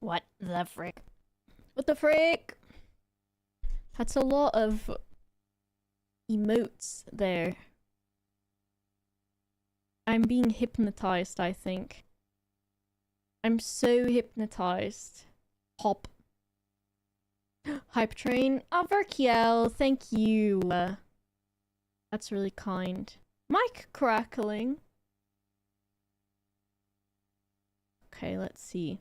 What the frick? What the frick? That's a lot of emotes there. I'm being hypnotized, I think. I'm so hypnotized. Hop. Hype train. Oh, Verkiel, thank you. That's really kind. Mic crackling. Okay, let's see.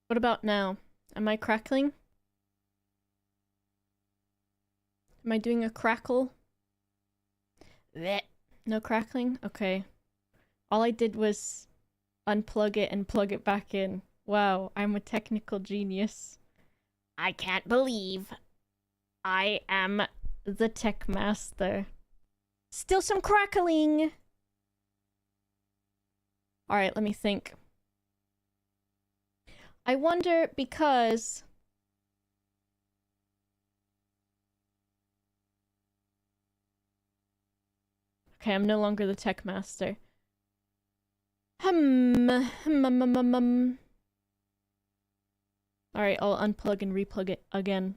What about now? Am I crackling? Am I doing a crackle? Blech. No crackling? Okay. All I did was unplug it and plug it back in. Wow, I'm a technical genius. I can't believe I am the tech master. Still some crackling! Alright, let me think. I wonder because... Okay, I'm no longer the tech master. Alright, I'll unplug and replug it again.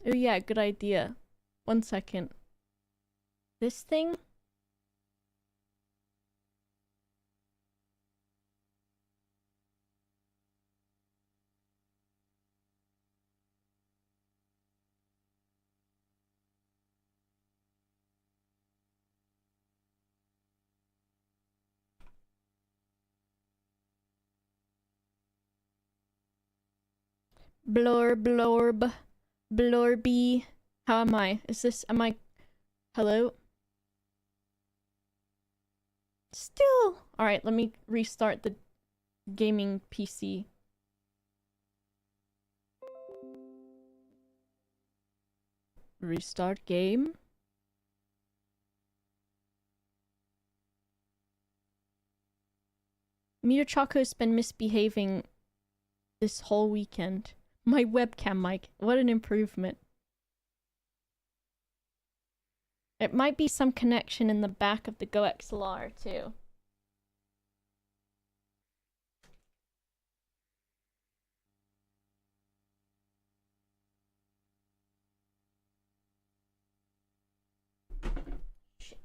Oh yeah, good idea. 1 second. This thing? Blorb, blorb, blorby. How am I? Am I... Hello? Still! Alright, let me restart the gaming PC. Restart game? Meter Choco's been misbehaving this whole weekend. My webcam mic. What an improvement. It might be some connection in the back of the Go XLR too. Shit.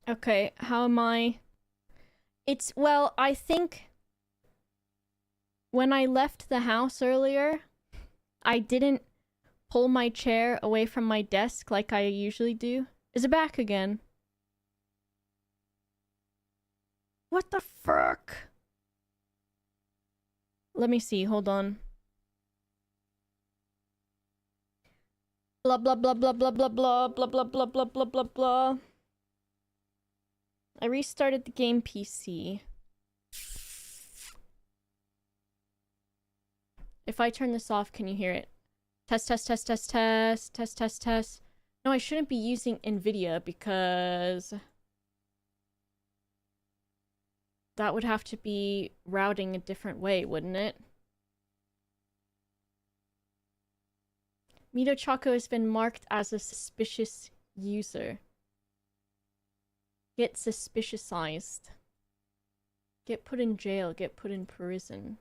Okay, how am I? It's, well, I think when I left the house earlier, I didn't pull my chair away from my desk like I usually do. Is it back again? What the fuck? Let me see, hold on. Blah blah blah blah blah blah blah blah blah blah blah blah blah blah. I restarted the game PC. If I turn this off, can you hear it? Test, test, test, test, test, test, test, test. No, I shouldn't be using NVIDIA because that would have to be routing a different way, wouldn't it? Mito Choco has been marked as a suspicious user. Get suspiciousized. Get put in jail. Get put in prison.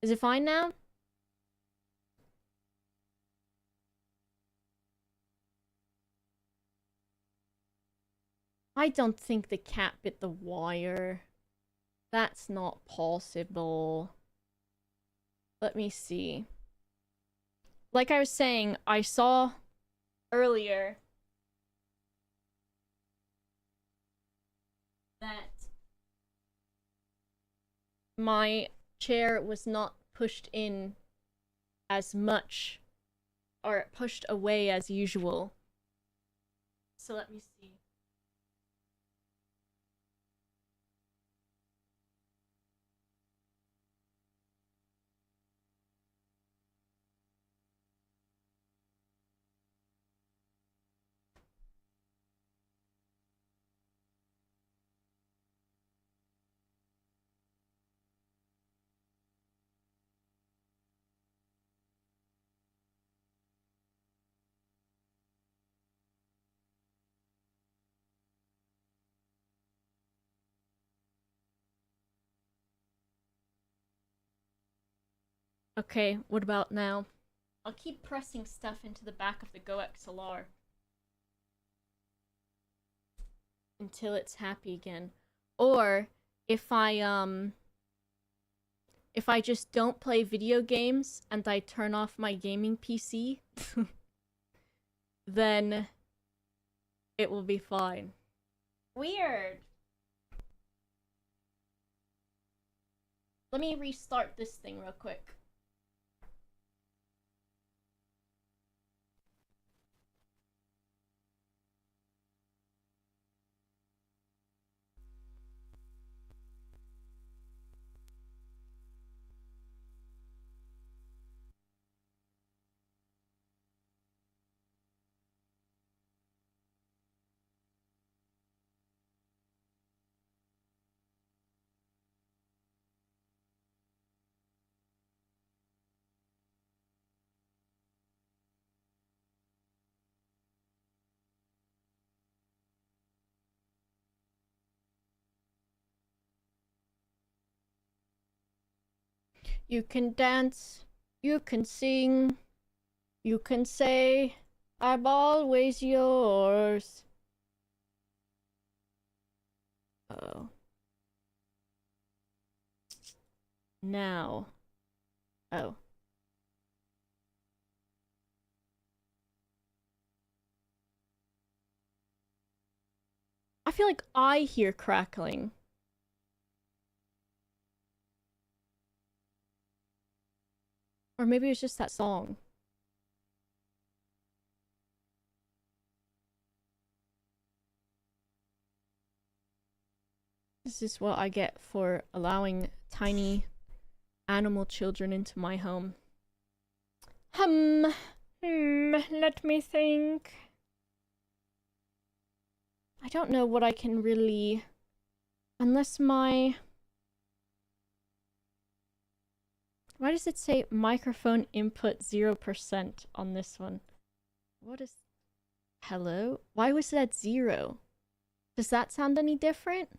Is it fine now? I don't think the cat bit the wire. That's not possible. Let me see. Like I was saying, I saw earlier that my chair was not pushed in as much or pushed away as usual. So let me see. Okay, what about now? I'll keep pressing stuff into the back of the GoXLR until it's happy again. Or if I just don't play video games and I turn off my gaming PC, then it will be fine. Weird. Let me restart this thing real quick. You can dance, you can sing, you can say, I'm always yours. Oh. Now. Oh. I feel like I hear crackling. Or maybe it was just that song. This is what I get for allowing tiny animal children into my home. Let me think. I don't know what I can really... Unless my... Why does it say microphone input 0% on this one? What is... Hello? Why was that 0? Does that sound any different?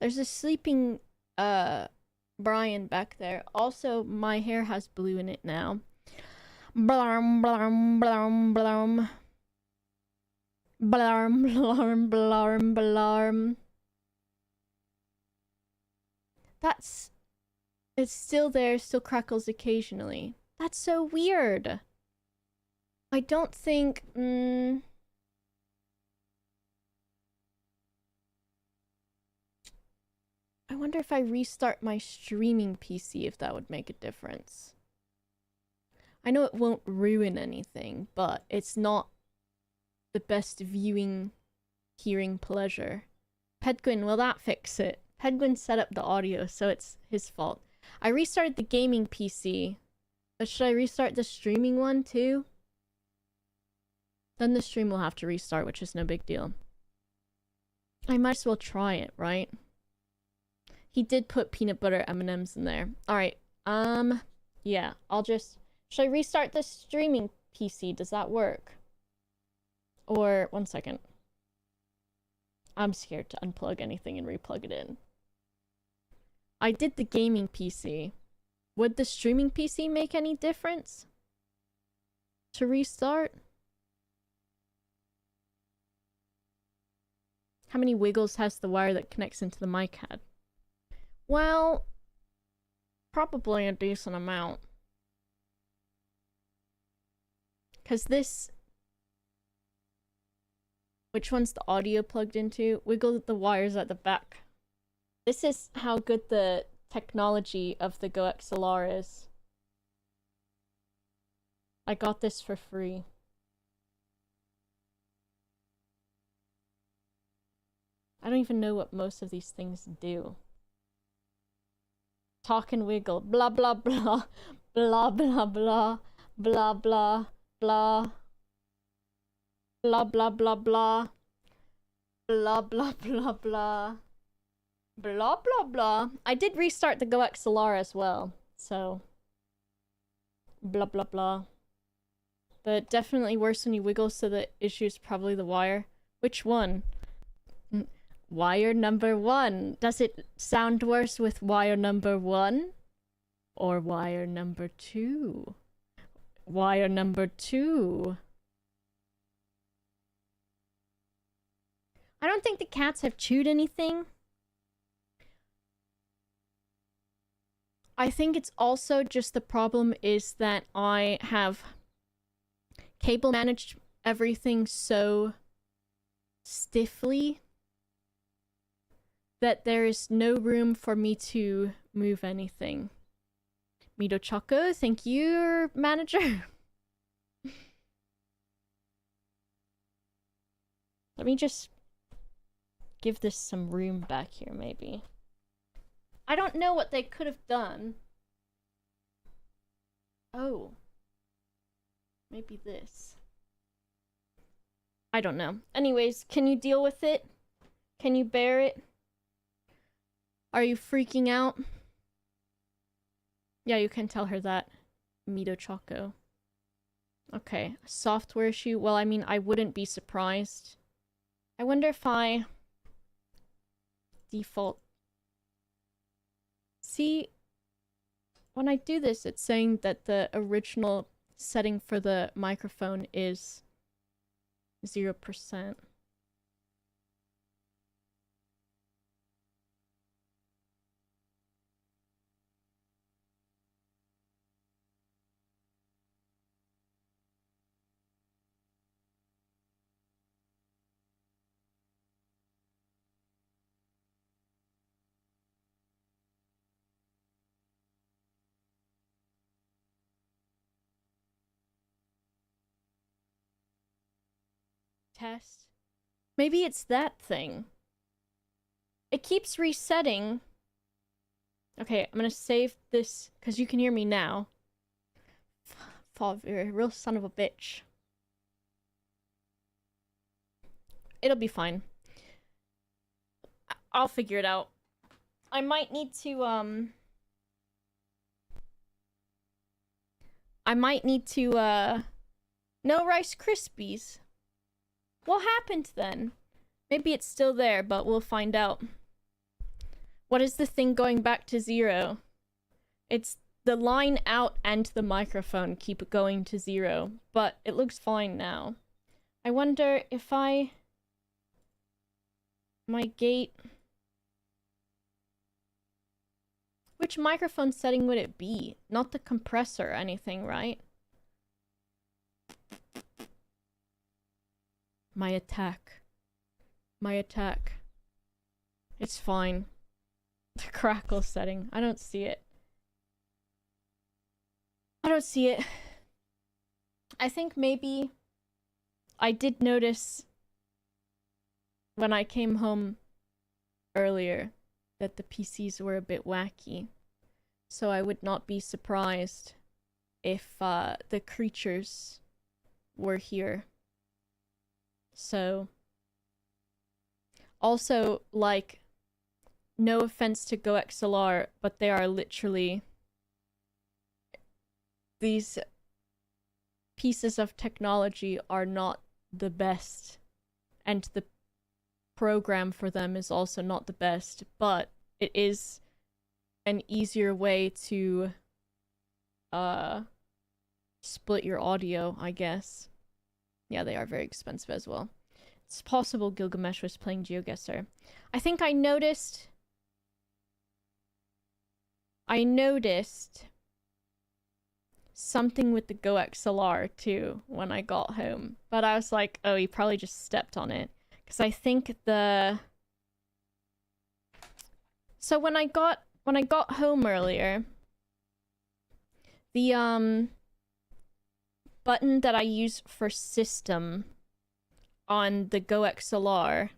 There's a sleeping, Brian back there. Also, my hair has blue in it now. Blarm, blarm, blarm, blarm. Blarm, blarm, blarm, blarm. That's... It's still there, still crackles occasionally. That's so weird. I don't think... I wonder if I restart my streaming PC if that would make a difference. I know it won't ruin anything, but it's not the best viewing, hearing pleasure. Pedguin, will that fix it? Pedguin set up the audio, so it's his fault. I restarted the gaming PC. But should I restart the streaming one too? Then the stream will have to restart, which is no big deal. I might as well try it, right? He did put peanut butter M&Ms in there. Alright, yeah, I'll just... Should I restart the streaming PC? Does that work? Or, one second. I'm scared to unplug anything and replug it in. I did the gaming PC. Would the streaming PC make any difference? To restart? How many wiggles has the wire that connects into the mic had? Well, probably a decent amount. Because this... Which one's the audio plugged into? Wiggle the wires at the back. This is how good the technology of the GoXLR is. I got this for free. I don't even know what most of these things do. Talk and wiggle. Blah, blah, blah. Blah, blah, blah. Blah, blah, blah. Blah, blah, blah, blah. Blah, blah, blah, blah. Blah, blah, blah. I did restart the GoXLR as well, so... Blah, blah, blah. But definitely worse when you wiggle, so the issue's probably the wire. Which one? Wire number 1. Does it sound worse with wire number 1? Or wire number 2? Wire number 2. I don't think the cats have chewed anything. I think it's also just the problem is that I have cable managed everything so stiffly that there is no room for me to move anything. Mido Choco, thank you, manager. Let me just give this some room back here, maybe. I don't know what they could have done. Oh. Maybe this. I don't know. Anyways, can you deal with it? Can you bear it? Are you freaking out? Yeah, you can tell her that. Mido Choco. Okay, software issue. Well, I mean, I wouldn't be surprised. I wonder if I default. See, when I do this, it's saying that the original setting for the microphone is 0%. Test. Maybe it's that thing. It keeps resetting. Okay, I'm gonna save this because you can hear me now. You're a real son of a bitch. It'll be fine. I'll figure it out. I might need to, no Rice Krispies. What happened then? Maybe it's still there, but we'll find out. What is the thing going back to 0? It's the line out and the microphone keep going to 0, but it looks fine now. I wonder if my gate... Which microphone setting would it be? Not the compressor or anything, right? My attack. My attack. It's fine. The crackle setting. I don't see it. I don't see it. I think maybe I did notice when I came home earlier that the PCs were a bit wacky. So I would not be surprised if the creatures were here. So, also, like, no offense to GoXLR, but they are literally these pieces of technology are not the best, and the program for them is also not the best, but it is an easier way to split your audio, I guess. Yeah, they are very expensive as well. It's possible Gilgamesh was playing GeoGuessr. I think I noticed something with the GoXLR too when I got home. But I was like, oh, he probably just stepped on it. Because I think the... So when I got home earlier, the button that I use for system on the GoXLR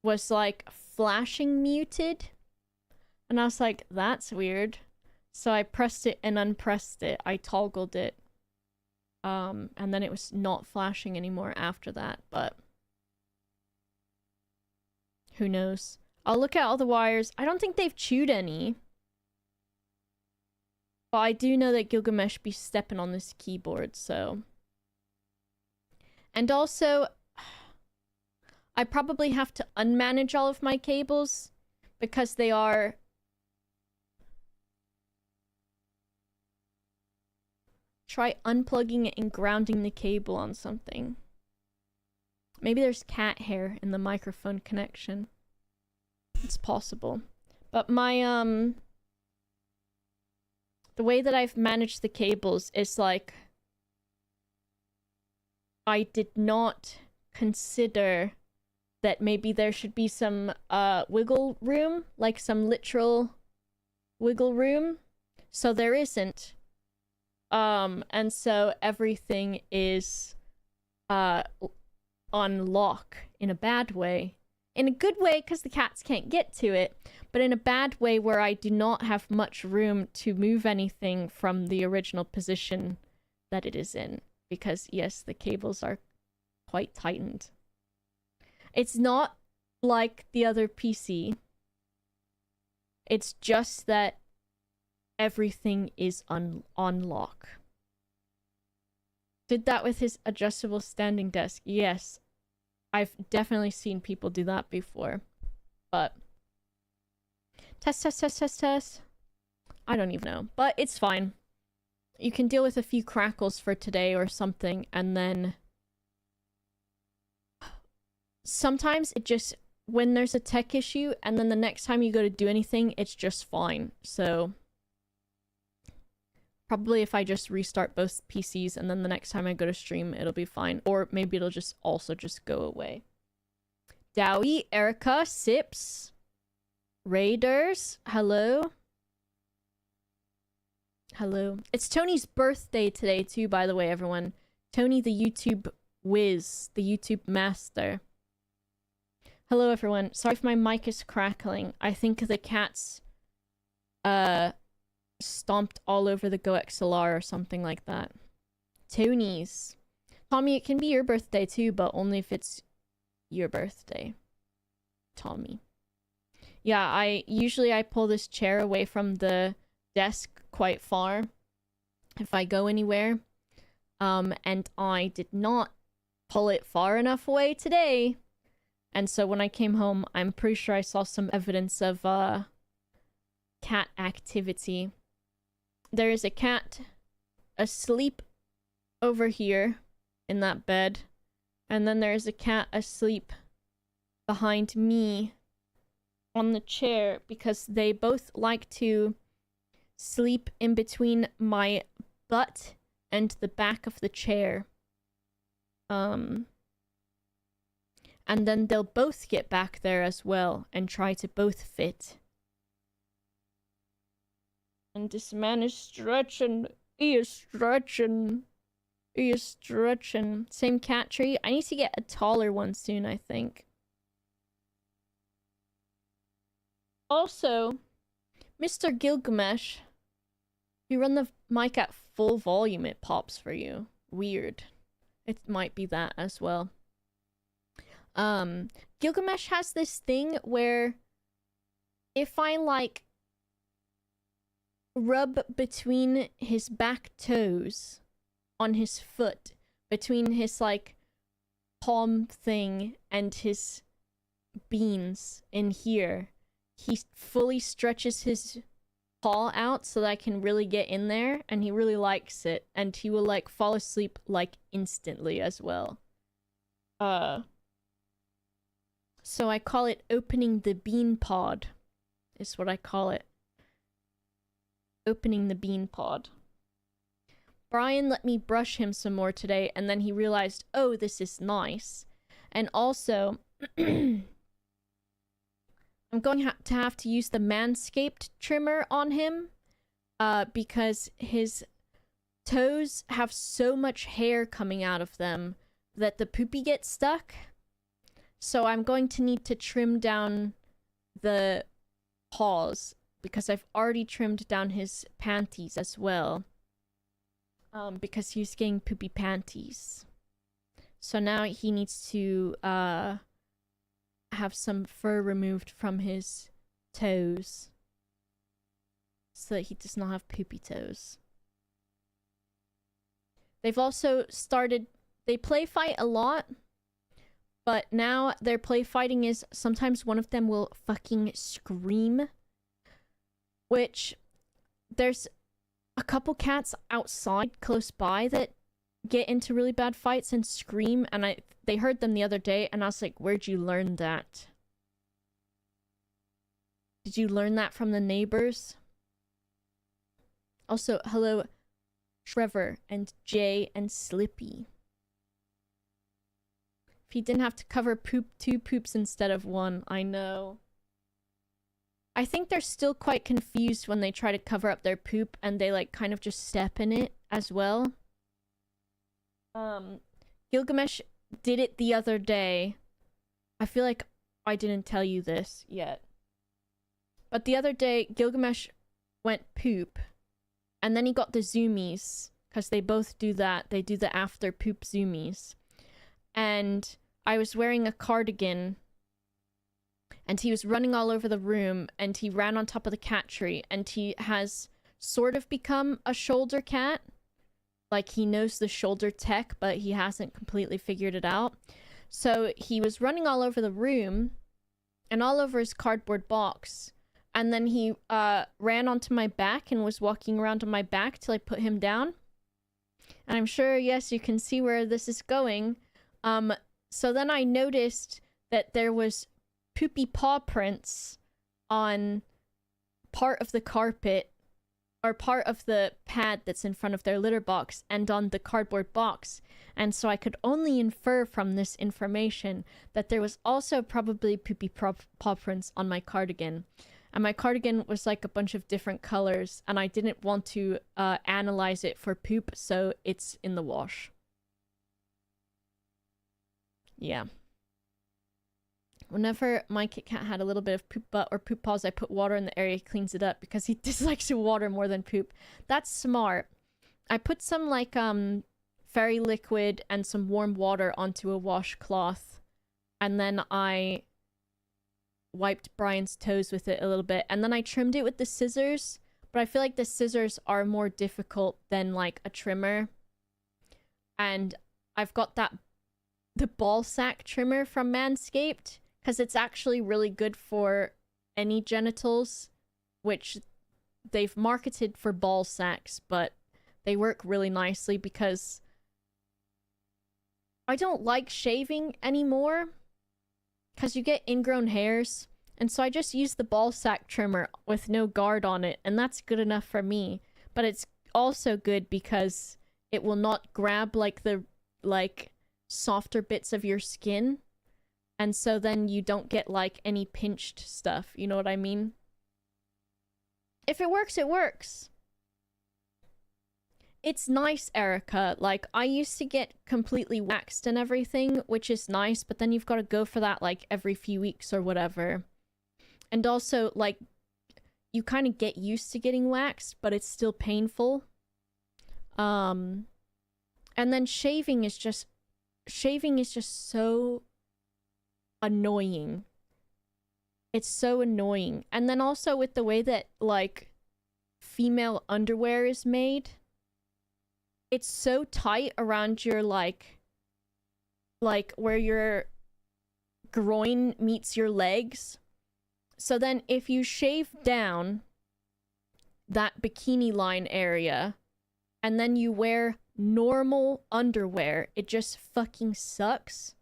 was like flashing muted. And I was like, that's weird. So I pressed it and unpressed it. I toggled it. And then it was not flashing anymore after that, but who knows? I'll look at all the wires. I don't think they've chewed any. But I do know that Gilgamesh be stepping on this keyboard, so. And also, I probably have to unmanage all of my cables because they are... Try unplugging it and grounding the cable on something. Maybe there's cat hair in the microphone connection. It's possible. But my, the way that I've managed the cables is like... I did not consider that maybe there should be some, wiggle room. Like some literal wiggle room. So there isn't. And so everything is, on lock in a bad way. In a good way, because the cats can't get to it, but in a bad way where I do not have much room to move anything from the original position that it is in. Because, yes, the cables are quite tightened. It's not like the other PC. It's just that everything is on lock. Did that with his adjustable standing desk. Yes. I've definitely seen people do that before. But... Test, test, test, test, test. I don't even know. But it's fine. You can deal with a few crackles for today or something, and then... Sometimes it just... When there's a tech issue, and then the next time you go to do anything, it's just fine. So... Probably if I just restart both PCs and then the next time I go to stream, it'll be fine. Or maybe it'll just also just go away. Dowie, Erica, Sips, Raiders, hello. Hello. It's Tony's birthday today too, by the way, everyone. Tony the YouTube whiz, the YouTube master. Hello, everyone. Sorry if my mic is crackling. I think the cats, stomped all over the GoXLR or something like that. Tony's. Tommy, it can be your birthday too, but only if it's your birthday. Tommy. Yeah, I pull this chair away from the desk quite far if I go anywhere. And I did not pull it far enough away today. And so when I came home, I'm pretty sure I saw some evidence of cat activity. There is a cat asleep over here in that bed. And then there's a cat asleep behind me on the chair because they both like to sleep in between my butt and the back of the chair. And then they'll both get back there as well and try to both fit. And this man is stretching. He is stretching. He is stretching. Same cat tree. I need to get a taller one soon, I think. Also, Mr. Gilgamesh, if you run the mic at full volume, it pops for you. Weird. It might be that as well. Gilgamesh has this thing where if I, like, rub between his back toes on his foot, between his, like, palm thing and his beans in here, he fully stretches his paw out so that I can really get in there, and he really likes it, and he will, like, fall asleep, like, instantly as well. So I call it opening the bean pod, is what I call it. Opening the bean pod. Brian let me brush him some more today, and then he realized, oh, this is nice. And also, I'm going to have to use the Manscaped trimmer on him, because his toes have so much hair coming out of them that the poopy gets stuck. So I'm going to need to trim down the paws, because I've already trimmed down his panties as well. Because he's getting poopy panties. So now he needs to have some fur removed from his toes, so that he does not have poopy toes. They've also started... They play fight a lot, But now their play fighting is sometimes one of them will fucking scream. Which, there's a couple cats outside close by that get into really bad fights and scream, and they heard them the other day, and I was like, where'd you learn that? Did you learn that from the neighbors? Also, hello, Trevor and Jay and Slippy. If he didn't have to cover two poops instead of one, I know. I think they're still quite confused when they try to cover up their poop and they like kind of just step in it as well. Gilgamesh did it the other day. I feel like I didn't tell you this yet. But the other day, Gilgamesh went poop. And then he got the zoomies. Because they both do that. They do the after poop zoomies. And I was wearing a cardigan. And he was running all over the room. And he ran on top of the cat tree. And he has sort of become a shoulder cat. Like, he knows the shoulder tech, but he hasn't completely figured it out. So he was running all over the room. And all over his cardboard box. And then he ran onto my back and was walking around on my back till I put him down. And I'm sure, yes, you can see where this is going. So then I noticed that there was poopy paw prints on part of the carpet, or part of the pad that's in front of their litter box, and on the cardboard box. And so I could only infer from this information that there was also probably poopy paw prints on my cardigan. And my cardigan was like a bunch of different colors, and I didn't want to analyze it for poop, so it's in the wash. Yeah. Whenever my Kit Kat had a little bit of poop butt or poop paws, I put water in the area, he cleans it up, because he dislikes water more than poop. That's smart. I put some, like, fairy liquid and some warm water onto a washcloth, and then I wiped Brian's toes with it a little bit, and then I trimmed it with the scissors, but I feel like the scissors are more difficult than like a trimmer. And I've got the ball sack trimmer from Manscaped, because it's actually really good for any genitals, which they've marketed for ball sacks, but they work really nicely because I don't like shaving anymore. Because you get ingrown hairs. And so I just use the ball sack trimmer with no guard on it. And that's good enough for me. But it's also good because it will not grab like the softer bits of your skin. And so then you don't get like any pinched stuff. You know what I mean? If it works, it works. It's nice, Erica. Like, I used to get completely waxed and everything, which is nice, but then you've got to go for that, like, every few weeks or whatever. And also, like, you kind of get used to getting waxed, but it's still painful. And then shaving is just so annoying. It's so annoying. And then also with the way that, like, female underwear is made, it's so tight around your, like where your groin meets your legs. So then if you shave down that bikini line area and then you wear normal underwear, it just fucking sucks.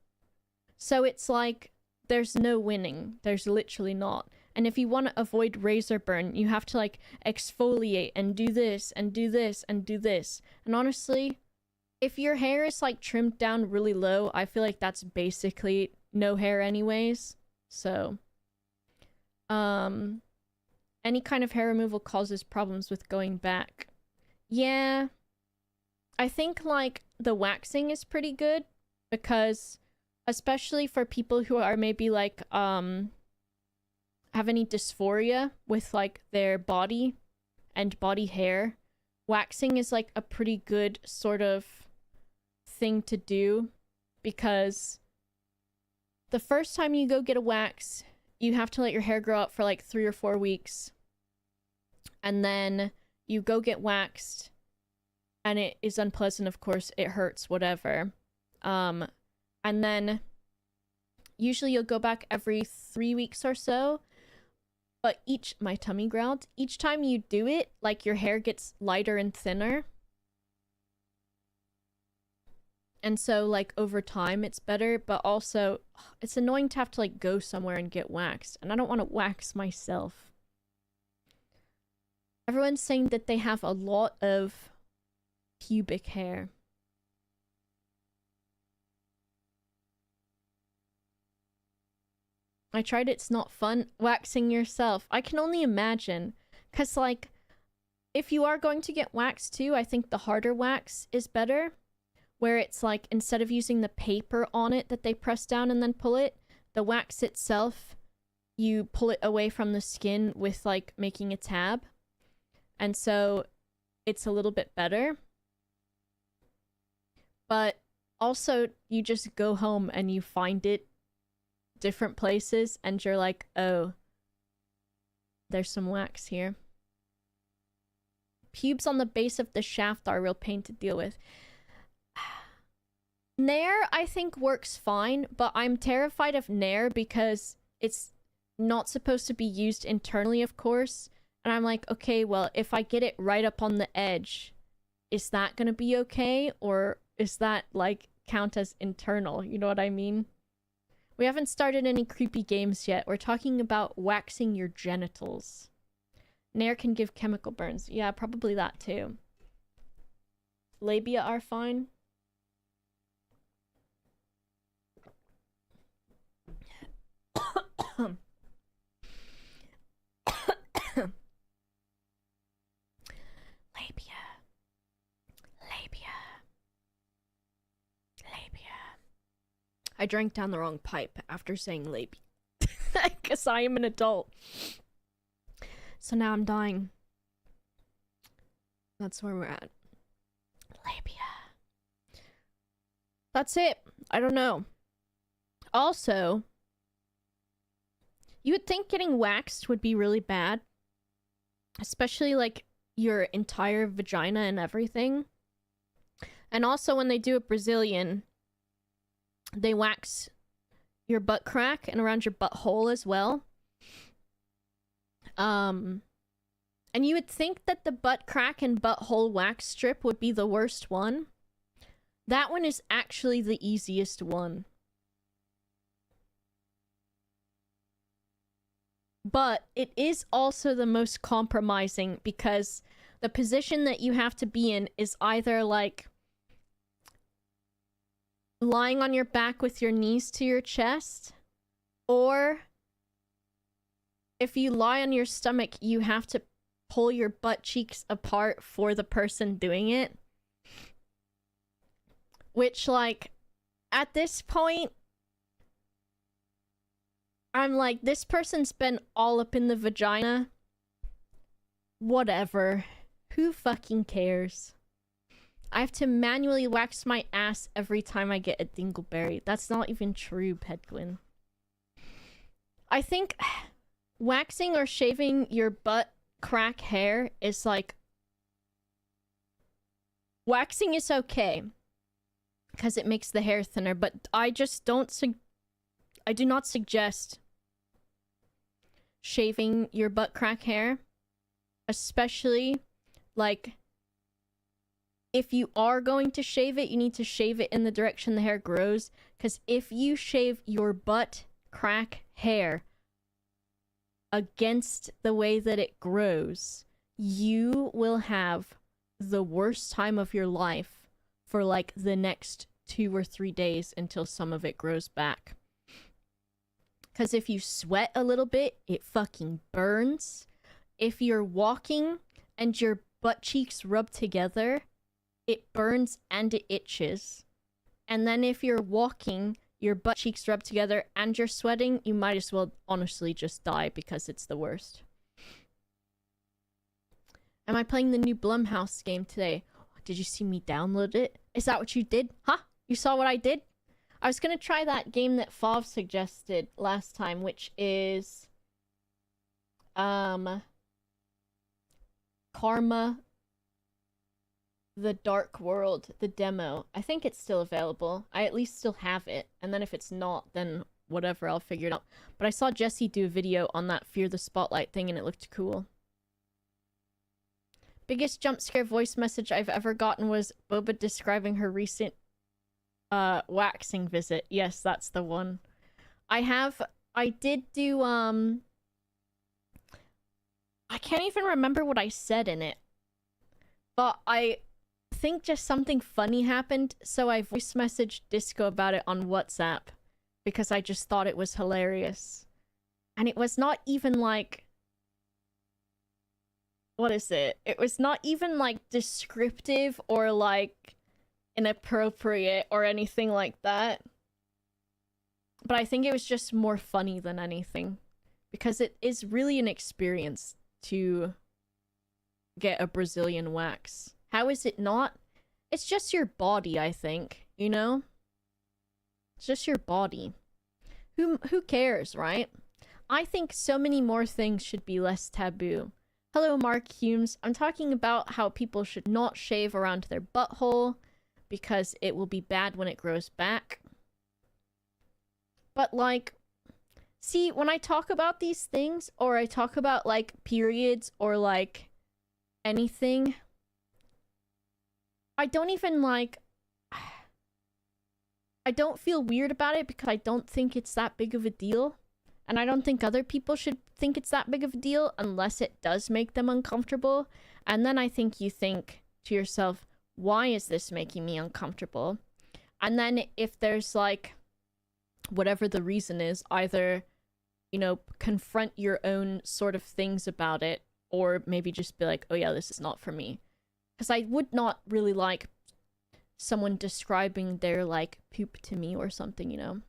So it's like, there's no winning. There's literally not. And if you want to avoid razor burn, you have to, like, exfoliate and do this and do this and do this. And honestly, if your hair is, like, trimmed down really low, I feel like that's basically no hair anyways. So, any kind of hair removal causes problems with going back. Yeah. I think, like, the waxing is pretty good because, especially for people who are maybe, like, have any dysphoria with, like, their body and body hair, waxing is, like, a pretty good sort of thing to do, because the first time you go get a wax, you have to let your hair grow up for, like, 3 or 4 weeks, and then you go get waxed, and it is unpleasant, of course, it hurts, whatever, and then usually you'll go back every 3 weeks or so. But my tummy growled, each time you do it, like, your hair gets lighter and thinner. And so, like, over time it's better, but also it's annoying to have to, like, go somewhere and get waxed. And I don't want to wax myself. Everyone's saying that they have a lot of pubic hair. I tried, it's not fun waxing yourself. I can only imagine. Because, like, if you are going to get waxed too, I think the harder wax is better. Where it's like, instead of using the paper on it that they press down and then pull it, the wax itself, you pull it away from the skin with, like, making a tab. And so it's a little bit better. But also, you just go home and you find it different places and you're like, oh, there's some wax here. Pubes on the base of the shaft are a real pain to deal with. Nair, I think, works fine, but I'm terrified of Nair because it's not supposed to be used internally, of course. And I'm like, okay, well, if I get it right up on the edge, is that gonna be okay? Or is that, like, count as internal? You know what I mean? We haven't started any creepy games yet. We're talking about waxing your genitals. Nair can give chemical burns. Yeah, probably that too. Labia are fine. Labia. I drank down the wrong pipe after saying labia. Because I am an adult. So now I'm dying. That's where we're at. Labia. That's it. I don't know. Also, you would think getting waxed would be really bad. Especially, like, your entire vagina and everything. And also, when they do a Brazilian, they wax your butt crack and around your butthole as well. And you would think that the butt crack and butthole wax strip would be the worst one. That one is actually the easiest one. But it is also the most compromising because the position that you have to be in is either, like, lying on your back with your knees to your chest, or if you lie on your stomach, you have to pull your butt cheeks apart for the person doing it. Which, like, at this point, I'm like, this person's been all up in the vagina. Whatever. Who fucking cares? I have to manually wax my ass every time I get a dingleberry. That's not even true, Pedguin. I think waxing or shaving your butt crack hair is like... Waxing is okay. Because it makes the hair thinner, but I just don't... I do not suggest shaving your butt crack hair. Especially, like... If you are going to shave it, you need to shave it in the direction the hair grows. Because if you shave your butt crack hair against the way that it grows, you will have the worst time of your life for, like, the next 2 or 3 days until some of it grows back. Because if you sweat a little bit, it fucking burns. If you're walking and your butt cheeks rub together, it burns and it itches. And then if you're walking, your butt cheeks rub together and you're sweating, you might as well honestly just die because it's the worst. Am I playing the new Blumhouse game today? Did you see me download it? Is that what you did? Huh? You saw what I did? I was gonna try that game that Fav suggested last time, which is... Karma... The Dark World, the demo. I think it's still available. I at least still have it. And then if it's not, then whatever, I'll figure it out. But I saw Jessie do a video on that Fear the Spotlight thing and it looked cool. Biggest jump scare voice message I've ever gotten was Boba describing her recent waxing visit. Yes, that's the one. I did do I can't even remember what I said in it. But I think just something funny happened, so I voice messaged Disco about it on WhatsApp because I just thought it was hilarious. And it was not even like, what is it? It was not even like descriptive or like inappropriate or anything like that. But I think it was just more funny than anything because it is really an experience to get a Brazilian wax. How is it not? It's just your body, I think, you know? It's just your body. Who cares, right? I think so many more things should be less taboo. Hello, Mark Humes. I'm talking about how people should not shave around their butthole because it will be bad when it grows back. But like, see, when I talk about these things, or I talk about like periods or like anything, I don't even like, I don't feel weird about it because I don't think it's that big of a deal. And I don't think other people should think it's that big of a deal unless it does make them uncomfortable. And then I think you think to yourself, why is this making me uncomfortable? And then if there's like, whatever the reason is, either, you know, confront your own sort of things about it, or maybe just be like, oh yeah, this is not for me. Because I would not really like someone describing their, like, poop to me or something, you know?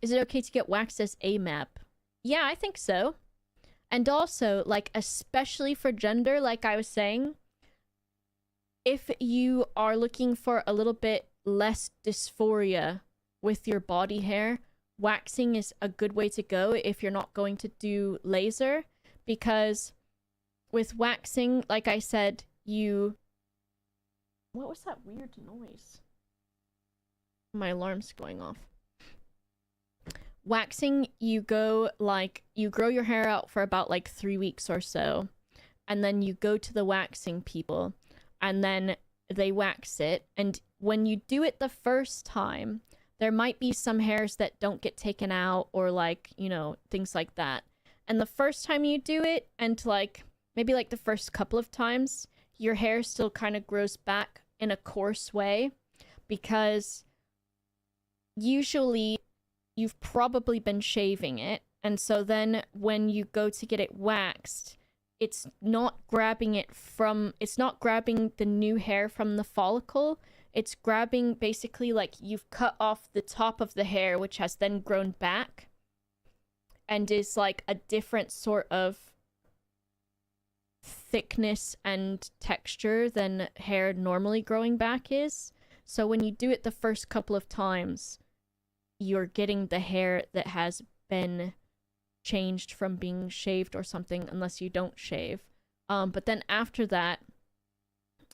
Is it okay to get waxed as AMAP? Yeah, I think so. And also, like, especially for gender, like I was saying, if you are looking for a little bit less dysphoria with your body hair, waxing is a good way to go if you're not going to do laser, because with waxing, like I said, you... What was that weird noise? My alarm's going off. Waxing, you go, like, you grow your hair out for about, like, 3 weeks or so, and then you go to the waxing people, and then they wax it, and when you do it the first time, there might be some hairs that don't get taken out, or, like, you know, things like that. And the first time you do it, and, like, maybe, like, the first couple of times, your hair still kind of grows back in a coarse way, because usually you've probably been shaving it, and so then when you go to get it waxed, it's not grabbing the new hair from the follicle, it's grabbing basically like you've cut off the top of the hair, which has then grown back, and is like a different sort of thickness and texture than hair normally growing back is. So when you do it the first couple of times, you're getting the hair that has been changed from being shaved or something, unless you don't shave. But then after that,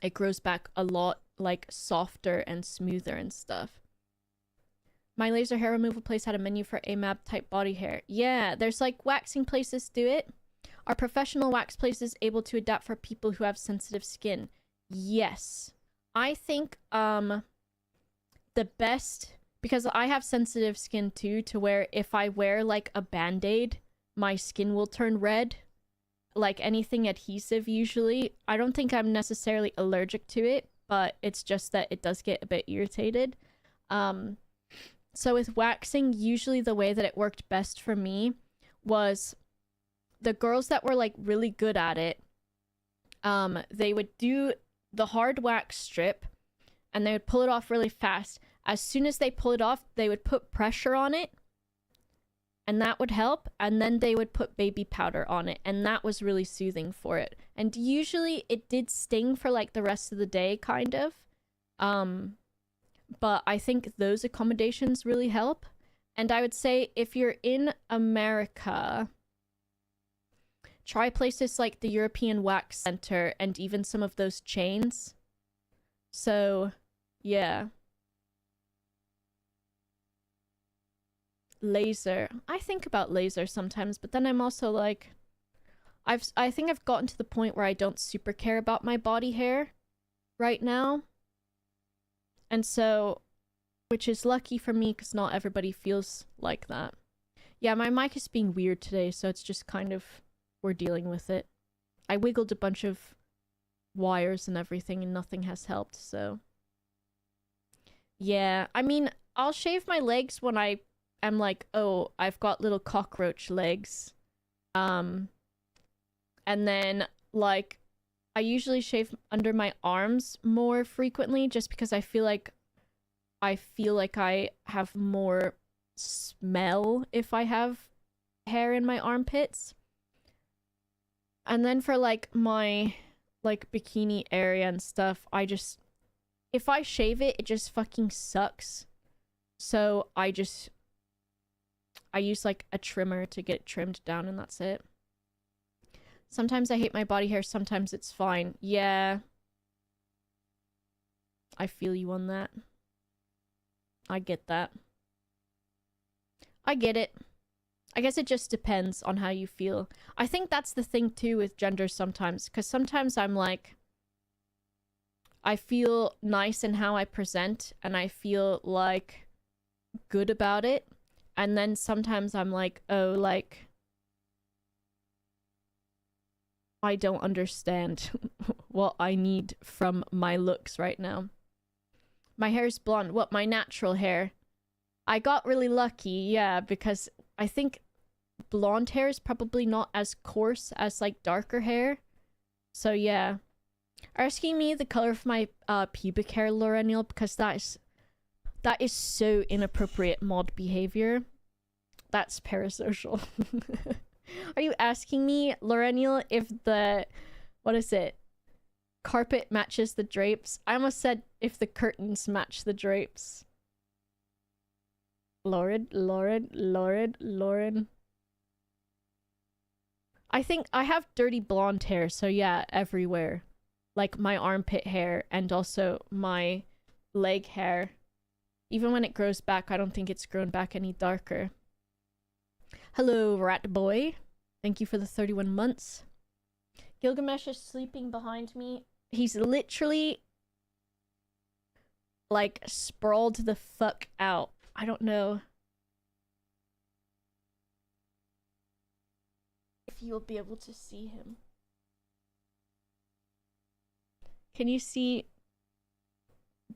it grows back a lot, like, softer and smoother and stuff. My laser hair removal place had a menu for AMAB type body hair. Yeah, there's like waxing places do it. Are professional wax places able to adapt for people who have sensitive skin? Yes. I think the best, because I have sensitive skin too, to where if I wear like a band-aid, my skin will turn red. Like anything adhesive usually. I don't think I'm necessarily allergic to it, but it's just that it does get a bit irritated. So with waxing, usually the way that it worked best for me was the girls that were like really good at it, they would do the hard wax strip and they would pull it off really fast. As soon as they pull it off, they would put pressure on it, and that would help, and then they would put baby powder on it, and that was really soothing for it. And usually it did sting for like the rest of the day, kind of. But I think those accommodations really help. And I would say if you're in America, try places like the European Wax Center and even some of those chains. So, yeah. laser. I think about laser sometimes, but then I'm also like, I think I've gotten to the point where I don't super care about my body hair right now. And so, which is lucky for me because not everybody feels like that. Yeah, my mic is being weird today, so it's just kind of, we're dealing with it. I wiggled a bunch of wires and everything and nothing has helped, so. Yeah, I mean, I'll shave my legs when I am like, oh, I've got little cockroach legs. And then, like, I usually shave under my arms more frequently just because I feel like I have more smell if I have hair in my armpits. And then for like my like bikini area and stuff, if I shave it, it just fucking sucks. So I use like a trimmer to get it trimmed down and that's it. Sometimes I hate my body hair, sometimes it's fine. Yeah. I feel you on that. I get that. I get it. I guess it just depends on how you feel. I think that's the thing too with gender sometimes, because sometimes I'm like, I feel nice in how I present and I feel like good about it. And then sometimes I'm like, oh, like, I don't understand what I need from my looks right now. My hair's blonde. What, my natural hair? I got really lucky, yeah, because I think blonde hair is probably not as coarse as, like, darker hair. So, yeah. Are asking me the color of my pubic hair, Lorenial, because that is so inappropriate mod behavior. That's parasocial. Are you asking me, Lorenial, if the... what is it? Carpet matches the drapes? I almost said if the curtains match the drapes. Lauren. I think I have dirty blonde hair, so yeah, everywhere. Like my armpit hair and also my leg hair. Even when it grows back, I don't think it's grown back any darker. Hello, rat boy. Thank you for the 31 months. Gilgamesh is sleeping behind me. He's literally, like, sprawled the fuck out. I don't know if you'll be able to see him. Can you see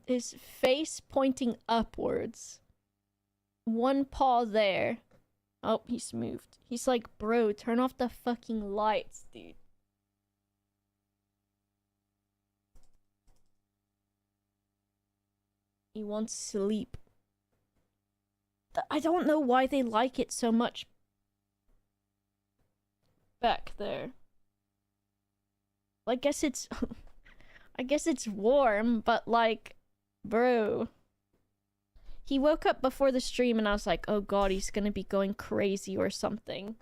his face pointing upwards? One paw there. Oh, he's moved. He's like, bro, turn off the fucking lights, dude. He wants sleep. I don't know why they like it so much. Back there. I guess it's... I guess it's warm, but like... Bro... He woke up before the stream and I was like, oh god, he's gonna be going crazy or something.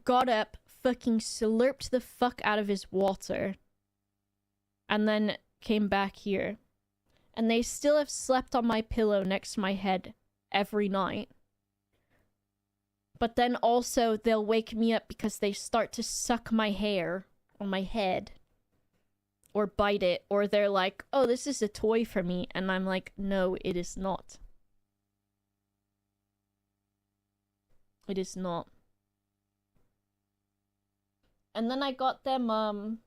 Got up, fucking slurped the fuck out of his water. And then came back here. And they still have slept on my pillow next to my head every night. But then also they'll wake me up because they start to suck my hair on my head. Or bite it, or they're like, oh, this is a toy for me, and I'm like, no, it is not. It is not. And then I got them,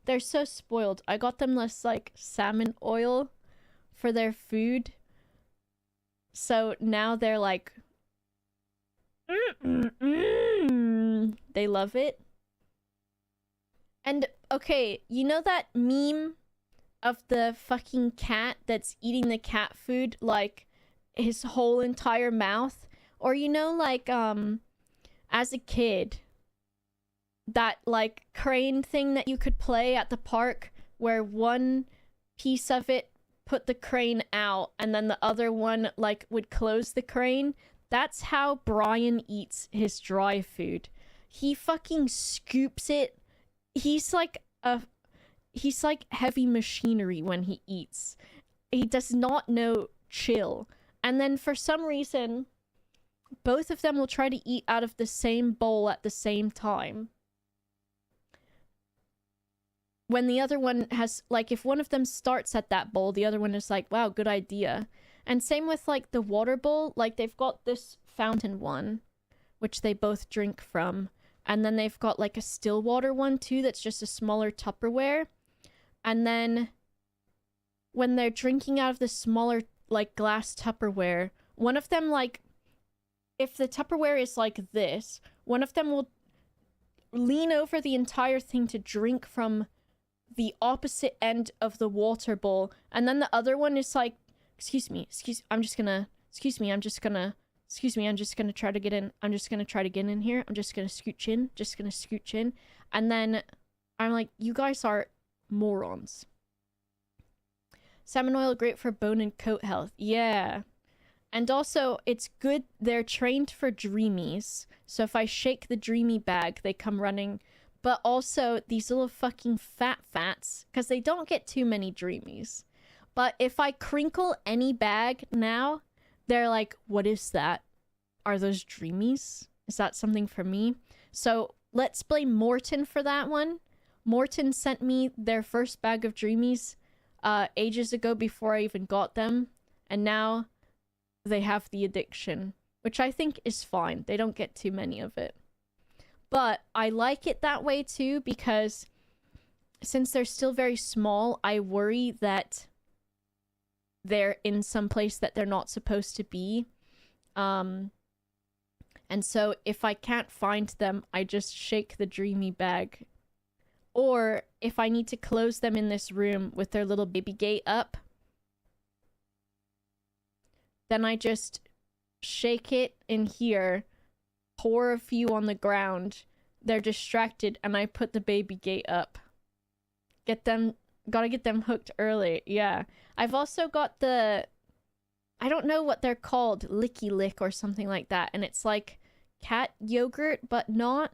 they're so spoiled. I got them this, like, salmon oil for their food. So now they're like, they love it. And, okay, you know that meme of the fucking cat that's eating the cat food, like, his whole entire mouth? Or, you know, like, as a kid, that, like, crane thing that you could play at the park, where one piece of it put the crane out, and then the other one, like, would close the crane? That's how Brian eats his dry food. He fucking scoops it. He's like heavy machinery when he eats. He does not know chill. And then for some reason, both of them will try to eat out of the same bowl at the same time. When the other one has, like, if one of them starts at that bowl, the other one is like, wow, good idea. And same with, like, the water bowl. Like, they've got this fountain one, which they both drink from. And then they've got, like, a still water one, too, that's just a smaller Tupperware. And then when they're drinking out of the smaller, like, glass Tupperware, one of them, like, if the Tupperware is like this, one of them will lean over the entire thing to drink from the opposite end of the water bowl, and then the other one is like, excuse me, I'm just gonna try to get in, I'm just gonna try to get in here, I'm just gonna scooch in, and then I'm like, you guys are morons. Salmon oil, great for bone and coat health. Yeah. And also, it's good, they're trained for dreamies, so if I shake the dreamy bag, they come running. But also, these little fucking fats, because they don't get too many dreamies. But if I crinkle any bag now, they're like, what is that? Are those dreamies? Is that something for me? So, let's blame Morton for that one. Morton sent me their first bag of dreamies ages ago before I even got them. And now they have the addiction, which I think is fine. They don't get too many of it. But I like it that way too, because since they're still very small, I worry that they're in some place that they're not supposed to be. And so if I can't find them, I just shake the dreamy bag. Or if I need to close them in this room with their little baby gate up, then I just shake it in here, pour a few on the ground, they're distracted, and I put the baby gate up. Gotta get them hooked early, yeah. I've also got the, I don't know what they're called, Licky Lick or something like that, and it's like cat yogurt, but not.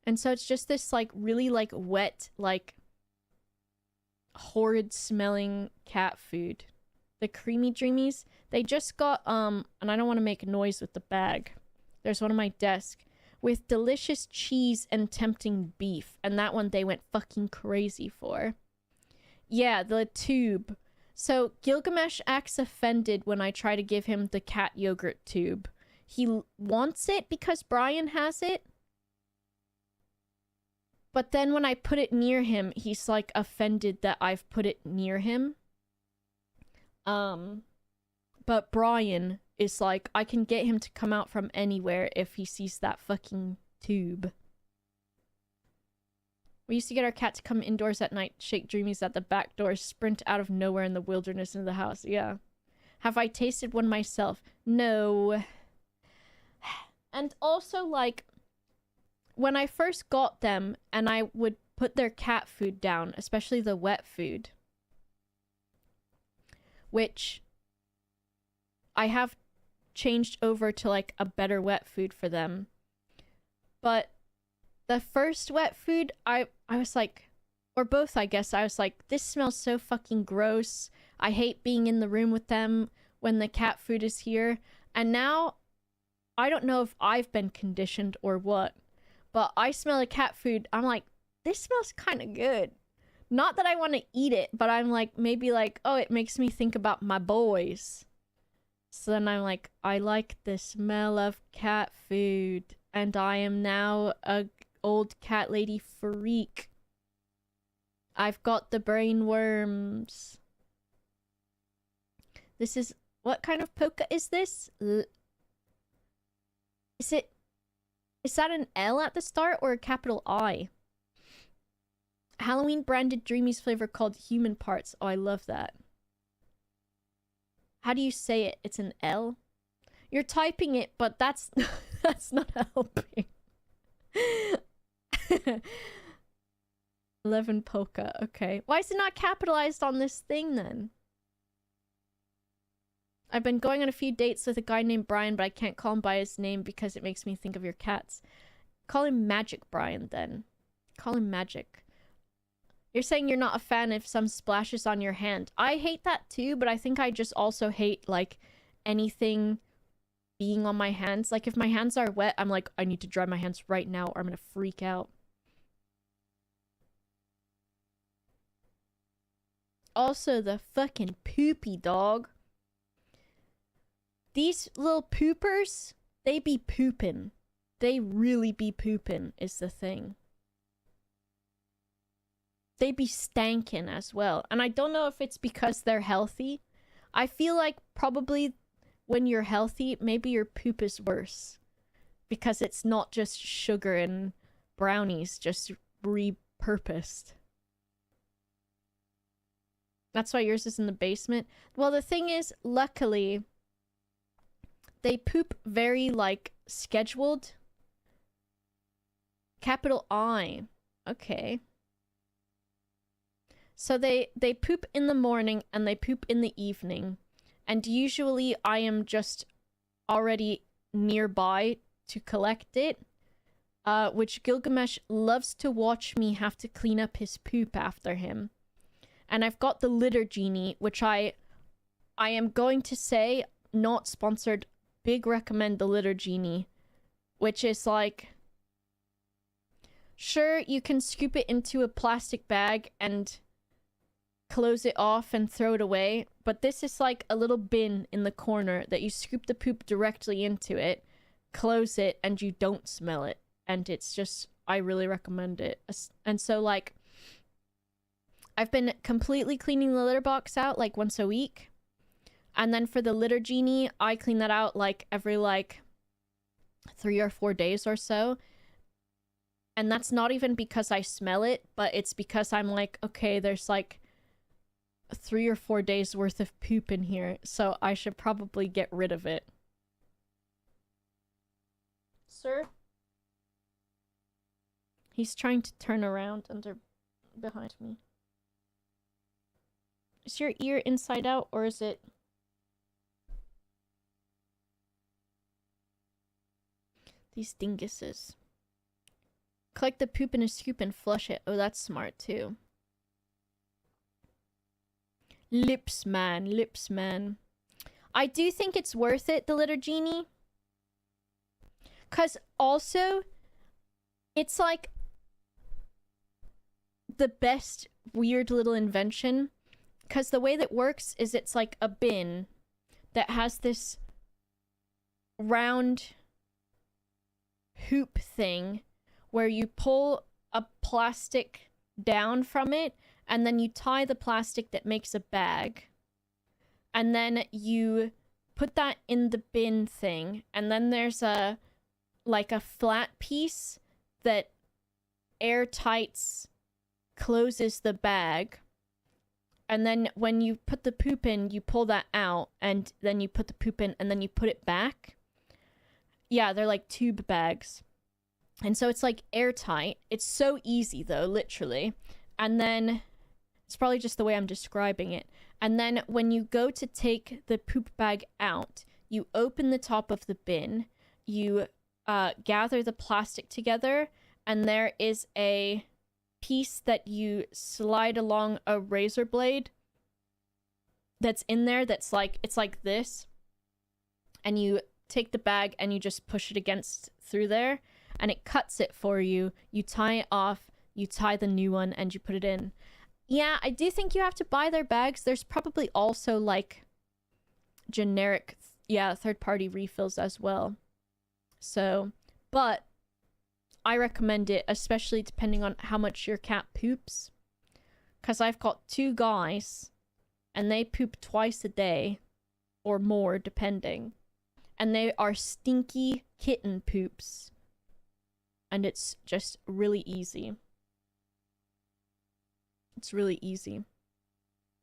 And so it's just this, like, really, like, wet, like, horrid smelling cat food. The creamy dreamies, they just got, and I don't want to make noise with the bag. There's one on my desk with delicious cheese and tempting beef, and that one they went fucking crazy for. Yeah, the tube. So Gilgamesh acts offended when I try to give him the cat yogurt tube. He wants it because Brian has it. But then when I put it near him, he's like offended that I've put it near him. But Brian is like, I can get him to come out from anywhere if he sees that fucking tube. We used to get our cat to come indoors at night, shake dreamies at the back door, sprint out of nowhere in the wilderness into the house. Yeah. Have I tasted one myself? No. And also, like, when I first got them and I would put their cat food down, especially the wet food, which I have changed over to, like, a better wet food for them. But the first wet food, I was like, or both, I guess, I was like, this smells so fucking gross. I hate being in the room with them when the cat food is here. And now, I don't know if I've been conditioned or what, but I smell the cat food, I'm like, this smells kind of good. Not that I want to eat it, but I'm like, maybe like, oh, it makes me think about my boys. So then I'm like, I like the smell of cat food, and I am now a old cat lady freak. I've got the brain worms. This is, what kind of polka is this? Is that an L at the start or a capital I? Halloween branded Dreamies flavor called Human Parts. Oh, I love that. How do you say it? It's an L? You're typing it, but that's that's not helping. 11 polka. Okay. Why is it not capitalized on this thing then? I've been going on a few dates with a guy named Brian, but I can't call him by his name because it makes me think of your cats. Call him Magic Brian then. Call him Magic. You're saying you're not a fan if some splashes on your hand. I hate that too, but I think I just also hate, like, anything being on my hands. Like, if my hands are wet, I'm like, I need to dry my hands right now or I'm gonna freak out. Also, the fucking poopy dog. These little poopers, they be pooping. They really be pooping is the thing. They be stankin' as well. And I don't know if it's because they're healthy. I feel like probably when you're healthy, maybe your poop is worse. Because it's not just sugar and brownies, just repurposed. That's why yours is in the basement. Well, the thing is, luckily, they poop very, like, scheduled. Capital I. Okay. So they poop in the morning and they poop in the evening. And usually I am just already nearby to collect it. Which Gilgamesh loves to watch me have to clean up his poop after him. And I've got the litter genie, which I am going to say, not sponsored, big recommend the litter genie. Which is like, sure, you can scoop it into a plastic bag and close it off and throw it away, but this is like a little bin in the corner that you scoop the poop directly into it, close it, and you don't smell it. And it's just, I really recommend it. And so, like, I've been completely cleaning the litter box out, like, once a week. And then for the litter genie, I clean that out, like, every, like, 3 or 4 days or so. And that's not even because I smell it, but it's because I'm like, okay, there's, like, 3 or 4 days worth of poop in here, so I should probably get rid of it. Sir? He's trying to turn around behind me. Is your ear inside out, or is it... These dinguses. Collect the poop in a scoop and flush it. Oh, that's smart, too. Lips, man. Lips, man. I do think it's worth it, the litter genie. Because also, it's like the best weird little invention. Because the way that works is it's like a bin that has this round hoop thing where you pull a plastic down from it, and then you tie the plastic that makes a bag. And then you put that in the bin thing, and then there's a flat piece that airtights closes the bag. And then when you put the poop in, you pull that out, and then you put the poop in, and then you put it back. Yeah, they're like tube bags. And so it's like airtight. It's so easy though, literally. And then it's probably just the way I'm describing it. And then when you go to take the poop bag out, you open the top of the bin, you gather the plastic together, and there is a piece that you slide along a razor blade that's in there that's like, it's like this. And you take the bag and you just push it against through there, and it cuts it for you. You tie it off, you tie the new one, and you put it in. Yeah, I do think you have to buy their bags. There's probably also like generic, third-party refills as well. So, but I recommend it, especially depending on how much your cat poops. Because I've got 2 guys, and they poop twice a day, or more, depending. And they are stinky kitten poops. And it's just really easy. It's really easy.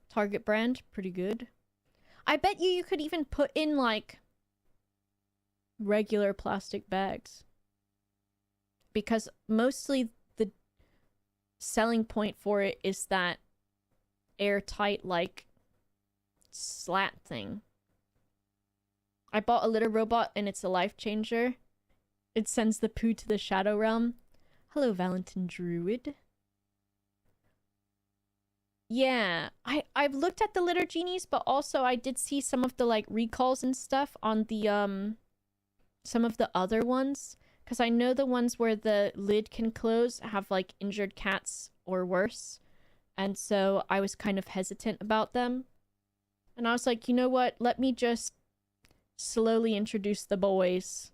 Target brand, pretty good. I bet you could even put in, like, regular plastic bags. Because mostly the selling point for it is that airtight, like, slat thing. I bought a litter robot and it's a life changer. It sends the poo to the Shadow Realm. Hello, Valentin Druid. Yeah, I've looked at the litter genies, but also I did see some of the like recalls and stuff on the some of the other ones, because I know the ones where the lid can close have like injured cats or worse, and so I was kind of hesitant about them. And I was like, you know what? Let me just slowly introduce the boys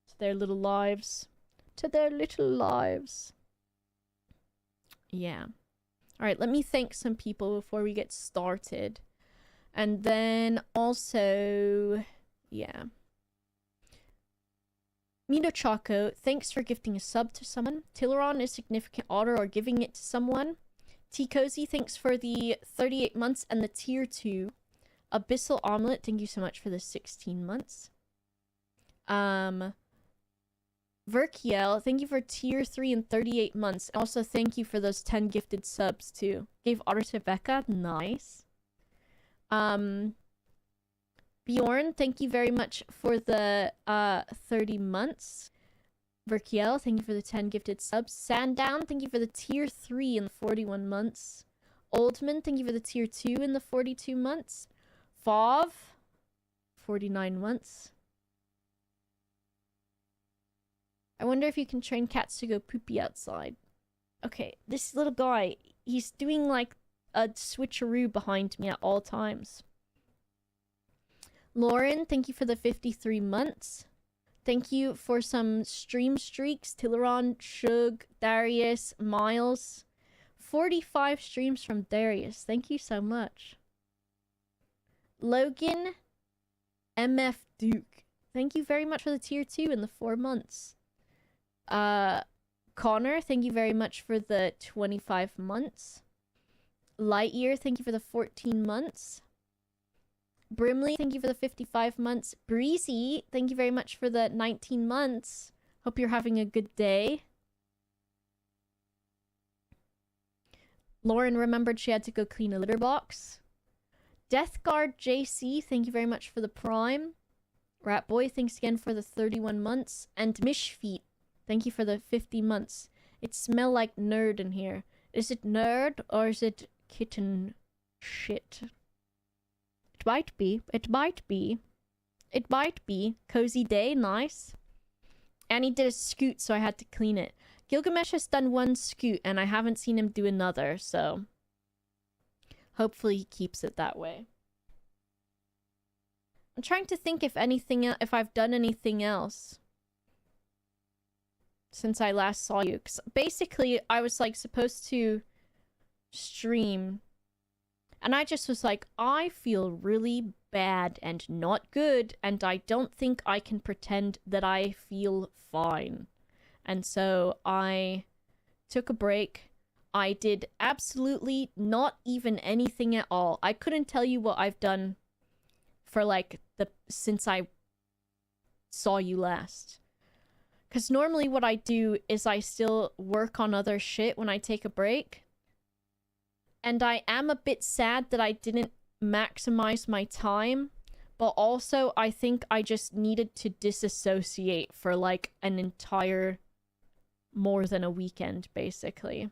to their little lives. To their little lives. Yeah. Alright, let me thank some people before we get started. And then also... yeah. Mito Choco, thanks for gifting a sub to someone. Tileron is significant order or giving it to someone. T Cozy, thanks for the 38 months and the tier 2. Abyssal Omelette, thank you so much for the 16 months. Verkiel, thank you for tier 3 and 38 months. Also, thank you for those 10 gifted subs, too. Gave order to Becca, nice. Bjorn, thank you very much for the 30 months. Verkiel, thank you for the 10 gifted subs. Sandown, thank you for the tier 3 in the 41 months. Oldman, thank you for the tier 2 in the 42 months. Fov, 49 months. I wonder if you can train cats to go poopy outside. Okay, this little guy, he's doing like a switcheroo behind me at all times. Lauren, thank you for the 53 months. Thank you for some stream streaks. Tileron, Shug, Darius, Miles. 45 streams from Darius. Thank you so much. Logan, MF Duke. Thank you very much for the tier 2 in the 4 months. Connor, thank you very much for the 25 months. Lightyear, thank you for the 14 months. Brimley, thank you for the 55 months. Breezy, thank you very much for the 19 months. Hope you're having a good day. Lauren remembered she had to go clean a litter box. Deathguard JC, thank you very much for the prime. Ratboy, thanks again for the 31 months. And Mishfeet, thank you for the 50 months. It smells like nerd in here. Is it nerd or is it kitten shit? It might be. It might be. It might be. Cozy day, nice. And he did a scoot, so I had to clean it. Gilgamesh has done one scoot, and I haven't seen him do another, so... hopefully he keeps it that way. I'm trying to think if I've done anything else since I last saw you. 'Cause basically, I was, like, supposed to stream... and I just was like, I feel really bad and not good, and I don't think I can pretend that I feel fine. And so I took a break. I did absolutely not even anything at all. I couldn't tell you what I've done for, like, since I saw you last. Because normally what I do is I still work on other shit when I take a break. And I am a bit sad that I didn't maximize my time, but also I think I just needed to disassociate for like an entire more than a weekend, basically.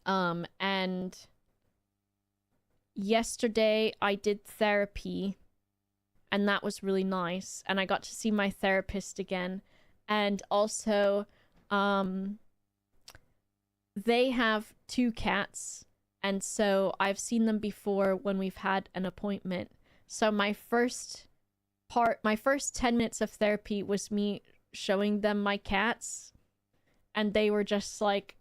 And yesterday I did therapy, and that was really nice, and I got to see my therapist again. And also, they have 2 cats. And so I've seen them before when we've had an appointment. So my first 10 minutes of therapy was me showing them my cats. And they were just like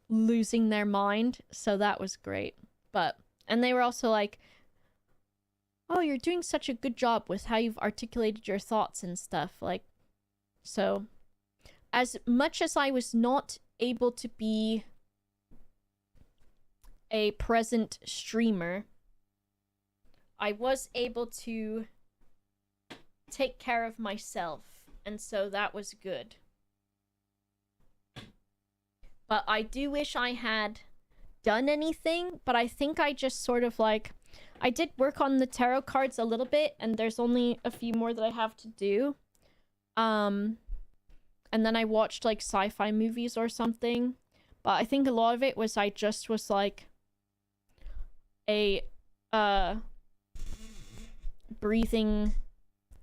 losing their mind. So that was great. And they were also like, oh, you're doing such a good job with how you've articulated your thoughts and stuff. Like, so as much as I was not able to be a present streamer, I was able to take care of myself, and so that was good. But I do wish I had done anything, but I think I just sort of like... I did work on the tarot cards a little bit, and there's only a few more that I have to do. And then I watched like sci-fi movies or something. But I think a lot of it was I just was like a breathing,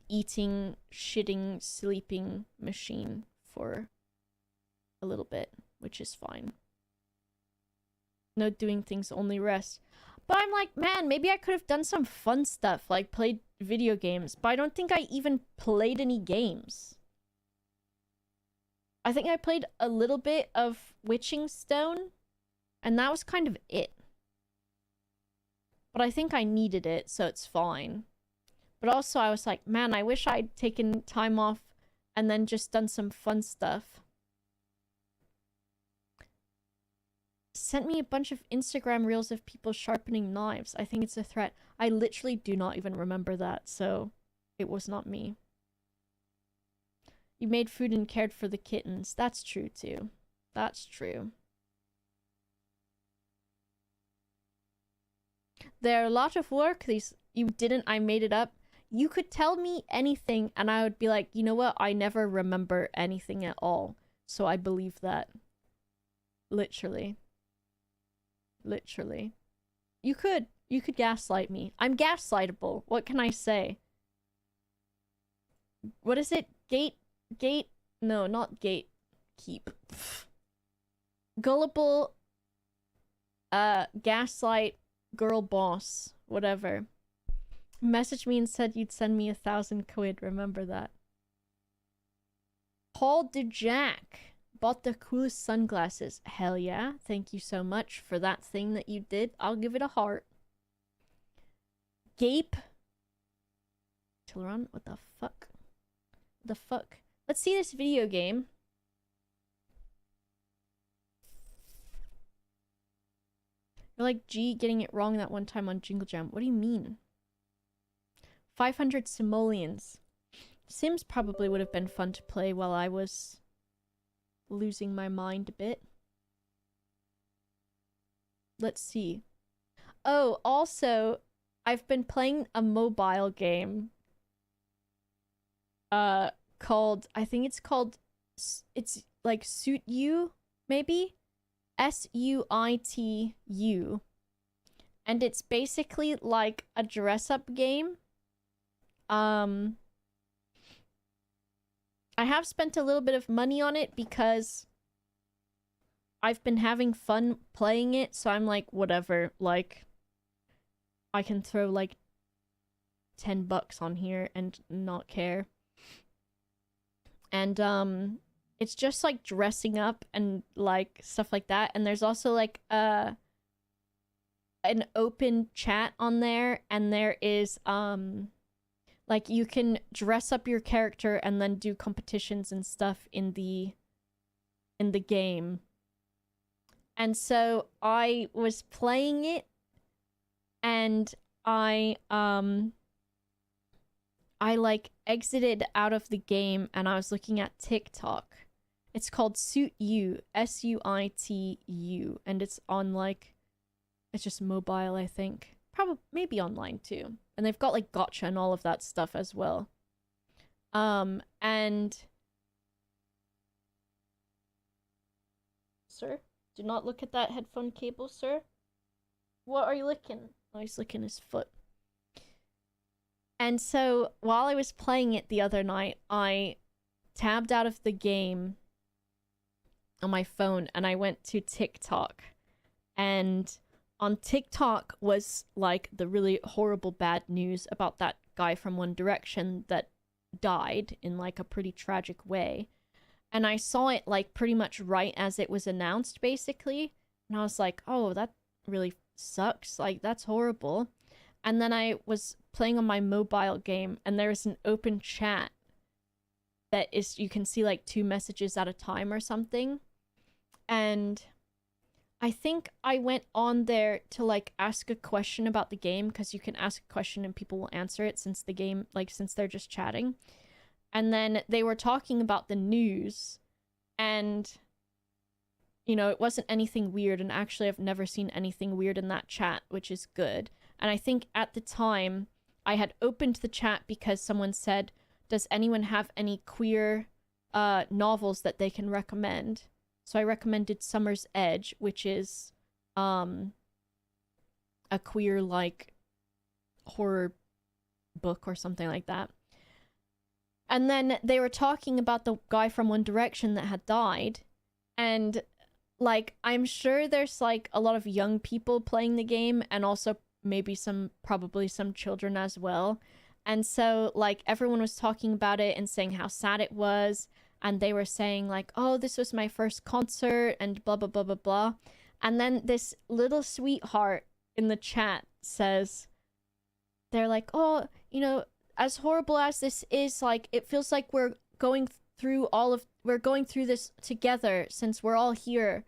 eating, shitting, sleeping machine for a little bit, which is fine. No doing things, only rest. But I'm like, man, maybe I could have done some fun stuff, like played video games, but I don't think I even played any games. I think I played a little bit of Witching Stone, and that was kind of it. But I think I needed it, so it's fine. But also I was like, man, I wish I'd taken time off and then just done some fun stuff. Sent me a bunch of Instagram reels of people sharpening knives. I think it's a threat. I literally do not even remember that, so it was not me. You made food and cared for the kittens. That's true, too. That's true. They're a lot of work. These you didn't. I made it up. You could tell me anything, and I would be like, you know what? I never remember anything at all. So I believe that. Literally. Literally. You could gaslight me. I'm gaslightable. What can I say? What is it? No, not keep. Gullible, gaslight, girl boss, whatever. Messaged me and said you'd send me 1,000 quid. Remember that. Paul de Jack bought the coolest sunglasses. Hell yeah. Thank you so much for that thing that you did. I'll give it a heart. Gape. Chileron, what the fuck? The fuck? Let's see this video game. You're like G getting it wrong that one time on Jingle Jam. What do you mean? 500 simoleons. Sims probably would have been fun to play while I was losing my mind a bit. Let's see. Oh, also, I've been playing a mobile game. Called, I think it's called, it's like Suit You, maybe? SUITU. And it's basically like a dress-up game. I have spent a little bit of money on it because I've been having fun playing it, so I'm like, whatever, like, I can throw like $10 on here and not care. And it's just like dressing up and like stuff like that, and there's also like an open chat on there, and there is like you can dress up your character and then do competitions and stuff in the game. And so I was playing it, and I like exited out of the game and I was looking at TikTok. It's called Suit You, SUITU, and it's on like, it's just mobile, I think. Probably, maybe online too. And they've got like gotcha and all of that stuff as well. And sir, do not look at that headphone cable, sir. What are you licking? Oh, he's licking his foot. And so, while I was playing it the other night, I tabbed out of the game on my phone and I went to TikTok. And on TikTok was like the really horrible bad news about that guy from One Direction that died in like a pretty tragic way. And I saw it like pretty much right as it was announced, basically. And I was like, oh, that really sucks. Like, that's horrible. And then I was playing on my mobile game, and there's an open chat that is, you can see like 2 messages at a time or something. And I think I went on there to like ask a question about the game, because you can ask a question and people will answer it since the game, like, since they're just chatting. And then they were talking about the news, and you know, it wasn't anything weird, and actually I've never seen anything weird in that chat, which is good. And I think at the time I had opened the chat because someone said, does anyone have any queer novels that they can recommend? So I recommended Summer's Edge, which is a queer like horror book or something like that. And then they were talking about the guy from One Direction that had died, and like I'm sure there's like a lot of young people playing the game, and also maybe probably some children as well. And so like everyone was talking about it and saying how sad it was, and they were saying like, oh, this was my first concert and blah blah blah blah blah. And then this little sweetheart in the chat says, they're like, oh, you know, as horrible as this is, like it feels like we're going through this together since we're all here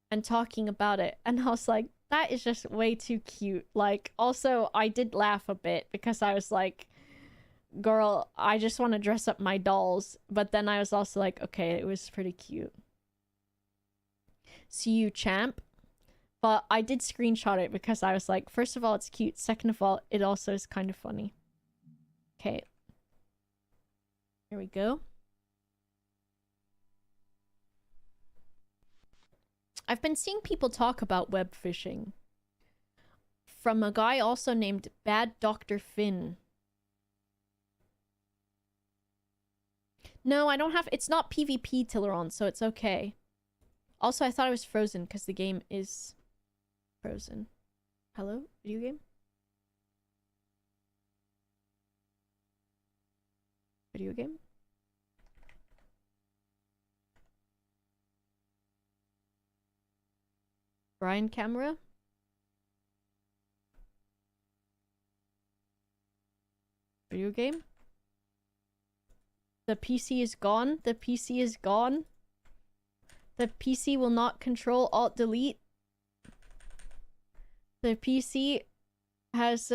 and talking about it. And I was like, that is just way too cute. Like, also I did laugh a bit because I was like, girl, I just want to dress up my dolls. But then I was also like, okay, it was pretty cute. See you, champ. But I did screenshot it because I was like, first of all, it's cute. Second of all, it also is kind of funny. Okay. Here we go. I've been seeing people talk about web phishing from a guy also named Bad Dr. Finn. No, I don't have... It's not PvP Tilleron, so it's okay. Also, I thought it was frozen because the game is frozen. Hello? Video game? Video game? Brian camera? Video game? The PC is gone. The PC is gone. The PC will not control alt delete. The PC has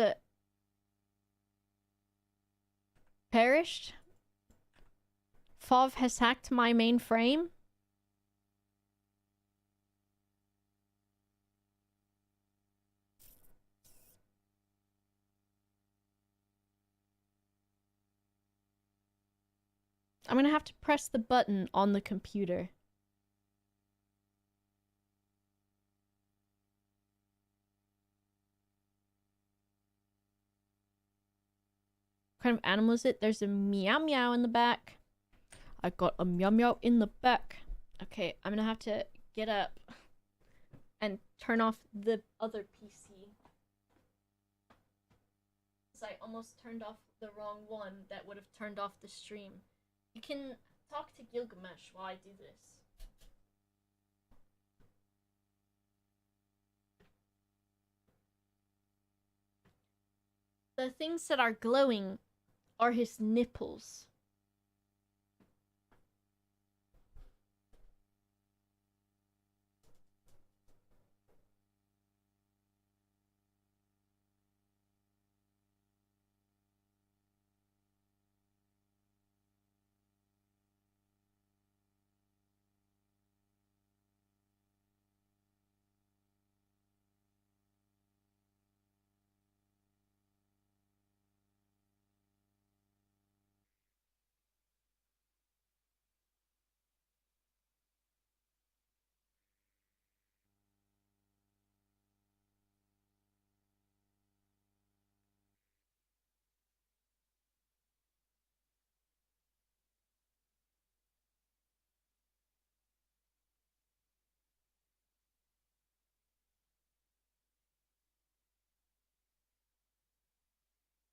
perished. FOV has hacked my mainframe. I'm gonna have to press the button on the computer. What kind of animal is it? There's a meow meow in the back. I got a meow meow in the back. Okay, I'm gonna have to get up and turn off the other PC. Because I almost turned off the wrong one that would have turned off the stream. You can talk to Gilgamesh while I do this. The things that are glowing are his nipples.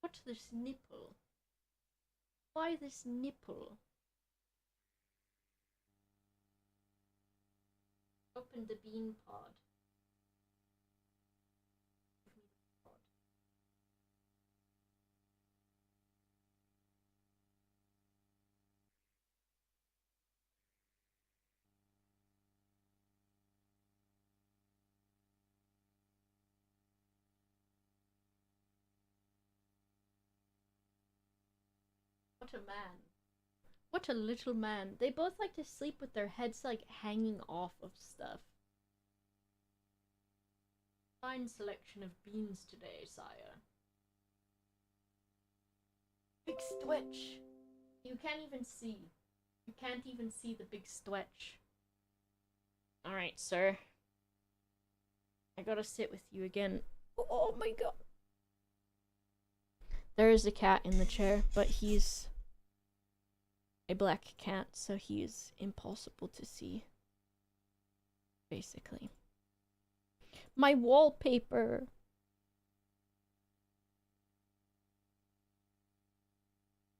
What this nipple? Why this nipple? Open the bean pod. What a man. What a little man. They both like to sleep with their heads like hanging off of stuff. Fine selection of beans today, sire. Big stretch. You can't even see. You can't even see the big stretch. Alright, sir. I gotta sit with you again. Oh my god. There is a cat in the chair, but he's a black cat, so he is impossible to see. Basically. My wallpaper!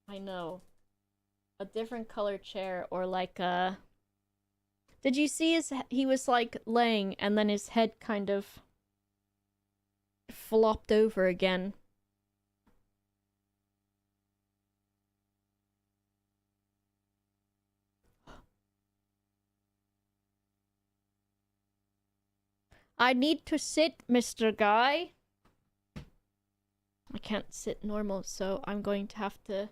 I know. A different color chair, or like a... Did you see he was like laying and then his head kind of flopped over again? I need to sit, Mr. Guy. I can't sit normal, so I'm going to have to...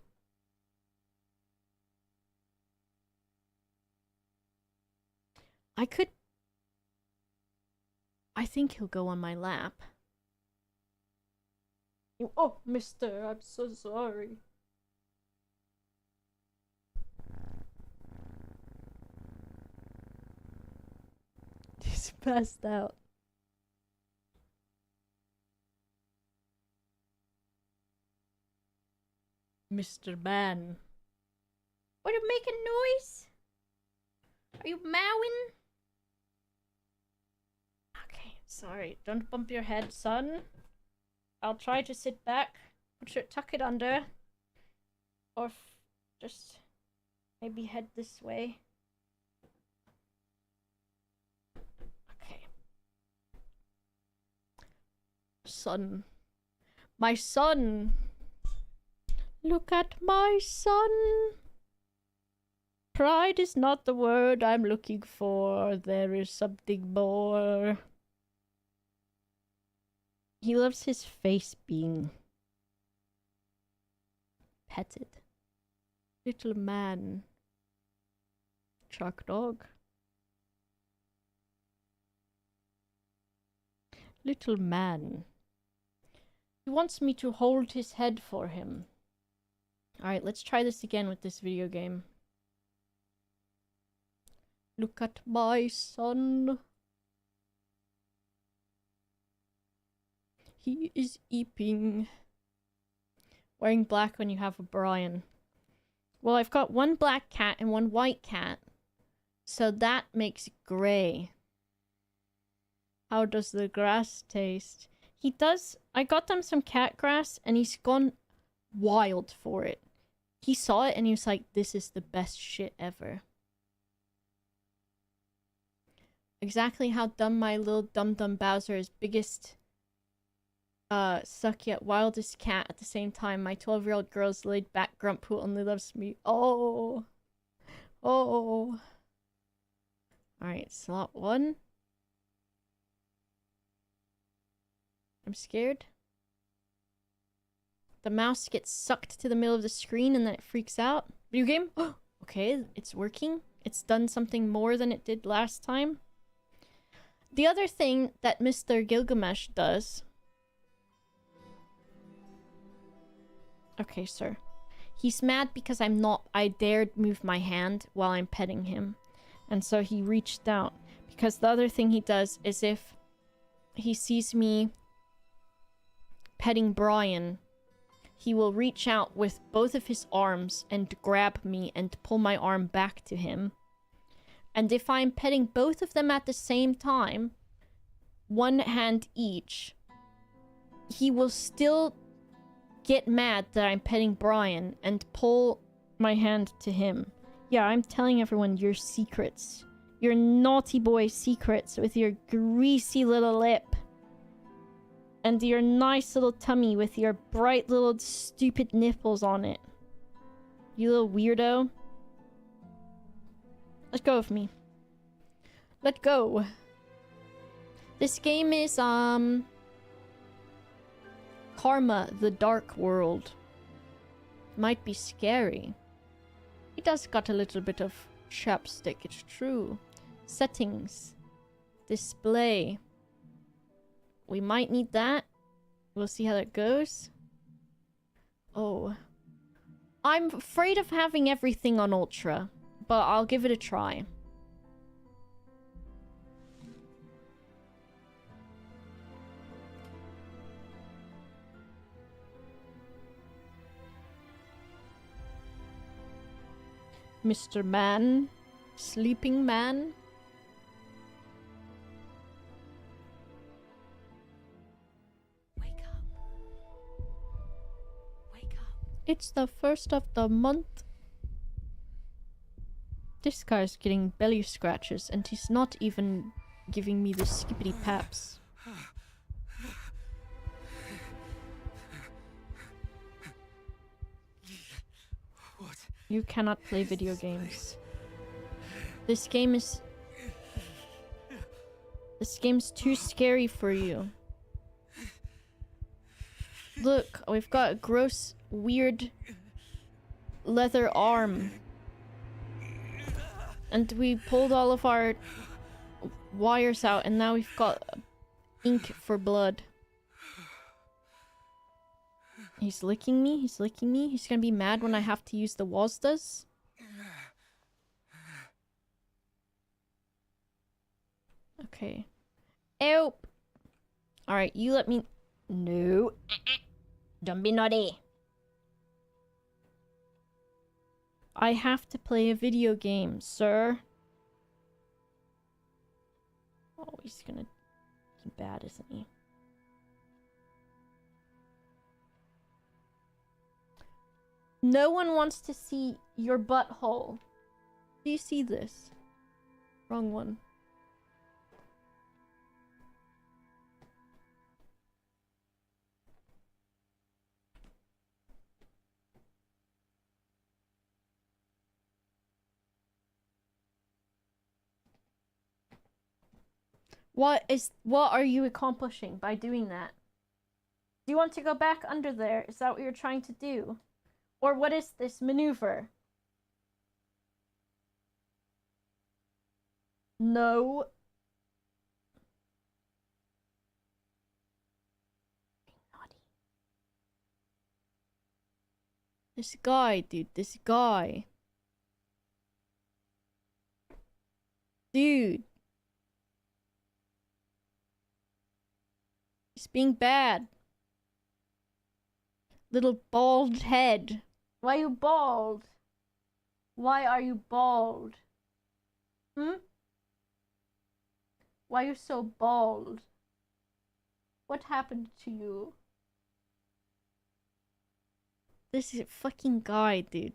I think he'll go on my lap. Oh, mister, I'm so sorry. He's passed out. Mr. Man. What, are you making noise? Are you mowing? Okay, sorry. Don't bump your head, son. I'll try to sit back. Tuck it under. Or just maybe head this way. Okay. Son. My son! Look at my son! Pride is not the word I'm looking for. There is something more. He loves his face being petted. Little man. Shark dog. Little man. He wants me to hold his head for him. Alright, let's try this again with this video game. Look at my son. He is eeping. Wearing black when you have a Brian. Well, I've got one black cat and one white cat. So that makes grey. How does the grass taste? He does... I got them some cat grass and he's gone wild for it. He saw it and he was like, this is the best shit ever. Exactly how dumb my little dum-dum Bowser is. Biggest suck yet wildest cat at the same time. My 12-year-old girl's laid back grump who only loves me. Oh. Oh. Alright, slot 1. I'm scared. The mouse gets sucked to the middle of the screen and then it freaks out. Video game? Okay, it's working. It's done something more than it did last time. The other thing that Mr. Gilgamesh does... Okay, sir. He's mad because I dared move my hand while I'm petting him. And so he reached out. Because the other thing he does is if he sees me petting Brian, he will reach out with both of his arms and grab me and pull my arm back to him. And if I'm petting both of them at the same time, one hand each, he will still get mad that I'm petting Brian and pull my hand to him. Yeah, I'm telling everyone your secrets. Your naughty boy secrets with your greasy little lip. And your nice little tummy with your bright little stupid nipples on it. You little weirdo. Let go of me. Let go. This game is, Karma, the Dark World. Might be scary. It does got a little bit of chapstick, it's true. Settings. Display. We might need that. We'll see how that goes. Oh. I'm afraid of having everything on Ultra, but I'll give it a try. Mr. Man? Sleeping man? Wake up. Wake up. It's the first of the month. This guy's getting belly scratches and he's not even giving me the skippity paps. What? You cannot play video games. This game's too scary for you. Look, we've got a gross, weird leather arm. And we pulled all of our wires out and now we've got ink for blood. He's licking me, he's licking me. He's gonna be mad when I have to use the WASDAs. Okay. Help! Alright, you let me... No. Don't be naughty. I have to play a video game, sir. Oh, he's gonna be bad, isn't he? No one wants to see your butthole. Do you see this? Wrong one. What are you accomplishing by doing that? Do you want to go back under there? Is that what you're trying to do? Or what is this maneuver? No. Naughty. This guy, dude, this guy. Dude. He's being bad. Little bald head. Why are you bald? Why are you bald? Hmm? Why are you so bald? What happened to you? This is a fucking guy, dude.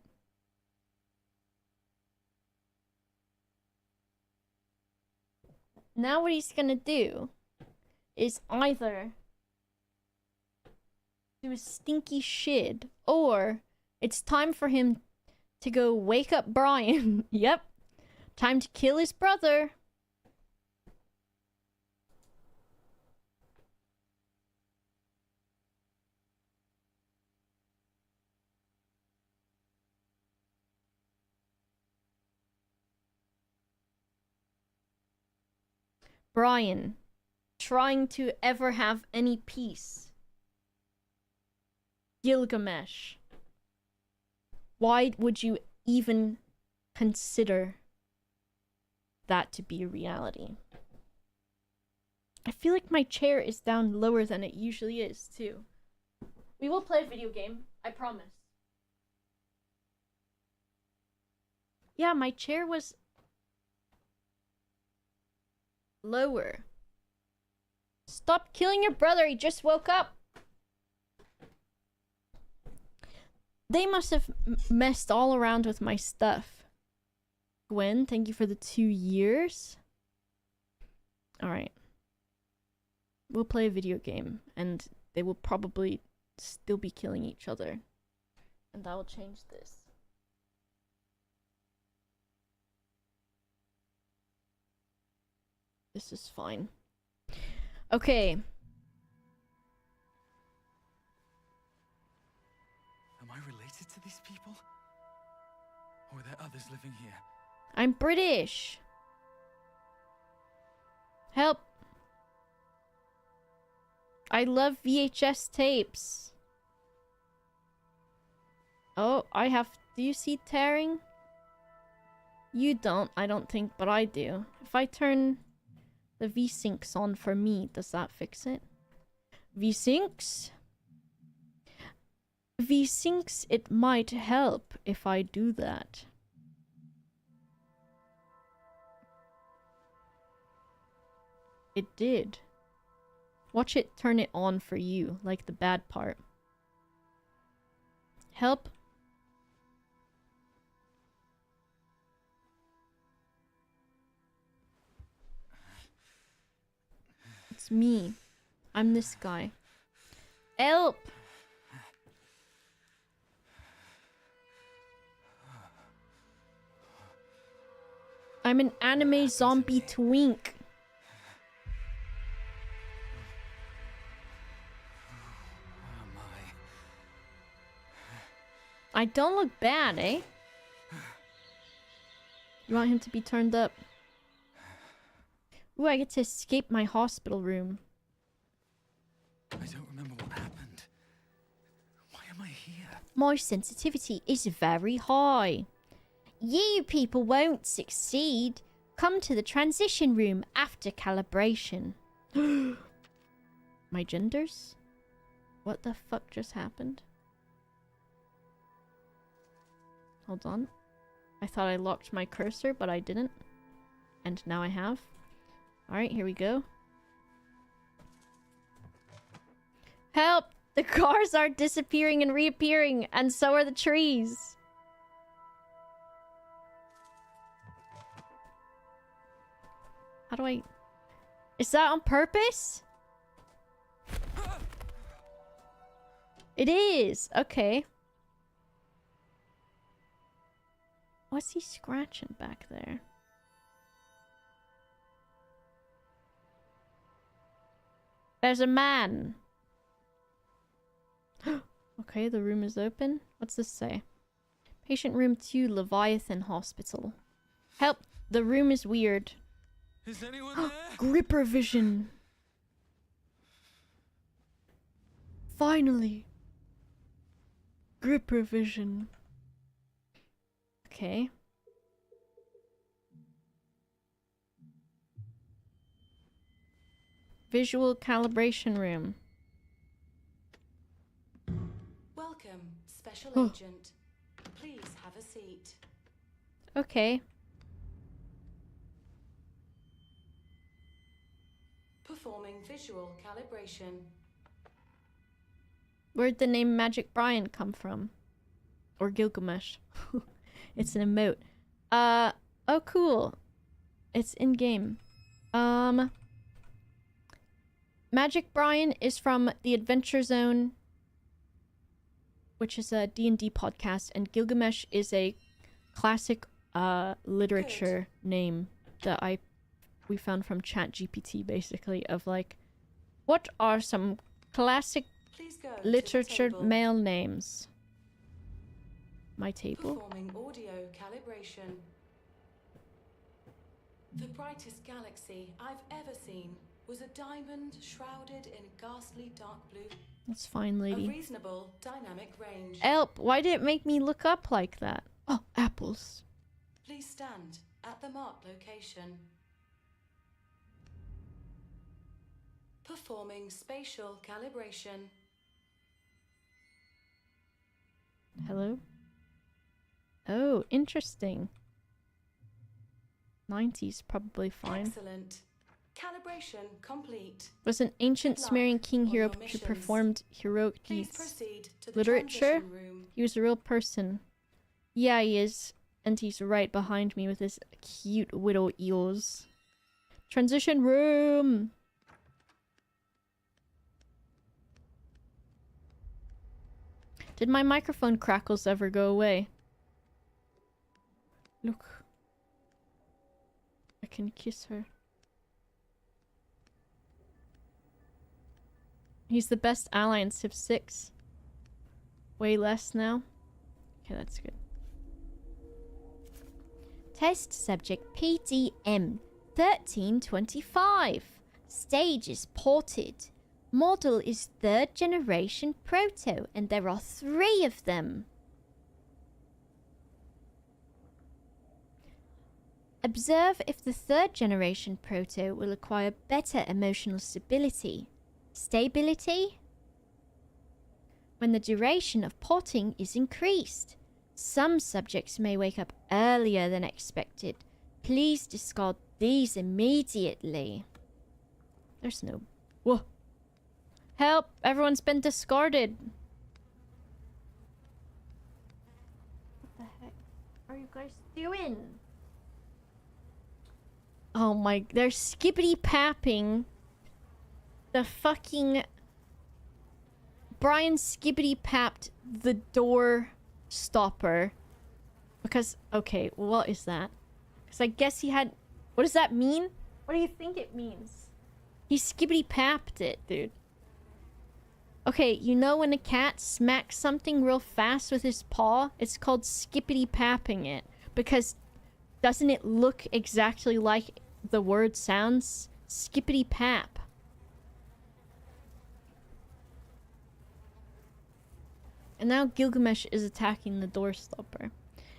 Now what he's gonna do is either do a stinky shit, or it's time for him to go wake up Brian. Yep. Time to kill his brother. Brian, trying to ever have any peace. Gilgamesh. Why would you even consider that to be a reality? I feel like my chair is down lower than it usually is, too. We will play a video game, I promise. Yeah, my chair was lower. Stop killing your brother, he just woke up. They must have messed all around with my stuff. Gwen, thank you for the 2 years. Alright. We'll play a video game, and they will probably still be killing each other. And that will change this. This is fine. Okay. Am I related to these people? Or are there others living here? I'm British. Help. I love VHS tapes. Oh, I have... Do you see tearing? You don't, I don't think, but I do. If I turn the V-Syncs on for me, does that fix it? V-Syncs? V-Syncs, it might help if I do that. It did. Watch it turn it on for you, like the bad part. Help. It's me. I'm this guy. Help! I'm an anime zombie twink. I don't look bad, eh? You want him to be turned up? Ooh, I get to escape my hospital room. I don't remember what happened. Why am I here? My sensitivity is very high. You people won't succeed. Come to the transition room after calibration. My genders? What the fuck just happened? Hold on. I thought I locked my cursor, but I didn't. And now I have. Alright, here we go. Help! The cars are disappearing and reappearing, and so are the trees. How do I... Is that on purpose? It is! Okay. What's he scratching back there? There's a man! Okay, the room is open. What's this say? Patient room 2, Leviathan Hospital. Help! The room is weird. Is anyone there? Gripper vision! Finally! Gripper vision. Okay. Visual calibration room. Welcome, Special Agent. Please have a seat. Okay. Performing visual calibration. Where'd the name Magic Brian come from? Or Gilgamesh? It's an emote. Oh cool. It's in-game. Magic Brian is from the Adventure Zone, which is a D&D podcast, and Gilgamesh is a classic literature name that we found from ChatGPT, basically, of like, what are some classic Please go literature to the table. male names? My table. Performing audio calibration. The brightest galaxy I've ever seen was a diamond shrouded in ghastly dark blue. That's fine, A lady. reasonable dynamic range. Help! Why did it make me look up like that? Oh, apples. Please stand at the marked location. Performing spatial calibration. Hello? Oh, interesting. 90s, probably fine. Excellent. Calibration complete. Was an ancient Good luck Sumerian king on hero your who missions. performed heroic Please deeds. proceed to the Literature? transition room. He was a real person. Yeah, he is. And he's right behind me with his cute widow ears. Transition room! Did my microphone crackles ever go away? Look. I can kiss her. He's the best ally in Civ 6. Way less now. Okay, that's good. Test subject PDM 1325. Stage is ported. Model is 3rd generation proto, and there are 3 of them. Observe if the 3rd generation proto will acquire better emotional stability. Stability? When the duration of porting is increased. Some subjects may wake up earlier than expected. Please discard these immediately. There's no... Whoa. Help! Everyone's been discarded. What the heck are you guys doing? Oh my... They're skippity-papping the fucking... Brian skippity-papped the door stopper. Because... Okay, what is that? Because I guess he had... What does that mean? What do you think it means? He skippity-papped it, dude. Okay, you know when a cat smacks something real fast with his paw? It's called skippity-papping it. Because doesn't it look exactly like the word sounds? Skippity-pap. And now Gilgamesh is attacking the door stopper.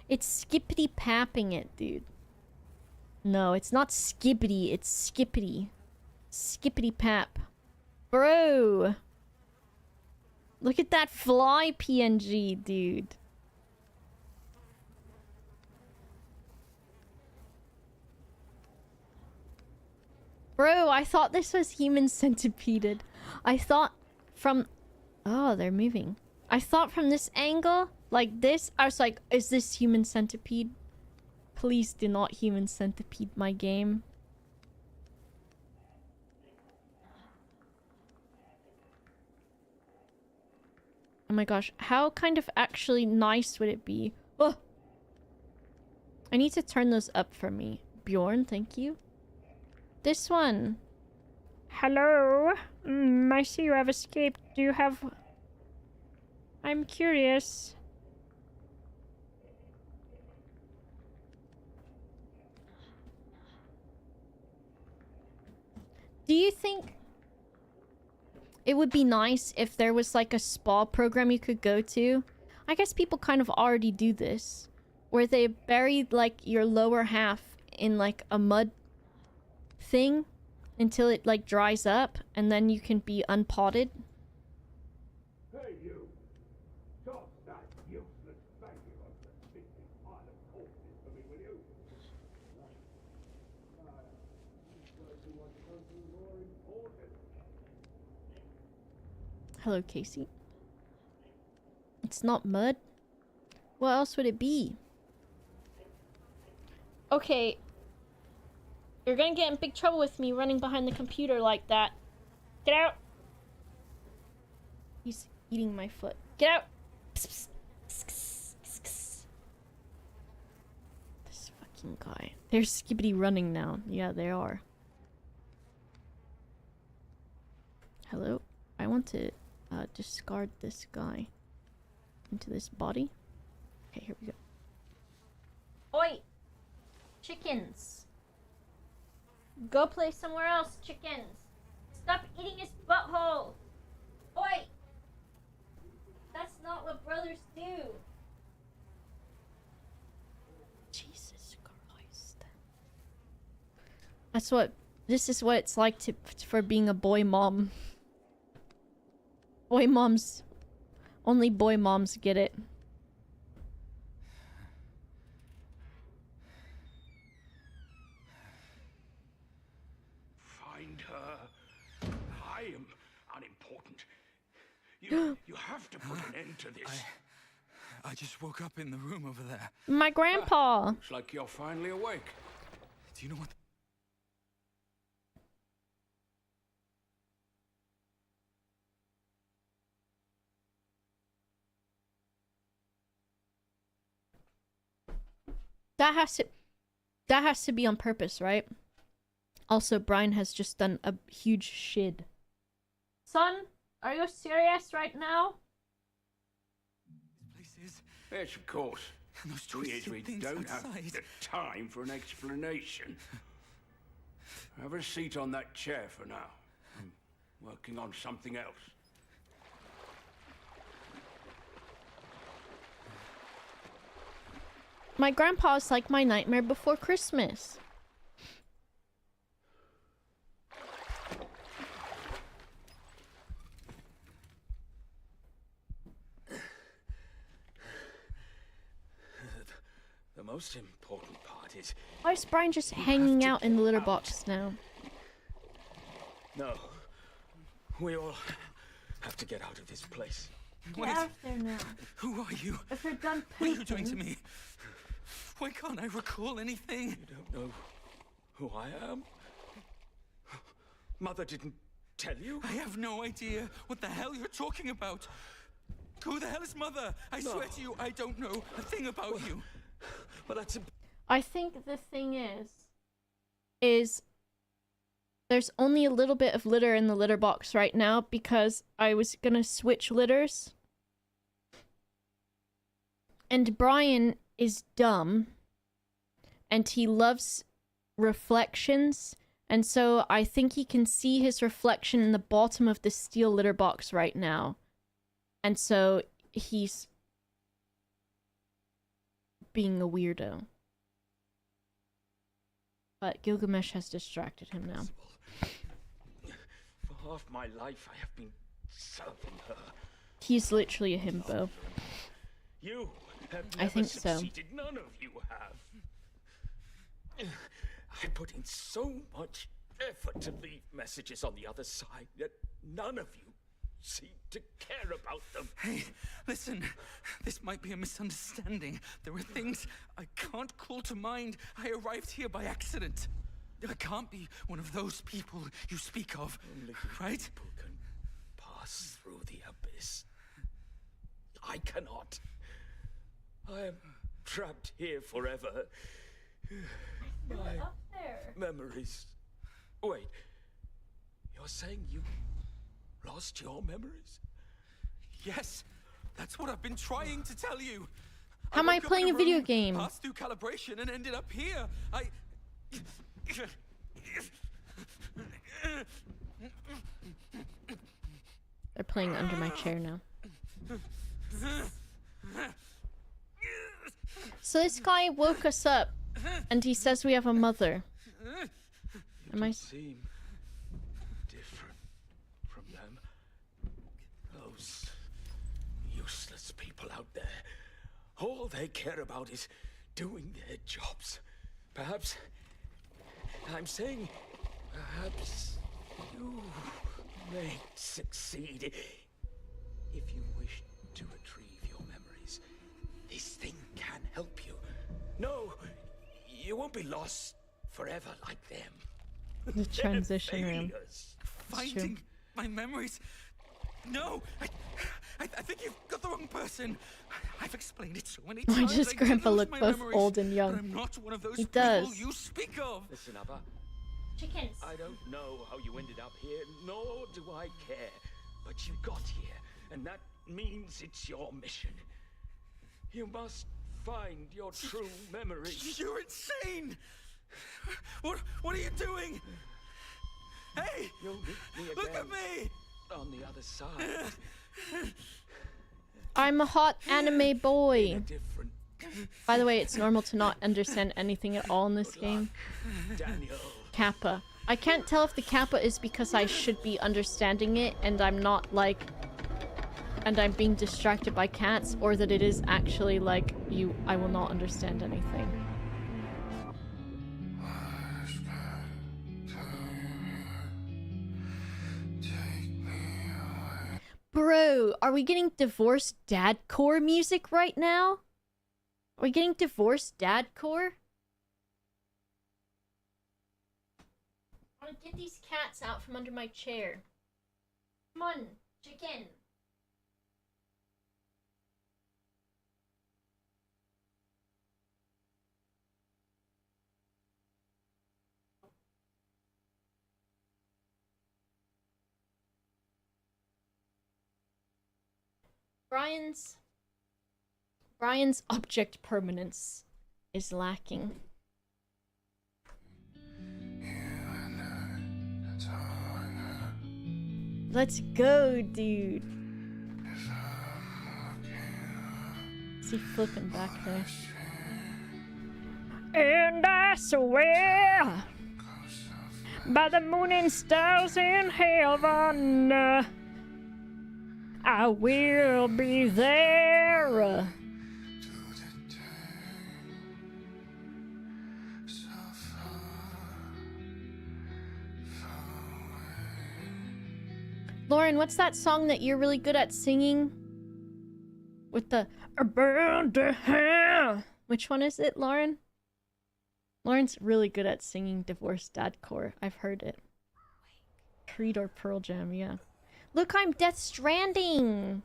It's skippity-papping it, dude. No, it's not skippity, it's skippity. Skippity-pap. Bro! Look at that fly PNG, dude. Bro, I thought this was human centipeded. I thought from... Oh, they're moving. I thought from this angle, like this, I was like, is this human centipede? Please do not human centipede my game. Oh my gosh, how kind of actually nice would it be? Oh! I need to turn those up for me. Bjorn, thank you. This one. Hello? I see you have escaped. Do you have... I'm curious. Do you think it would be nice if there was like a spa program you could go to? I guess people kind of already do this. Where they bury like your lower half in like a mud thing until it like dries up and then you can be unpotted. Hey you! Stop that useless banging on the stinking pile of corpses for me, will you? Hello, Casey. It's not mud. What else would it be? Okay. You're gonna get in big trouble with me running behind the computer like that. Get out! He's eating my foot. Get out! Psst, psst, psst, psst, psst. This fucking guy. They're skibbity running now. Yeah, they are. Hello? I want to discard this guy into this body. Okay, here we go. Oi! Chickens! Go play somewhere else, chickens! Stop eating his butthole! Oi! That's not what brothers do! Jesus Christ. That's what... This is what it's like for being a boy mom. Boy moms... Only boy moms get it. Find her. I am unimportant. You have to put an end to this. I just woke up in the room over there. My grandpa! Looks like you're finally awake. Do you know what... That has to be on purpose, right? Also, Brian has just done a huge shid. Son, are you serious right now? This place is... Yes, of course. And those Thing is, twisted we things don't have outside. the time for an explanation. Have a seat on that chair for now. I'm working on something else. My grandpa's like my nightmare before Christmas. The most important part. part is... Why is Brian just hanging out in the litter box now? You have to put an end to this. What? Have a seat on that chair for now. I'm working on something else. My grandpa's like my nightmare before Christmas. My grandpa's like my nightmare before Christmas. No. We all have to get out of this place. Get out of there now. Who are you? If you're done What are pooping... you doing to me? Why can't I recall anything? You don't know who I am? Mother didn't tell you? I have no idea what the hell you're talking about. Who the hell is Mother? I swear to you, I don't know a thing about you. Well, that's... I think the thing is there's only a little bit of litter in the litter box right now because I was gonna switch litters. And Brian is dumb. And he loves reflections. And so I think he can see his reflection in the bottom of the steel litter box right now. And so he's being a weirdo. But Gilgamesh has distracted him now. For half my life, I have been serving her. He's literally a himbo. You have I think so. succeeded. None of you have. I put in so much effort to leave messages on the other side, yet none of you seem to care about them. Hey, listen. This might be a misunderstanding. There are things I can't call to mind. I arrived here by accident. I can't be one of those people you speak of, only right? People can pass through the abyss. I cannot. I am trapped here forever. My up there. memories. Wait. You're saying you lost your memories? Yes. That's what I've been trying to tell you. How am I playing a video game? Passed through calibration and ended up here. They're playing under my chair now. So this guy woke us up and he says we have a mother. Am I seem different from them? Those useless people out there. All they care about is doing their jobs. Perhaps I'm saying perhaps you may succeed if you wish to retrieve your memories. This thing can help you. No, you won't be lost forever like them. the transition room? Finding my memories. No, I think you've got the wrong person. I've explained it so many Why times. does Grandpa look both old and young? But I'm not one of those He people does. you speak of. Listen, Abba. Chickens. I don't know how you ended up here, nor do I care. But you got here, and that means it's your mission. You must find your true memories. You're insane! What are you doing? Hey! You'll meet me again. Look at me! On the other side. I'm a hot anime boy. Different. By the way, it's normal to not understand anything at all in this game. Daniel. Kappa. I can't tell if the kappa is because I should be understanding it and I'm not like... and I'm being distracted by cats, or that it is actually like, I will not understand anything. Bro, are we getting divorced dadcore music right now? Are we getting divorced dadcore? I want to get these cats out from under my chair. Come on, chicken. Brian's object permanence is lacking. Let's go, dude. Is he flipping back there? And I swear by the moon and stars in heaven, I will be there. Lauren, what's that song that you're really good at singing? With the which one is it, Lauren? Lauren's really good at singing divorced dadcore. I've heard it. Creed or Pearl Jam, yeah. Look, I'm Death Stranding!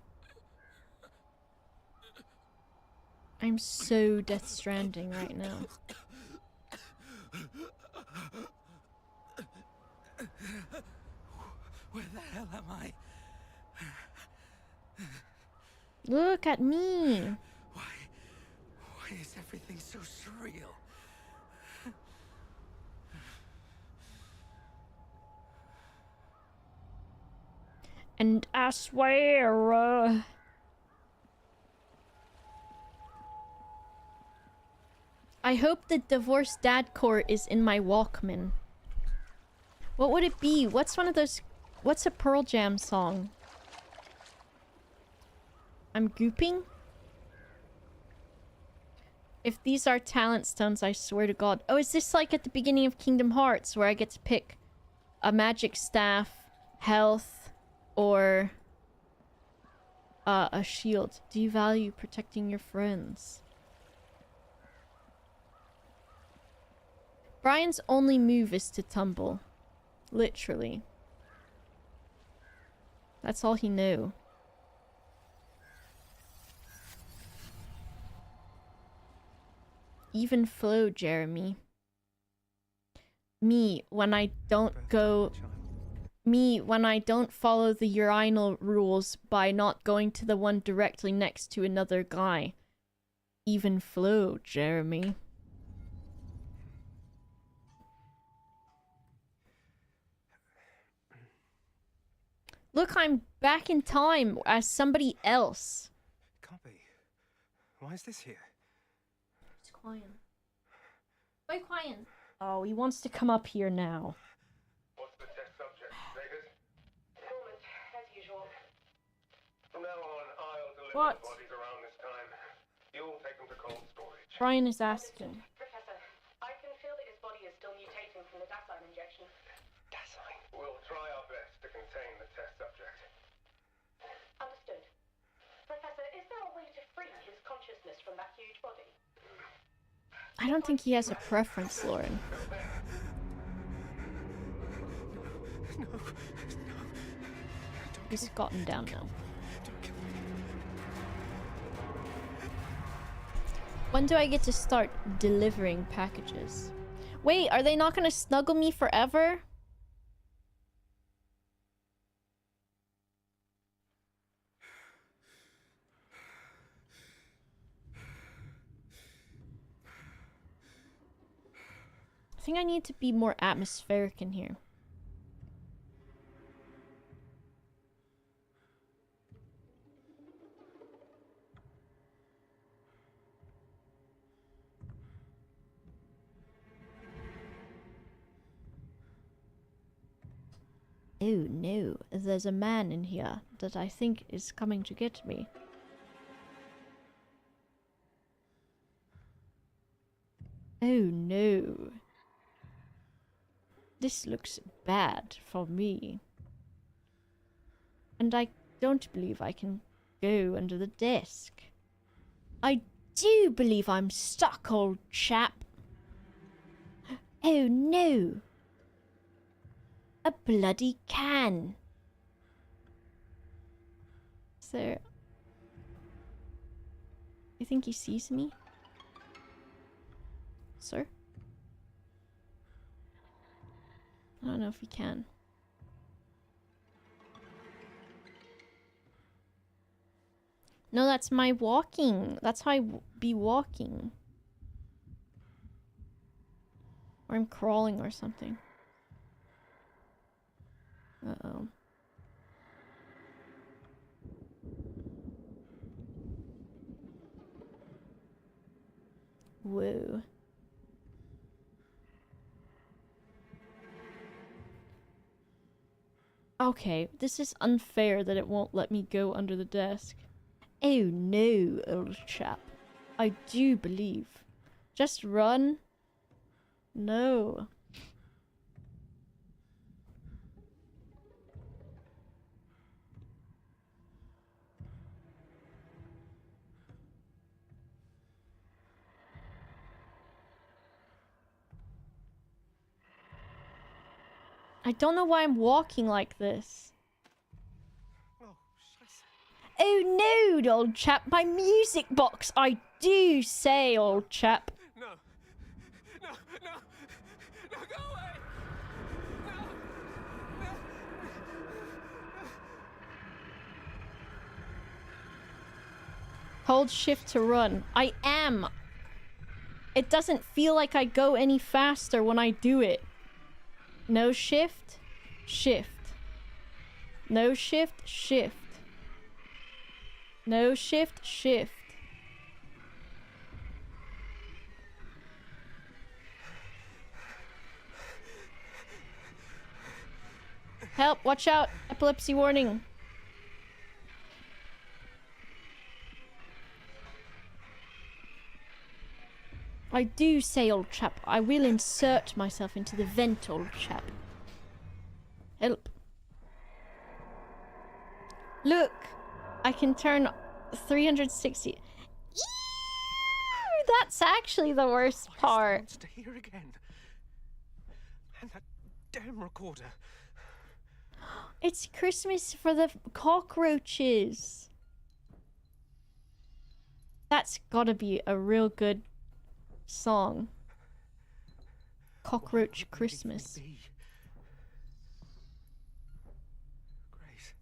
I'm so Death Stranding right now. Where the hell am I? Look at me! Why is everything so surreal? And I swear, I hope the divorced dadcore is in my Walkman. What would it be? What's one of those... What's a Pearl Jam song? I'm gooping? If these are talent stones, I swear to God. Oh, is this like at the beginning of Kingdom Hearts where I get to pick a magic staff, health, or a shield? Do you value protecting your friends? Brian's only move is to tumble. Literally. That's all he knew. Even flow, Jeremy. Me, when I don't go... Me, when I don't follow the urinal rules by not going to the one directly next to another guy. Even flow, Jeremy. Look, I'm back in time as somebody else. Can't be. Why is this here? It's quiet. Wait, quiet. Oh, he wants to come up here now. What's the test subject status? Fulfillment, as usual. From now on, I'll deliver What? the bodies around this time. You'll take them to cold storage. Brian is asking. Professor, I can feel that his body is still mutating from the Dasein injection. Dasein? We'll try our best to contain the test subject. Understood. Professor, is there a way to free his consciousness from that huge body? I don't think he has a preference, Lauren. He's gotten down now. When do I get to start delivering packages? Wait, are they not gonna snuggle me forever? I think I need to be more atmospheric in here. Oh no, there's a man in here that I think is coming to get me. Oh no. This looks bad for me. And I don't believe I can go under the desk. I do believe I'm stuck, old chap. Oh no. A bloody can. Is there... You think he sees me? Sir? I don't know if he can. No, that's my walking. That's how I be walking. Or I'm crawling or something. Uh-oh. Whoa. Okay, this is unfair that it won't let me go under the desk. Oh no, old chap. I do believe. Just run? No. I don't know why I'm walking like this. Oh, scheiße. Oh no, old chap, my music box. I do say, old chap. No. No, no. No, go away. No. No. Hold shift to run. I am. It doesn't feel like I go any faster when I do it. No shift, shift. No shift, shift. No shift, shift. Help, watch out. Epilepsy warning. I do say, old chap, I will insert myself into the vent, old chap. Help. Look, I can turn 360. Ew, that's actually the worst part. Monster here again. And that damn recorder. It's Christmas for the cockroaches. That's gotta be a real good song. Cockroach What Christmas. would it be? Grace.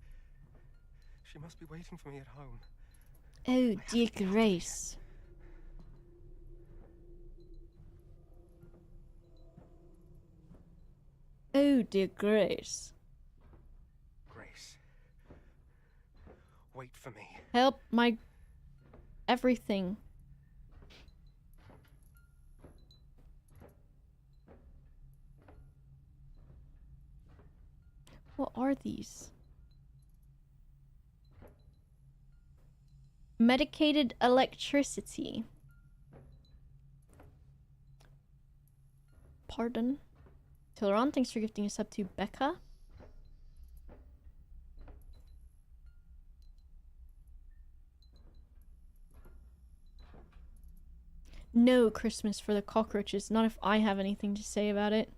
She must be waiting for me at home. Oh, dear Grace. Oh, dear Grace. Grace. Wait for me. Help my everything. What are these? Medicated electricity. Pardon. Tileron, thanks for gifting a sub to Becca. No Christmas for the cockroaches, not if I have anything to say about it.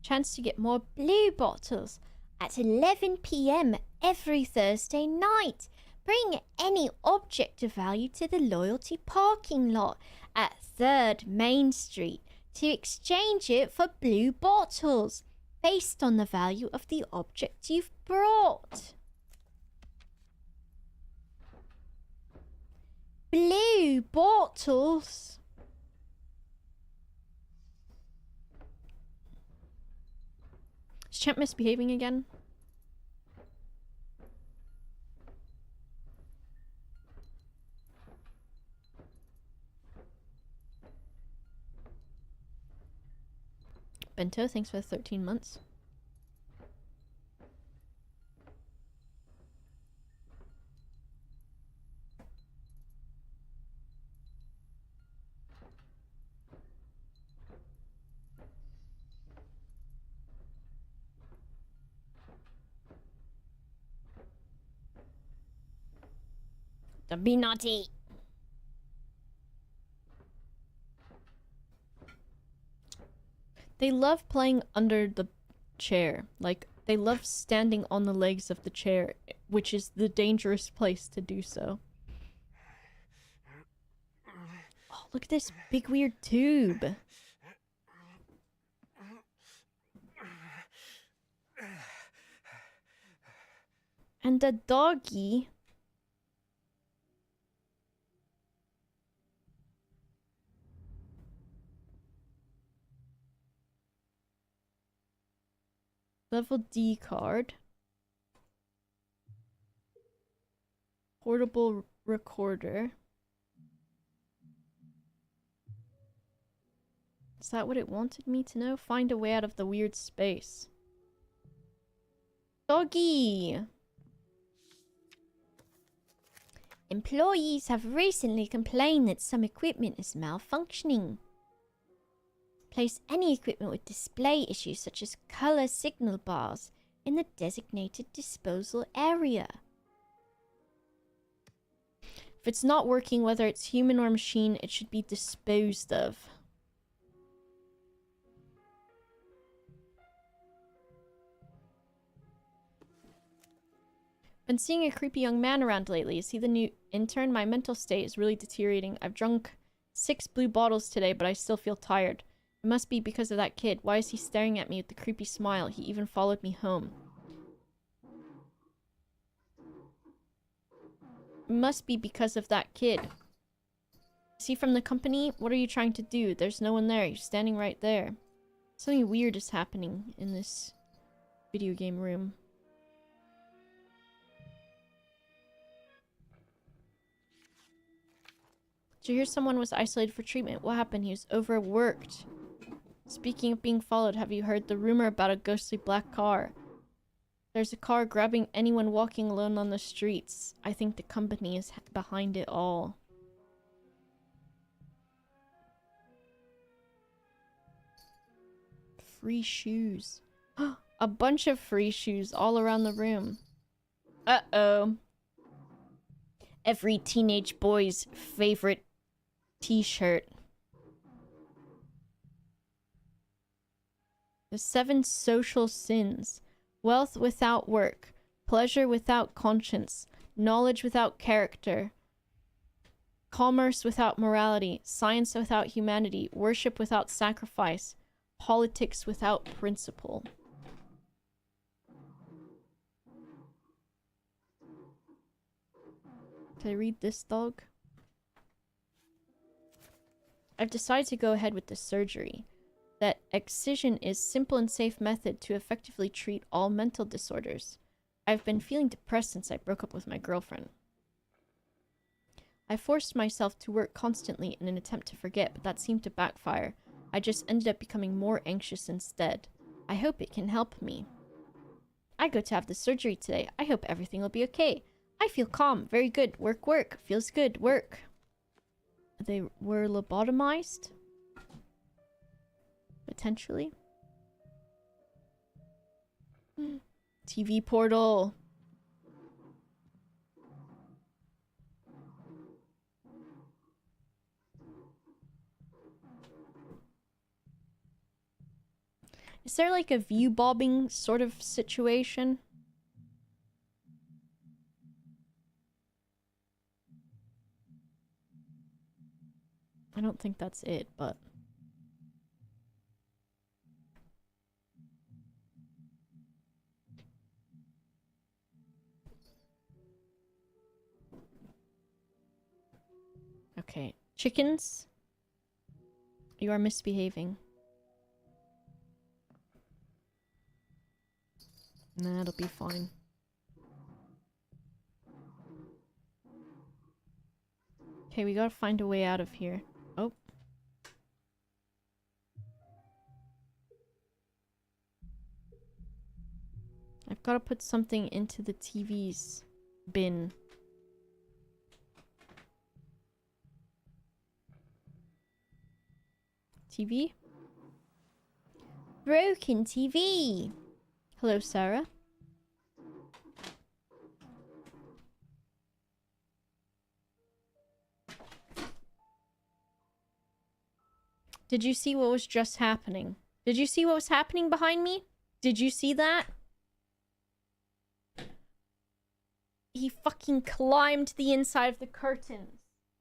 Chance to get more blue bottles at 11 p.m. every Thursday night. Bring any object of value to the loyalty parking lot at 3rd Main Street to exchange it for blue bottles based on the value of the object you've brought. Blue bottles? Is Champ misbehaving again? Bento, thanks for the 13 months. Don't be naughty. They love playing under the chair. Like, they love standing on the legs of the chair, which is the dangerous place to do so. Oh, look at this big weird tube. And the doggy. Level D card. Portable recorder. Is that what it wanted me to know? Find a way out of the weird space. Doggy! Employees have recently complained that some equipment is malfunctioning. Place any equipment with display issues such as color signal bars in the designated disposal area. If it's not working, whether it's human or machine, it should be disposed of. Been seeing a creepy young man around lately. Is he the new intern? My mental state is really deteriorating. I've drunk 6 blue bottles today, but I still feel tired. It must be because of that kid. Why is he staring at me with the creepy smile? He even followed me home. It must be because of that kid. Is he from the company? What are you trying to do? There's no one there. You're standing right there. Something weird is happening in this video game room. Did you hear someone was isolated for treatment? What happened? He was overworked. Speaking of being followed, have you heard the rumor about a ghostly black car? There's a car grabbing anyone walking alone on the streets. I think the company is behind it all. Free shoes. A bunch of free shoes all around the room. Uh-oh. Every teenage boy's favorite t-shirt. The 7 social sins. Wealth without work. Pleasure without conscience. Knowledge without character. Commerce without morality. Science without humanity. Worship without sacrifice. Politics without principle. Can I read this, dog? I've decided to go ahead with the surgery. That excision is simple and safe method to effectively treat all mental disorders. I've been feeling depressed since I broke up with my girlfriend. I forced myself to work constantly in an attempt to forget, but that seemed to backfire. I just ended up becoming more anxious instead. I hope it can help me. I go to have the surgery today. I hope everything will be okay. I feel calm. Very good. Work, work. Feels good. Work. They were lobotomized? Potentially. TV portal. Is there like a view bobbing sort of situation? I don't think that's it, but... Okay. Chickens? You are misbehaving. Nah, it'll be fine. Okay, we gotta find a way out of here. Oh. I've gotta put something into the TV's bin. TV? Broken TV! Hello, Sarah. Did you see what was just happening? Did you see what was happening behind me? Did you see that? He fucking climbed the inside of the curtains.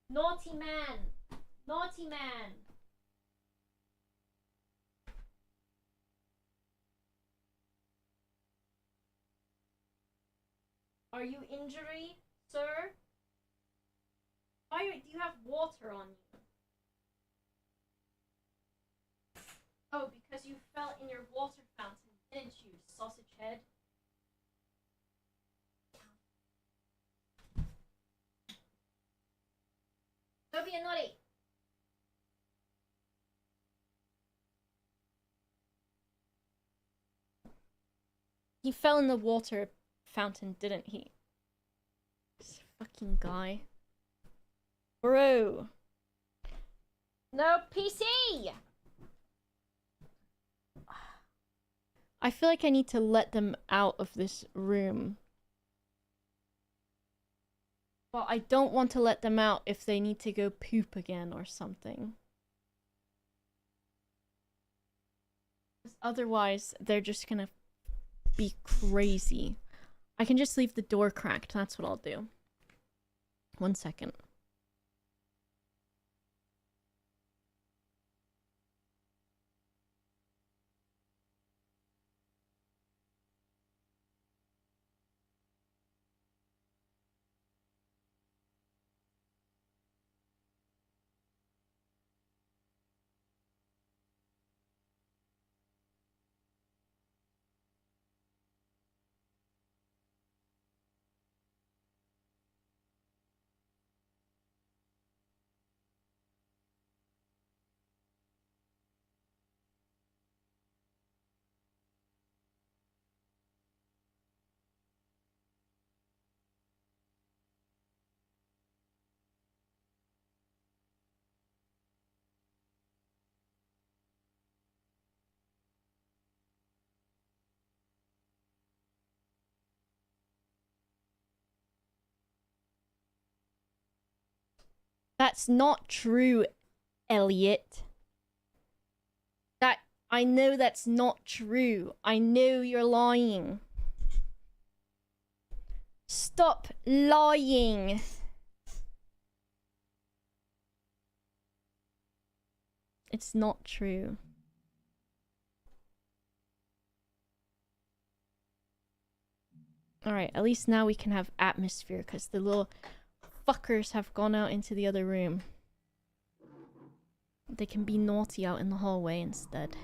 Naughty man! Naughty man! Are you injured, sir? Why do you have water on you? Oh, because you fell in your water fountain, didn't you, sausage head? Don't be a naughty! He fell in the water fountain, didn't he? This fucking guy. Bro. No PC! I feel like I need to let them out of this room. But I don't want to let them out if they need to go poop again or something. Because otherwise, they're just gonna be crazy. I can just leave the door cracked. That's what I'll do. 1 second. That's not true, Elliot. I know that's not true. I know you're lying. Stop lying. It's not true. Alright, at least now we can have atmosphere, because the little fuckers have gone out into the other room. They can be naughty out in the hallway instead.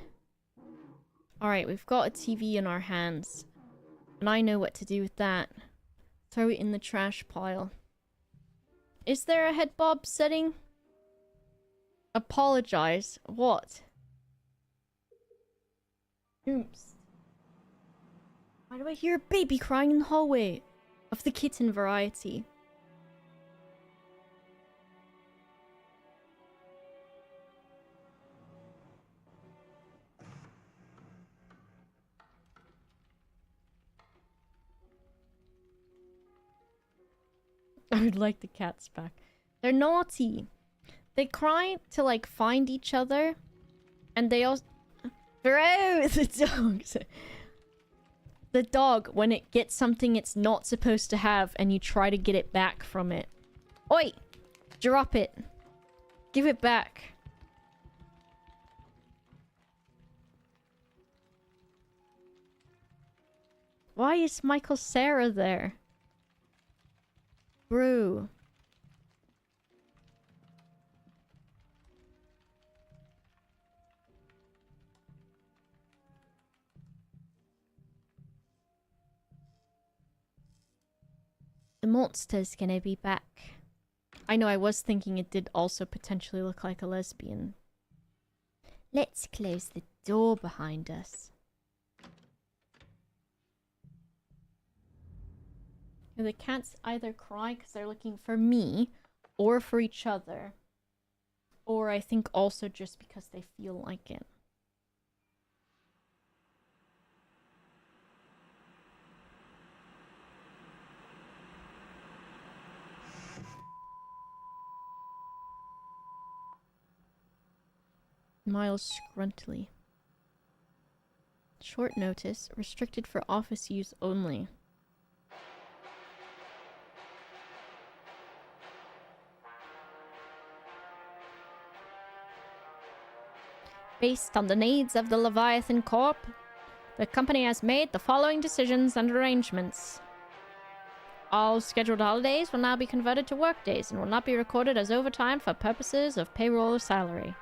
Alright, we've got a TV in our hands. And I know what to do with that. Throw it in the trash pile. Is there a head bob setting? Apologize. What? Oops. Why do I hear a baby crying in the hallway? Of the kitten variety. I would like the cats back. They're naughty. They cry to, like, find each other. And they also... Bro! The dogs! The dog, when it gets something it's not supposed to have, and you try to get it back from it. Oi! Drop it. Give it back. Why is Michael Sarah there? Bro. The monster's gonna be back. I know, I was thinking it did also potentially look like a lesbian. Let's close the door behind us. The cats either cry because they're looking for me, or for each other. Or I think also just because they feel like it. Miles Scruntly. Short notice, restricted for office use only. Based on the needs of the Leviathan Corp, the company has made the following decisions and arrangements. All scheduled holidays will now be converted to workdays and will not be recorded as overtime for purposes of payroll or salary.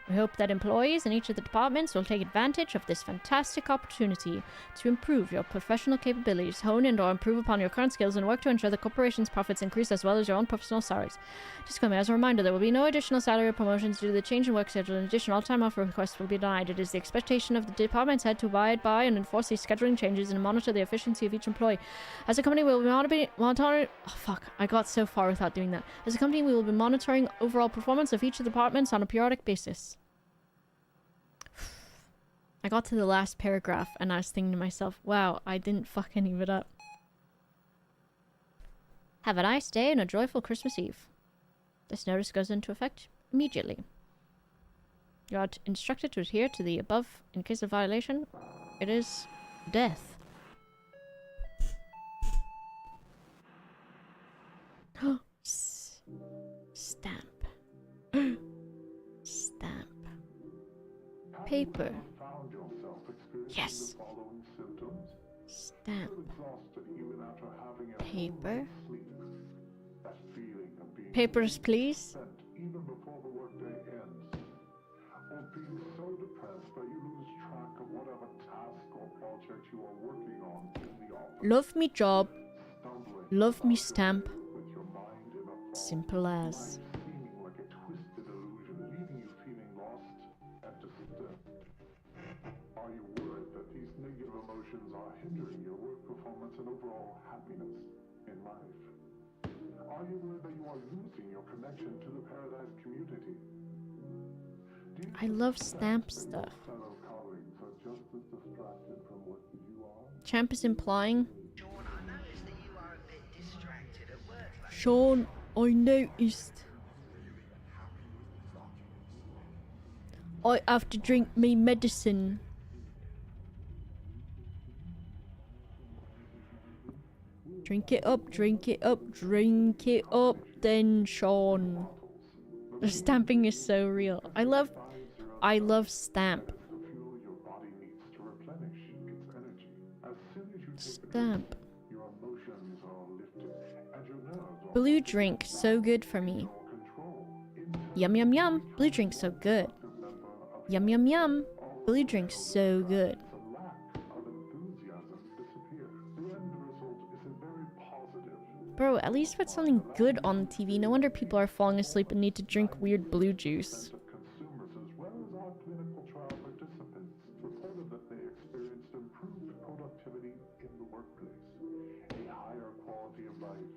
We hope that employees in each of the departments will take advantage of this fantastic opportunity to improve your professional capabilities, hone in or improve upon your current skills, and work to ensure the corporation's profits increase as well as your own personal salaries. Disclaimer, as a reminder, there will be no additional salary or promotions due to the change in work schedule. In addition, all time off requests will be denied. It is the expectation of the department's head to abide by and enforce these scheduling changes and monitor the efficiency of each employee. As a company, we will be monitoring... Oh, fuck. I got so far without doing that. As a company, we will be monitoring overall performance of each of the departments on a periodic basis. I got to the last paragraph and I was thinking to myself, wow, I didn't fuck any of it up. Have a nice day and a joyful Christmas Eve. This notice goes into effect immediately. You are instructed to adhere to the above. In case of violation, it is death. Stamp. Stamp. Paper. Yes. Stamp. Paper. Papers, please. Even before the workday ends, or being so depressed that you lose track of whatever task or project you are working on in the office. Love me job. Stumbling Love me about your stamp. day with your mind in a fog. Simple as. Life seeming like a twisted illusion, leaving you feeling lost and disturbed. Are you worried that these negative emotions are hindering your work performance and overall happiness in life? Are you worried that you are losing your connection to the Paradise community? I love stamp stuff. Fellow colleagues are just as distracted from what you are. Champ is implying. Sean, I noticed that you are a bit distracted at work lately. Sean, I noticed. I have to drink me medicine. Drink it up, drink it up, drink it up then, Sean. The stamping is so real. I love stamp. The fuel your body needs to replenish its energy. As soon as you take Stamp. your emotions are lifted and your nerves are Blue drink, so good for me. control. Yum yum yum. Blue drink so good. Yum yum yum. Blue drink so good. The lack of enthusiasm disappear. The end result is a very positive. Bro, at least put something good on TV. No wonder people are falling asleep and need to drink weird blue juice. Of consumers as well as our clinical trial participants reported that they experienced improved productivity in the workplace, a higher quality of life,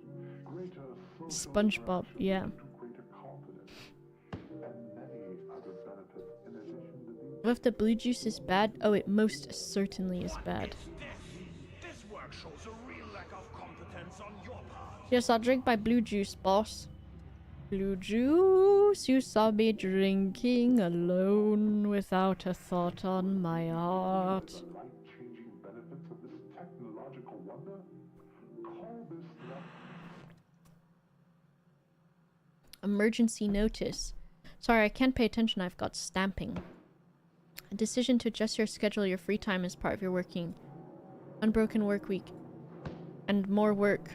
greater social SpongeBob, yeah. to greater confidence, and many other benefits in addition to these. What if the blue juice is bad? Oh, it most certainly is bad. This work shows a real lack of competence on your part. Yes, I'll drink my blue juice, boss. Blue juice, you saw me drinking alone without a thought on my heart. Life-changing benefits of this technological wonder? Call this not Emergency notice. Sorry, I can't pay attention. I've got stamping. A decision to adjust your schedule, your free time as part of your working. Unbroken work week. And more work.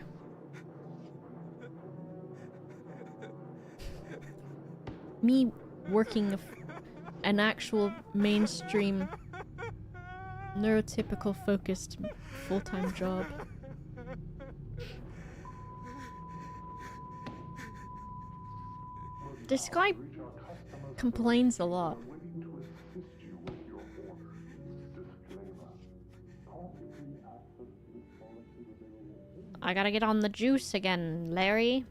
Me working an actual mainstream neurotypical focused full-time job. This guy complains a lot. waiting to assist you with your order. Disclaimer. Cost-free access to this product is available. I gotta get on the juice again, Larry.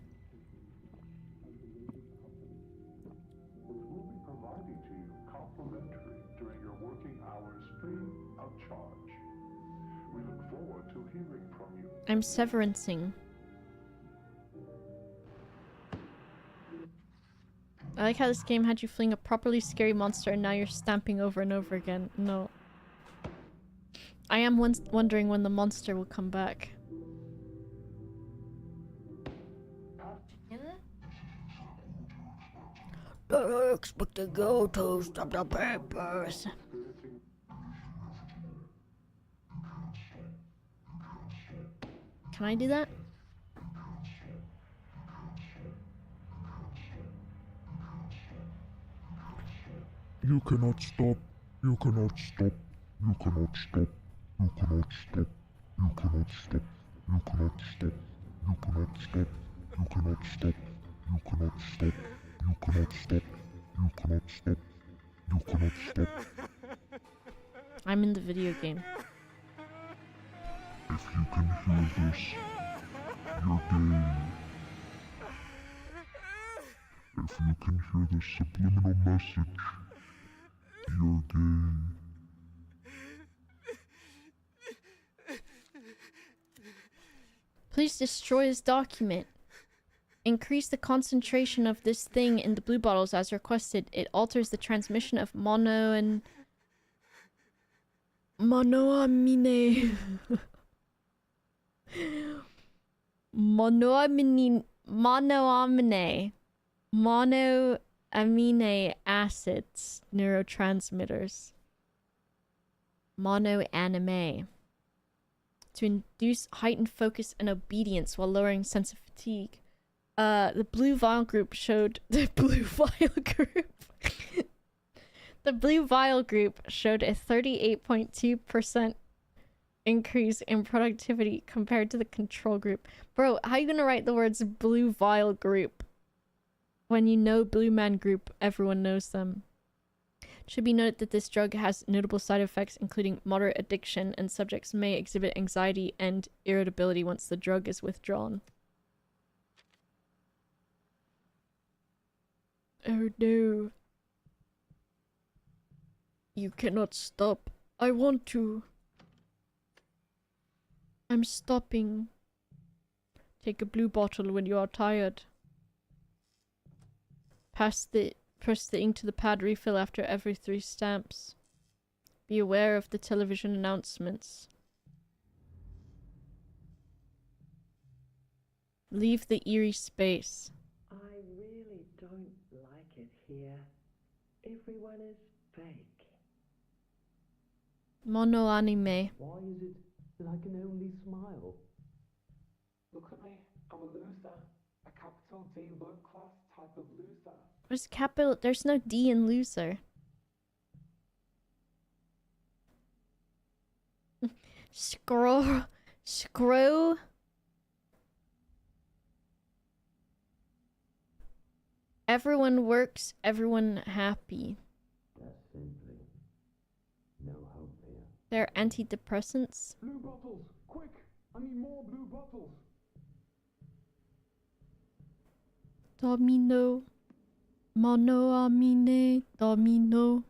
Which will be provided to you complimentary during your working hours free of charge. We look forward to hearing from you. I'm severancing. I like how this game had you fleeing a properly scary monster and now you're stamping over and over again. No. I am wondering when the monster will come back. Don't expect to go to stop the papers. Can I do that? You cannot stop. You cannot stop. You cannot stop. You cannot stop. You cannot stop. You cannot stop. You cannot stop. You cannot stop. You cannot stop. You cannot stop. You cannot stop. You cannot stop. I'm in the video game. If you can hear this, you're gay. If you can hear the subliminal message, you're gay. Please destroy this document. Increase the concentration of this thing in the blue bottles as requested. It alters the transmission of monoamine. Monoamine monoamine acids neurotransmitters. Monoanime. To induce heightened focus and obedience while lowering sense of fatigue. The blue vial group showed the blue vial group showed a 38.2% increase in productivity compared to the control group. Bro, how are you gonna write the words blue vial group when you know blue man group? Everyone knows them. Should be noted that this drug has notable side effects, including moderate addiction, and subjects may exhibit anxiety and irritability once the drug is withdrawn. Oh no. You cannot stop. I want to. I'm stopping. Take a blue bottle when you are tired. Press the ink to the pad, refill after every 3 stamps. Be aware of the television announcements. Leave the eerie space. I really don't like it here. Everyone is fake. Mono anime. Why is it that I can only smile? Look at me. I'm a loser. A capital D low class type of loser. Where's capital? There's no D in loser. Scroll. Everyone works, everyone happy. There's simply no hope here. They're antidepressants. Blue bottles! Quick! I need more blue bottles! Domino. Monoamine. Domino.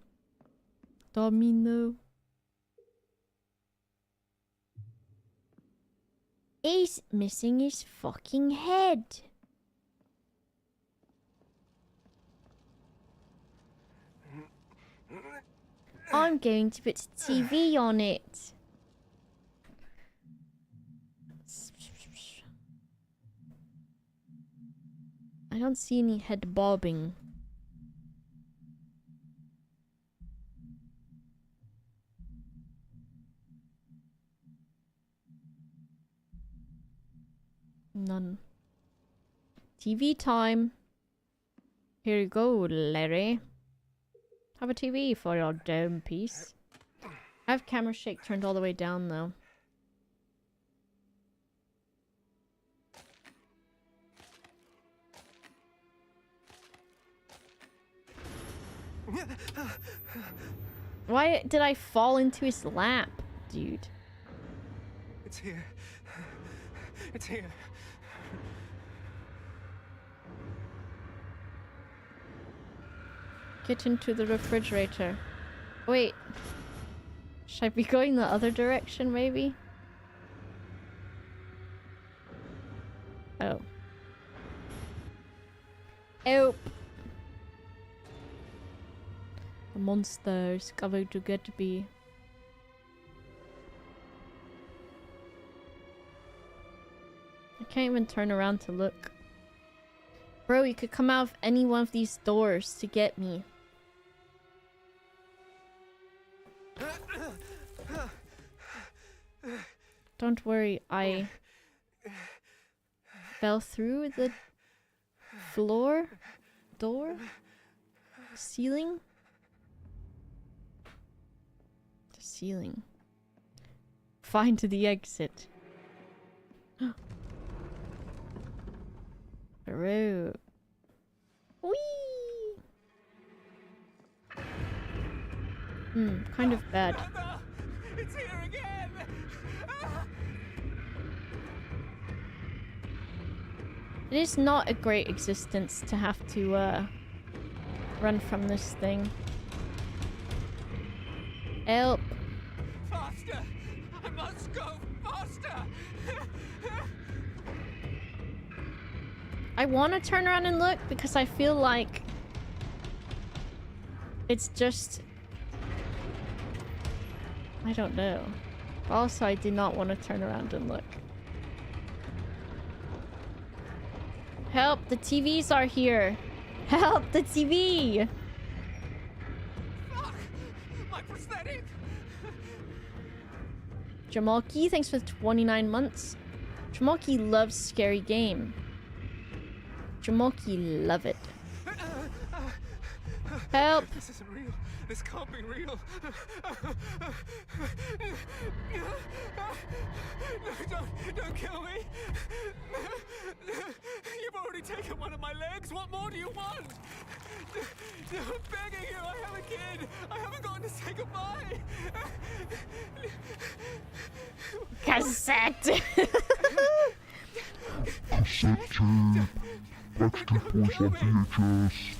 He's missing his fucking head. I'm going to put TV on it. I don't see any head bobbing. None. TV time. Here you go, Larry. Have a TV for your dome piece. I have camera shake turned all the way down though. Why did I fall into his lap, dude? It's here. It's here. Get into the refrigerator. Wait. Should I be going the other direction, maybe? Oh. Help! The monster is coming to get me. I can't even turn around to look. Bro, you could come out of any one of these doors to get me. Don't worry, I fell through the floor, door, ceiling. The ceiling. Find the exit. Hooray. Whee! Kind of bad. It's here again! It is not a great existence to have to run from this thing. Help! Faster! I must go faster! I want to turn around and look because I feel like it's just... I don't know. Also, I do not want to turn around and look. Help, the TVs are here. Help, the TV. Fuck! My prosthetic! Jamalki, thanks for 29 months. Jamalki loves scary game. Jamalki love it. Help! This isn't real. This can't be real. No, don't kill me. You've already taken one of my legs. What more do you want? I'm begging you. I have a kid. I haven't gotten to say goodbye. Cassette! Cassette tape. Backstreet Boys on VHS.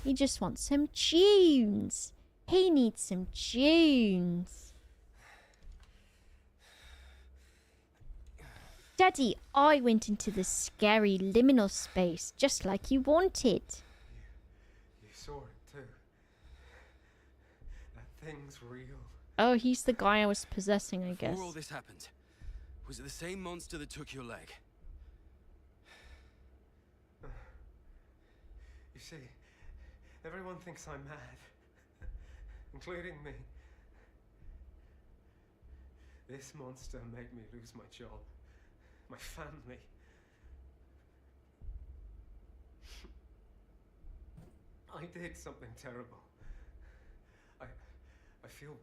He just wants some tunes. He needs some tunes. Daddy, I went into the scary liminal space just like you wanted. You saw it too. That thing's real. Oh, he's the guy I was possessing, I guess. Before all this happened, was it the same monster that took your leg? You see, everyone thinks I'm mad, including me. This monster made me lose my job, my family. I did something terrible. I feel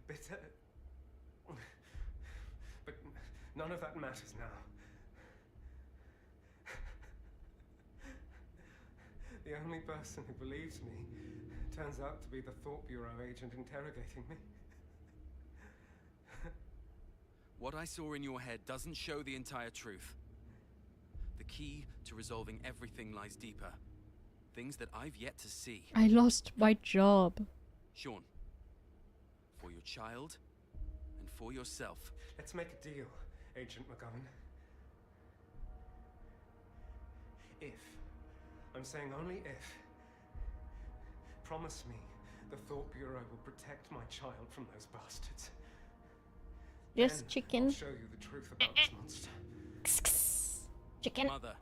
bitter, but none of that matters now. The only person who believes me turns out to be the Thought Bureau agent interrogating me. What I saw in your head doesn't show the entire truth. The key to resolving everything lies deeper. Things that I've yet to see. I lost my job. Sean, for your child and for yourself. Let's make a deal, Agent McGovern. If, I'm saying only if, promise me the Thought Bureau will protect my child from those bastards. Yes, Then chicken. I'll show you the truth about this monster. Chicken. Mother,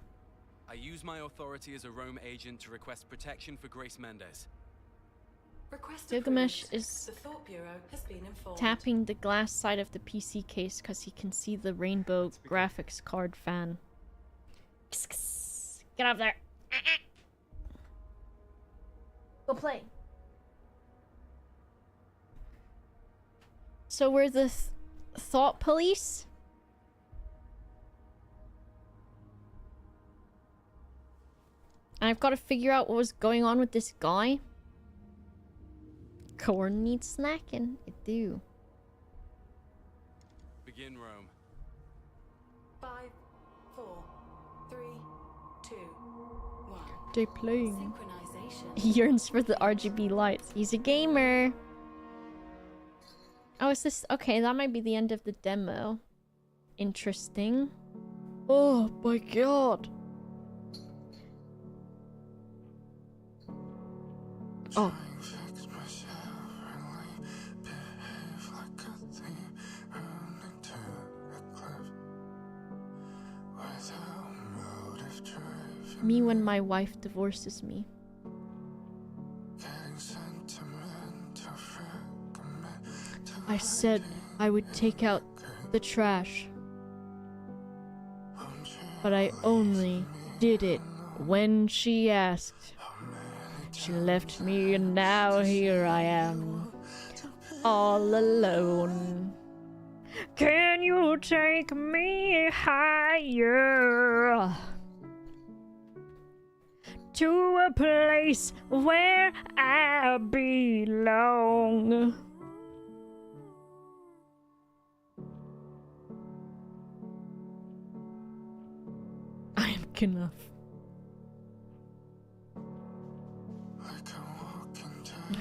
I use my authority as a Rome agent to request protection for Grace Mendez. Request Gilgamesh approved. is The Thought Bureau has been informed. tapping the glass side of the PC case because he can see the rainbow graphics card fan. Get up there. Go play. So we're the thought police? I've got to figure out what was going on with this guy. Corn needs snacking. It do. Begin, Rome. 5, 4, 3, 2, 1. They're playing. Synchronization. He yearns for the RGB lights. He's a gamer. Oh, is this... Okay, that might be the end of the demo. Interesting. Oh my god. Oh. Me when my wife divorces me. I said I would take out the trash. But I only did it when she asked. She left me and now here I am. All alone. Can you take me higher? To a place where I belong. I am enough.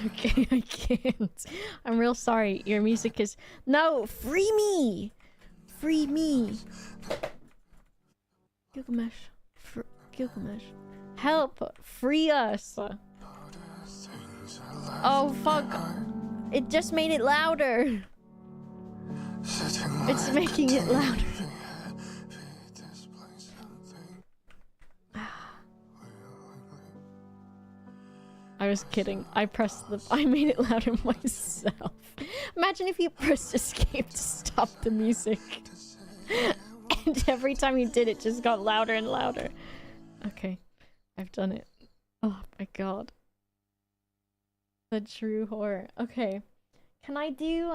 Okay, I can't. I'm real sorry. Your music is... No! Free me! Free me! Gilgamesh. Gilgamesh. Help! Free us! Oh, fuck! It just made it louder! It's making it louder. I was kidding. I made it louder myself. Imagine if you pressed escape to stop the music. And every time you did it just got louder and louder. Okay, I've done it. Oh my god. The true horror. Okay. Can I do,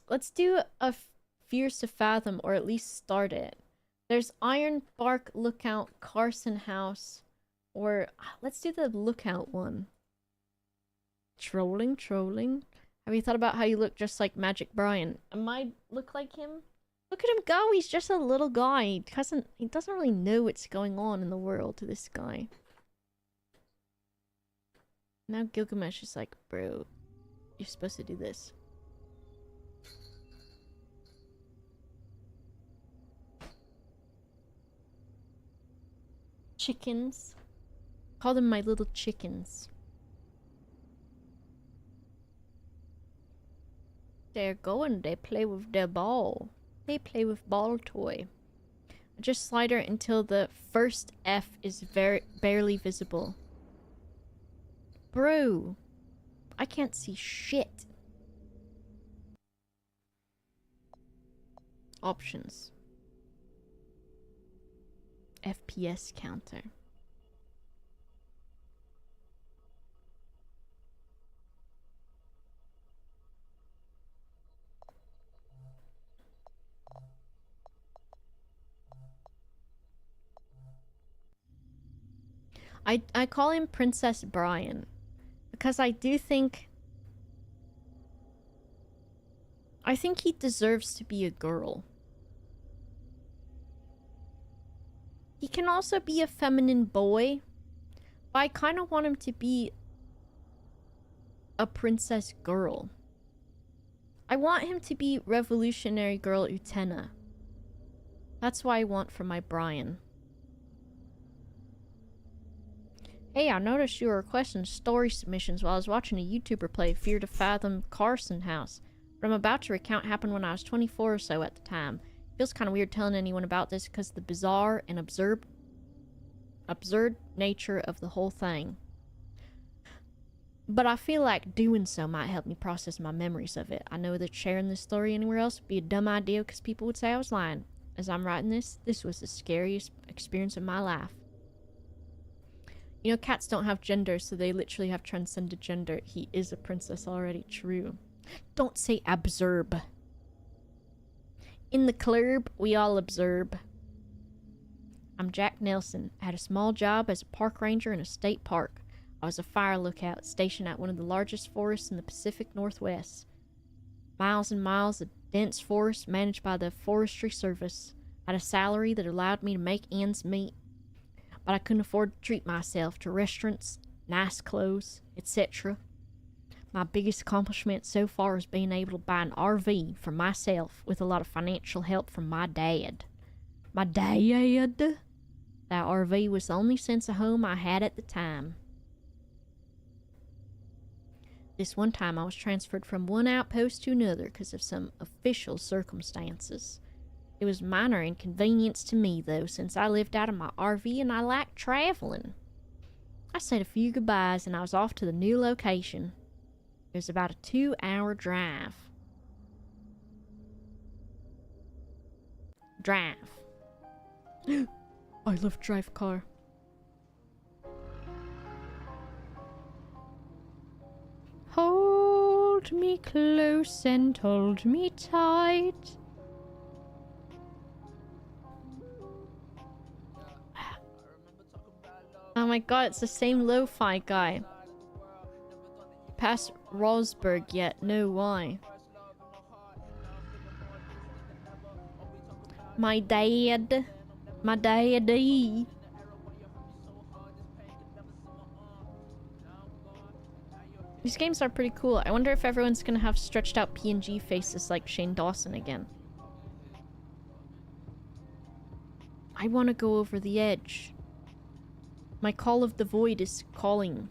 let's do a Fears to Fathom, or at least start it. There's Ironbark Lookout, Carson House, or let's do the Lookout one. Trolling. Have you thought about how you look just like Magic Brian? Am I look like him? Look at him go, he's just a little guy. He doesn't really know what's going on in the world to this guy. Now Gilgamesh is like, bro, you're supposed to do this. Chickens. Call them my little chickens. They're going, they play with their ball. They play with ball toy. Just slider until the first F is barely visible. Bro, I can't see shit. Options. FPS counter. I call him Princess Brian because I think he deserves to be a girl. He can also be a feminine boy, but I kind of want him to be a princess girl. I want him to be Revolutionary Girl Utena. That's what I want for my Brian. Hey, I noticed you were requesting story submissions while I was watching a YouTuber play Fear to Fathom Carson House. What I'm about to recount happened when I was 24 or so at the time. It feels kind of weird telling anyone about this because of the bizarre and absurd nature of the whole thing. But I feel like doing so might help me process my memories of it. I know that sharing this story anywhere else would be a dumb idea because people would say I was lying. As I'm writing this was the scariest experience of my life. You know, cats don't have gender, so they literally have transcended gender. He is a princess already. True. Don't say absorb. In the club, we all observe. I'm Jack Nelson. I had a small job as a park ranger in a state park. I was a fire lookout stationed at one of the largest forests in the Pacific Northwest. Miles and miles of dense forest managed by the Forestry Service. I had a salary that allowed me to make ends meet. But I couldn't afford to treat myself to restaurants, nice clothes, etc. My biggest accomplishment so far is being able to buy an RV for myself with a lot of financial help from my dad. My dad? That RV was the only sense of home I had at the time. This one time I was transferred from one outpost to another because of some official circumstances. It was minor inconvenience to me, though, since I lived out of my RV and I liked traveling. I said a few goodbyes and I was off to the new location. It was about a 2-hour drive. I love drive car. Hold me close and hold me tight. Oh my god, it's the same lo-fi guy. Past Rosberg yet, no why. My dad. My daddy. These games are pretty cool. I wonder if everyone's gonna have stretched out PNG faces like Shane Dawson again. I want to go over the edge. My call of the void is calling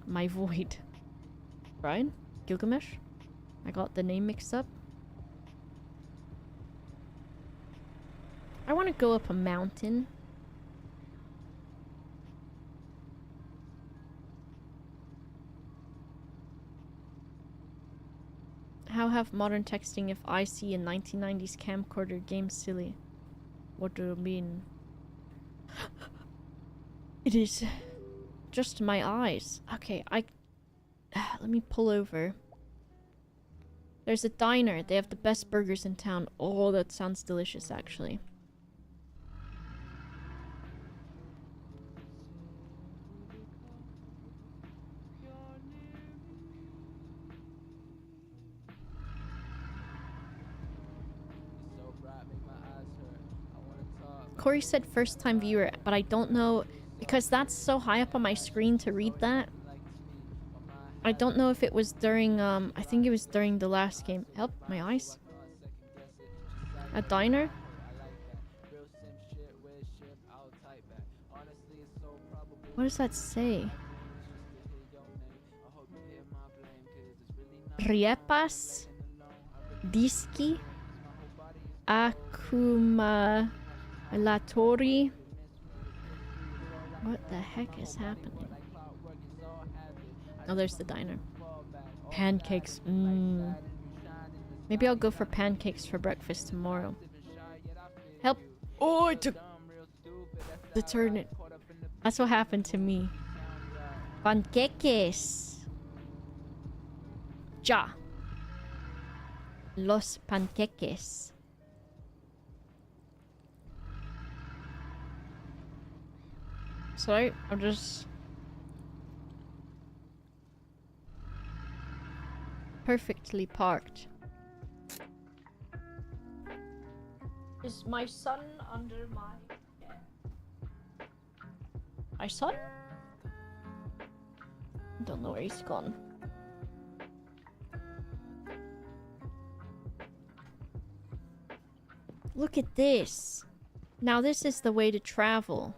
my void. Brian? Gilgamesh? I got the name mixed up. I want to go up a mountain. How have modern texting if I see a 1990s camcorder game silly? What do you mean? It is just my eyes. Okay, let me pull over. There's a diner. They have the best burgers in town. Oh, that sounds delicious, actually. Corey said first time viewer, but I don't know because that's so high up on my screen to read that. I don't know if it was during, I think it was during the last game. Help, my eyes. A diner? What does that say? Riepas? Diski? Accumulatori? What the heck is happening? Oh, there's the diner. Pancakes. Maybe I'll go for pancakes for breakfast tomorrow. Help. Oh, I took the turn. That's what happened to me. Panqueques. Ja. Los panqueques. Sorry, I'm just... perfectly parked. Is my son under my... My son? Don't know where he's gone. Look at this. Now this is the way to travel.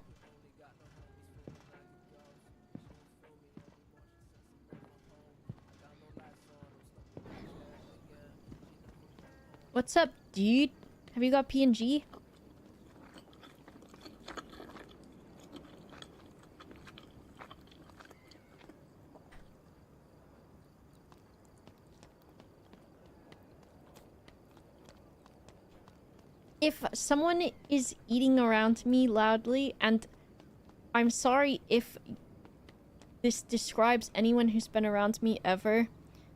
What's up, dude? Have you got PNG? If someone is eating around me loudly, and I'm sorry if this describes anyone who's been around me ever,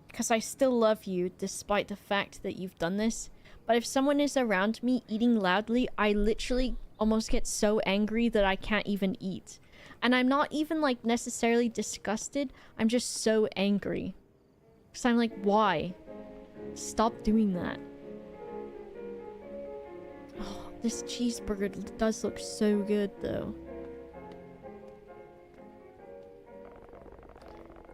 because I still love you despite the fact that you've done this, but if someone is around me eating loudly, I literally almost get so angry that I can't even eat. And I'm not even like necessarily disgusted, I'm just so angry. Because I'm like, why? Stop doing that. Oh, this cheeseburger does look so good though.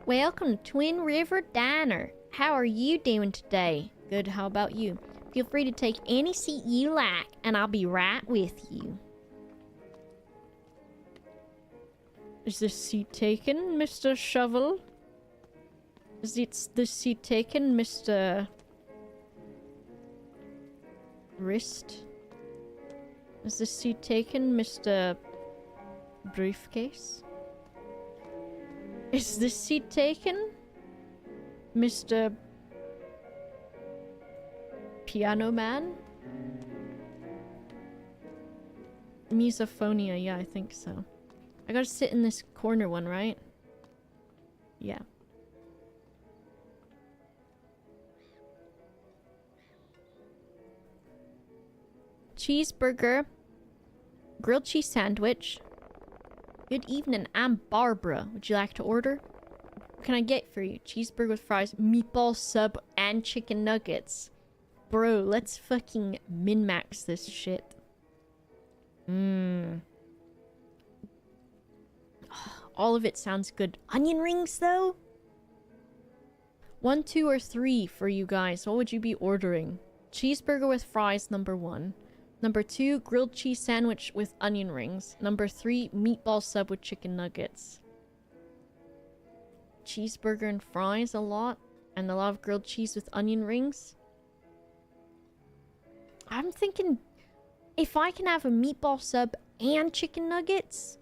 Welcome to Twin River Diner. How are you doing today? Good, how about you? Feel free to take any seat you like, and I'll be right with you. Is this seat taken, Mr. Shovel? Is this seat taken, Mr. Wrist? Is this seat taken, Mr. Briefcase? Is this seat taken, Mr. Piano Man? Misophonia, yeah, I think so. I gotta sit in this corner one, right? Yeah. Cheeseburger. Grilled cheese sandwich. Good evening, I'm Barbara. Would you like to order? What can I get for you? Cheeseburger with fries, meatball sub, and chicken nuggets. Bro, let's fucking min-max this shit. All of it sounds good. Onion rings, though? 1, 2, or 3 for you guys. What would you be ordering? Cheeseburger with fries, number 1. Number 2, grilled cheese sandwich with onion rings. Number 3, meatball sub with chicken nuggets. Cheeseburger and fries a lot. And a lot of grilled cheese with onion rings. I'm thinking, if I can have a meatball sub and chicken nuggets,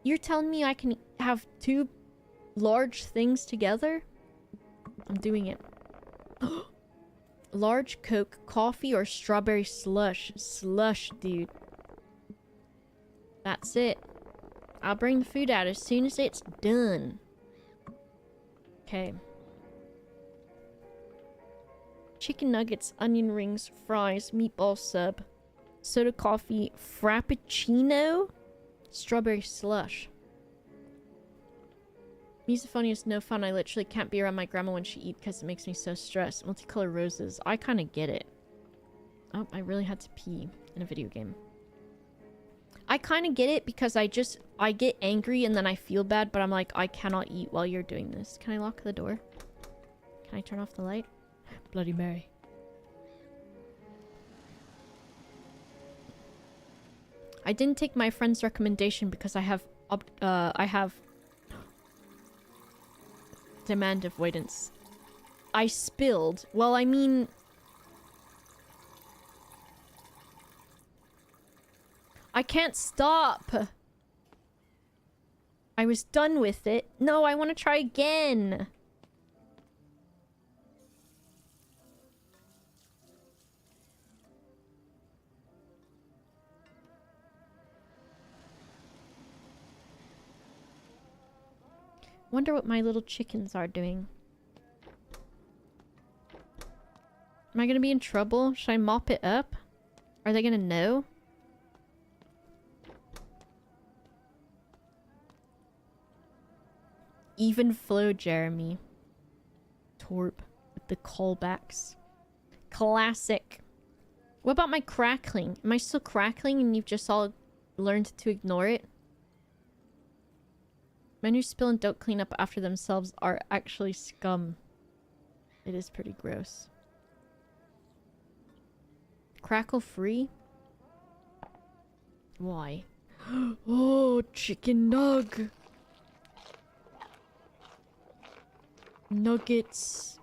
you're telling me I can have 2 large things together? I'm doing it. Large Coke, coffee, or strawberry slush? Slush, dude. That's it. I'll bring the food out as soon as it's done. Okay. Chicken nuggets, onion rings, fries, meatball sub, soda coffee, frappuccino, strawberry slush. Misophonia is no fun. I literally can't be around my grandma when she eats because it makes me so stressed. Multicolored roses. I kind of get it. Oh, I really had to pee in a video game. I kind of get it because I get angry and then I feel bad, but I'm like, I cannot eat while you're doing this. Can I lock the door? Can I turn off the light? Bloody Mary. I didn't take my friend's recommendation because I have demand avoidance. I spilled. Well, I mean, I can't stop. I was done with it. No, I want to try again. Wonder what my little chickens are doing. Am I gonna be in trouble? Should I mop it up? Are they gonna know? Even flow, Jeremy. Torp with the callbacks. Classic. What about my crackling? Am I still crackling and you've just all learned to ignore it? Men who spill and don't clean up after themselves are actually scum. It is pretty gross. Crackle free? Why? Oh, chicken nug! Nuggets.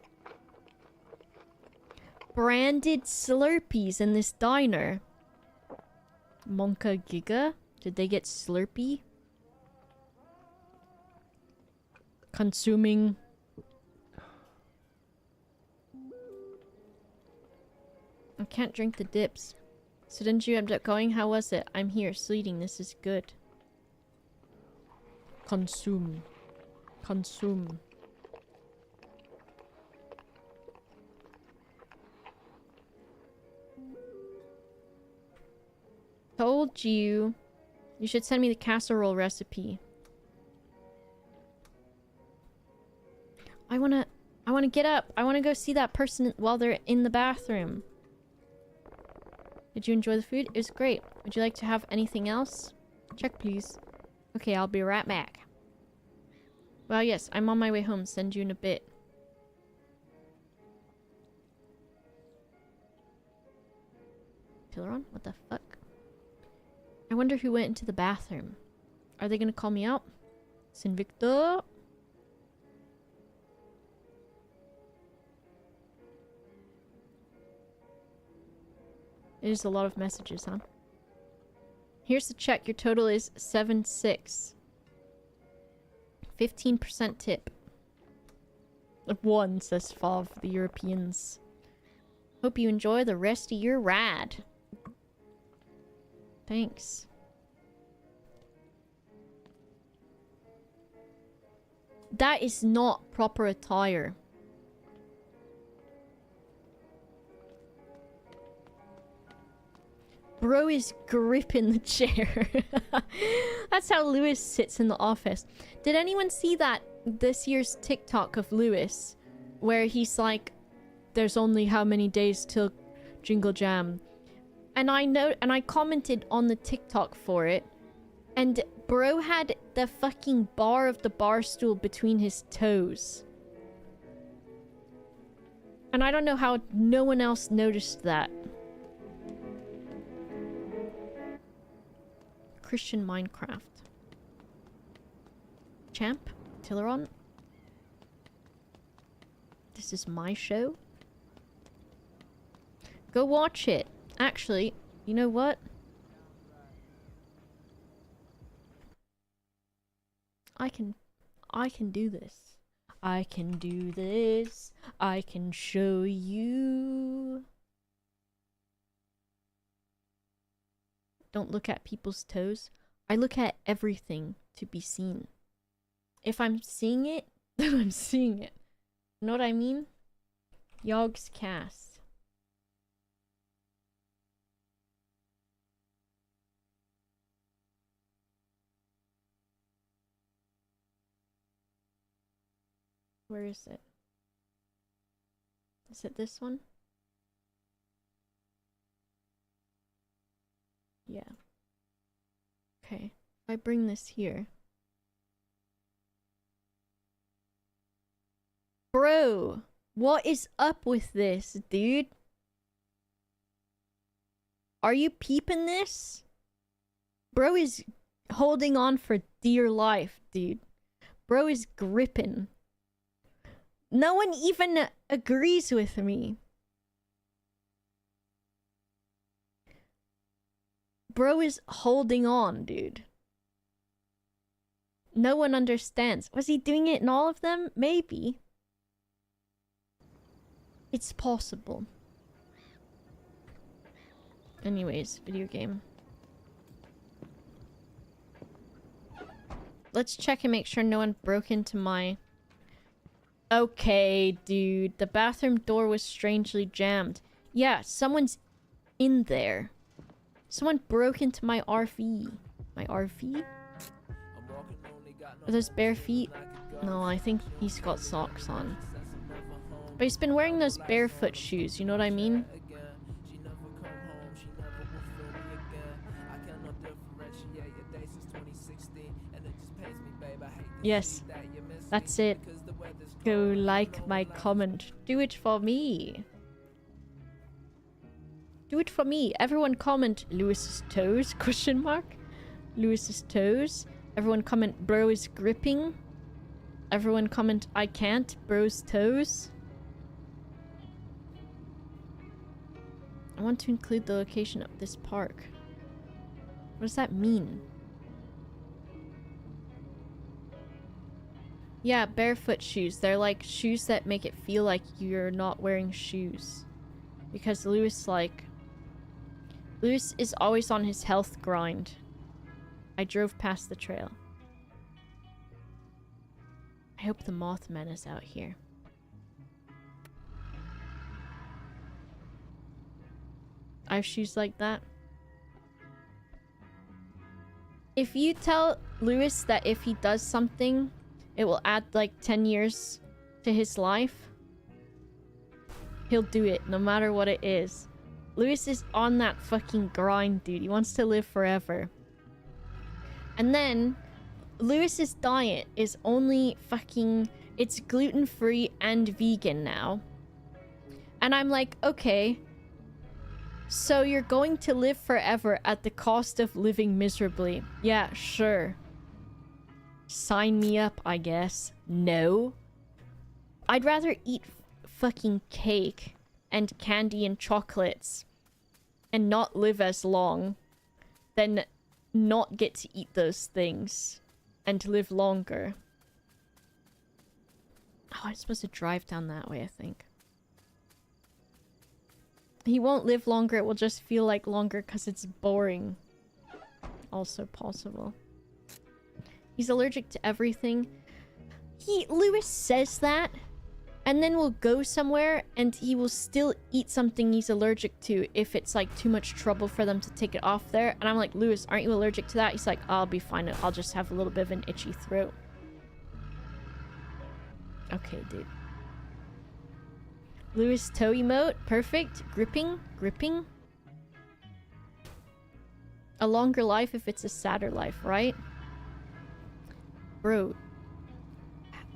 Branded Slurpees in this diner. Monka Giga? Did they get Slurpee? Consuming. I can't drink the dips. So didn't you end up going? How was it? I'm here, sleeting. This is good. Consume. Consume. Told you. You should send me the casserole recipe. I wanna get up. I wanna go see that person while they're in the bathroom. Did you enjoy the food? It was great. Would you like to have anything else? Check, please. Okay, I'll be right back. Well, yes, I'm on my way home. Send you in a bit. Pillaron? What the fuck? I wonder who went into the bathroom. Are they gonna call me out? Sinvicto? It is a lot of messages, huh? Here's the check. Your total is 7.6. 15% tip. 1, says Fav, the Europeans. Hope you enjoy the rest of your ride. Thanks. That is not proper attire. Bro is gripping the chair. That's how Lewis sits in the office. Did anyone see that this year's TikTok of Lewis? Where he's like, there's only how many days till Jingle Jam. And I commented on the TikTok for it. And bro had the fucking bar of the bar stool between his toes. And I don't know how no one else noticed that. Christian Minecraft. Champ? Tilleron? This is my show? Go watch it. Actually, you know what? I can do this. I can do this. I can show you. Don't look at people's toes. I look at everything to be seen. If I'm seeing it, then I'm seeing it. You know what I mean? Yogg's cast. Where is it? Is it this one? Yeah. Okay. If I bring this here. Bro! What is up with this, dude? Are you peeping this? Bro is holding on for dear life, dude. Bro is gripping. No one even agrees with me. Bro is holding on, dude. No one understands. Was he doing it in all of them? Maybe. It's possible. Anyways, video game. Let's check and make sure no one broke into my... Okay, dude. The bathroom door was strangely jammed. Yeah, someone's in there. Someone broke into my RV. My RV? Are those bare feet? No, I think he's got socks on. But he's been wearing those barefoot shoes, you know what I mean? Yes, that's it. Go like my comment. Do it for me. Do it for me. Everyone comment Lewis's toes, question mark. Lewis's toes. Everyone comment bro is gripping. Everyone comment I can't, bro's toes. I want to include the location of this park. What does that mean? Yeah, barefoot shoes. They're like shoes that make it feel like you're not wearing shoes. Because Lewis, like... Lewis is always on his health grind. I drove past the trail. I hope the Mothman is out here. I have shoes like that. If you tell Lewis that if he does something, it will add like 10 years to his life, he'll do it no matter what it is. Lewis is on that fucking grind, dude. He wants to live forever. And then Lewis's diet is only fucking... It's gluten-free and vegan now. And I'm like, okay... So you're going to live forever at the cost of living miserably. Yeah, sure. Sign me up, I guess. No. I'd rather eat fucking cake and candy and chocolates and not live as long than not get to eat those things and to live longer. Oh, I'm supposed to drive down that way, I think. He won't live longer, it will just feel like longer because it's boring. Also possible. He's allergic to everything. Lewis says that, and then we'll go somewhere, and he will still eat something he's allergic to if it's like too much trouble for them to take it off there. And I'm like, Lewis, aren't you allergic to that? He's like, I'll be fine, I'll just have a little bit of an itchy throat. Okay, dude. Lewis toe emote, perfect. Gripping, gripping. A longer life if it's a sadder life, right? Bro,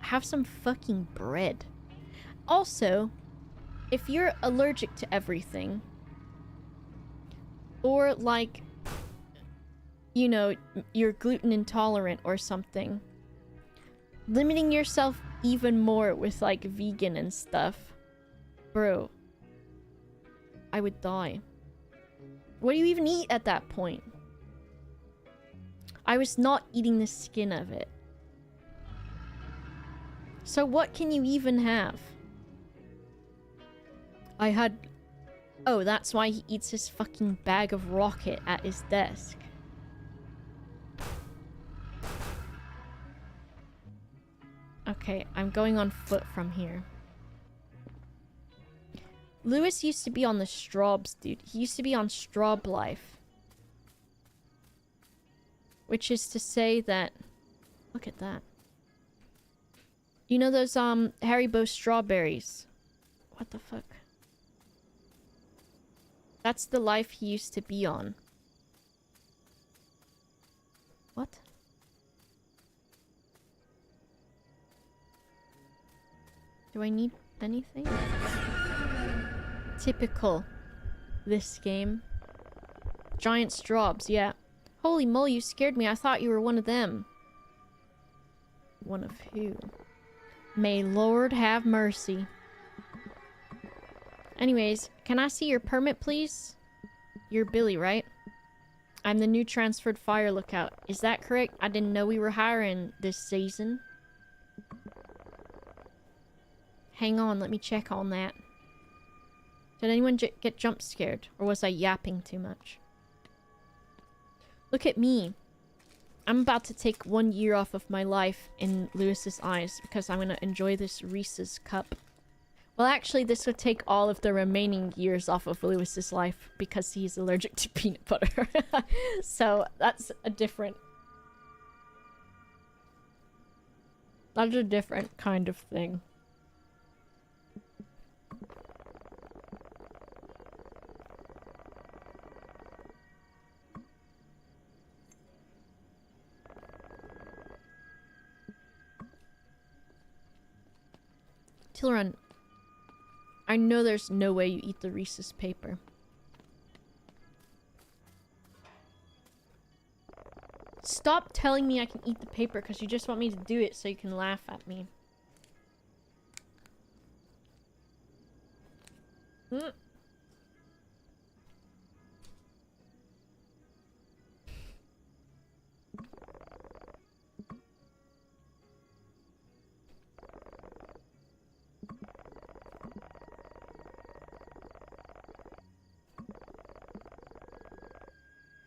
have some fucking bread. Also, if you're allergic to everything, or like, you know, you're gluten intolerant or something, limiting yourself even more with like vegan and stuff, bro, I would die. What do you even eat at that point? I was not eating the skin of it. So what can you even have? I had... Oh, that's why he eats his fucking bag of rocket at his desk. Okay, I'm going on foot from here. Lewis used to be on the Straubs, dude. He used to be on Straub Life. Which is to say that... Look at that. You know those, Haribo strawberries? What the fuck? That's the life he used to be on. What? Do I need anything? Typical. This game. Giant Straubs, yeah. Holy moly, you scared me. I thought you were one of them. One of who? May Lord have mercy. Anyways, can I see your permit, please? You're Billy, right? I'm the new transferred fire lookout. Is that correct? I didn't know we were hiring this season. Hang on, let me check on that. Did anyone get jump scared? Or was I yapping too much? Look at me. I'm about to take 1 year off of my life in Lewis's eyes because I'm gonna enjoy this Reese's cup. Well, actually, this would take all of the remaining years off of Lewis's life because he's allergic to peanut butter. So, that's a different... That's a different kind of thing. Tilrun, I know there's no way you eat the Reese's paper. Stop telling me I can eat the paper because you just want me to do it so you can laugh at me. Mm.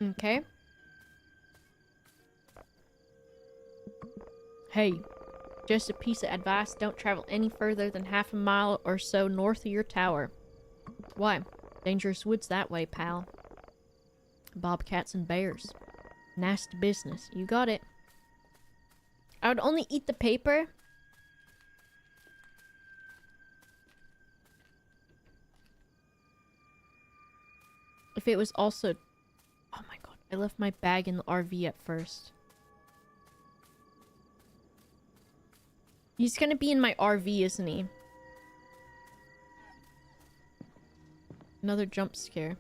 Okay. Hey, just a piece of advice. Don't travel any further than half a mile or so north of your tower. Why? Dangerous woods that way, pal. Bobcats and bears. Nasty business. You got it. I would only eat the paper. If it was also... Oh my god, I left my bag in the RV at first. He's gonna be in my RV, isn't he? Another jump scare.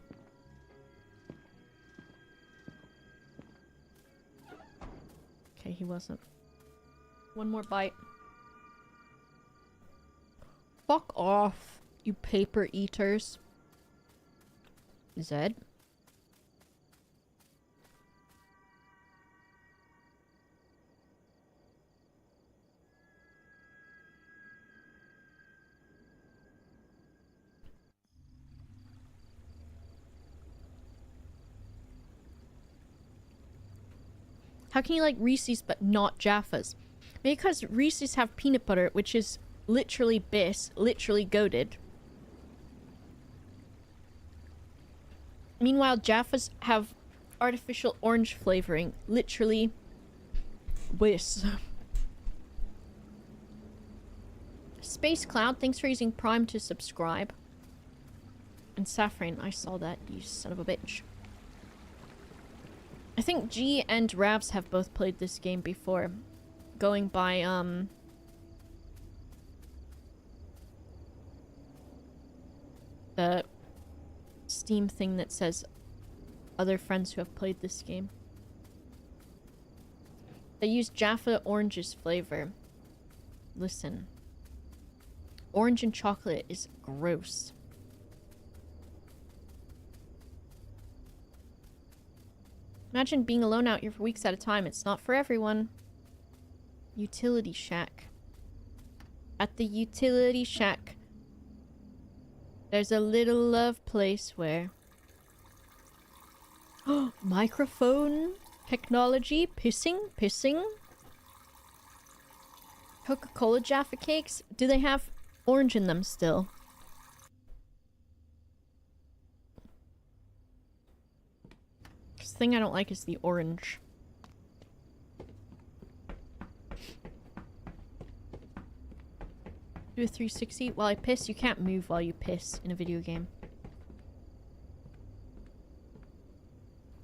Okay, he wasn't. One more bite. Fuck off, you paper eaters. Zed? How can you like Reese's but not Jaffa's? Because Reese's have peanut butter, which is literally Biss, literally goated. Meanwhile, Jaffa's have artificial orange flavoring, literally Biss. Space Cloud, thanks for using Prime to subscribe. And Saffron, I saw that, you son of a bitch. I think G and Ravs have both played this game before. Going by, the Steam thing that says other friends who have played this game. They use Jaffa Orange's flavor. Listen. Orange and chocolate is gross. Imagine being alone out here for weeks at a time. It's not for everyone. Utility shack. At the utility shack. There's a little love place where... Microphone technology. Pissing. Coca-Cola Jaffa cakes. Do they have orange in them still? The thing I don't like is the orange. Do a 360 while I piss. You can't move while you piss in a video game.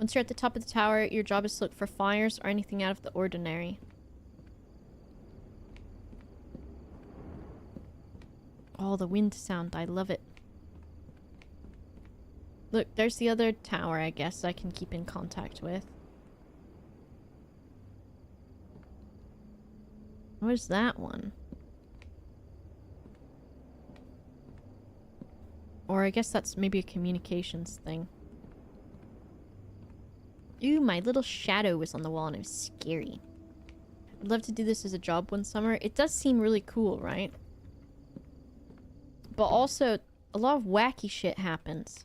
Once you're at the top of the tower, your job is to look for fires or anything out of the ordinary. Oh, the wind sound. I love it. Look, there's the other tower, I guess, I can keep in contact with. Where's that one? Or I guess that's maybe a communications thing. Ooh, my little shadow was on the wall and it was scary. I'd love to do this as a job one summer. It does seem really cool, right? But also, a lot of wacky shit happens.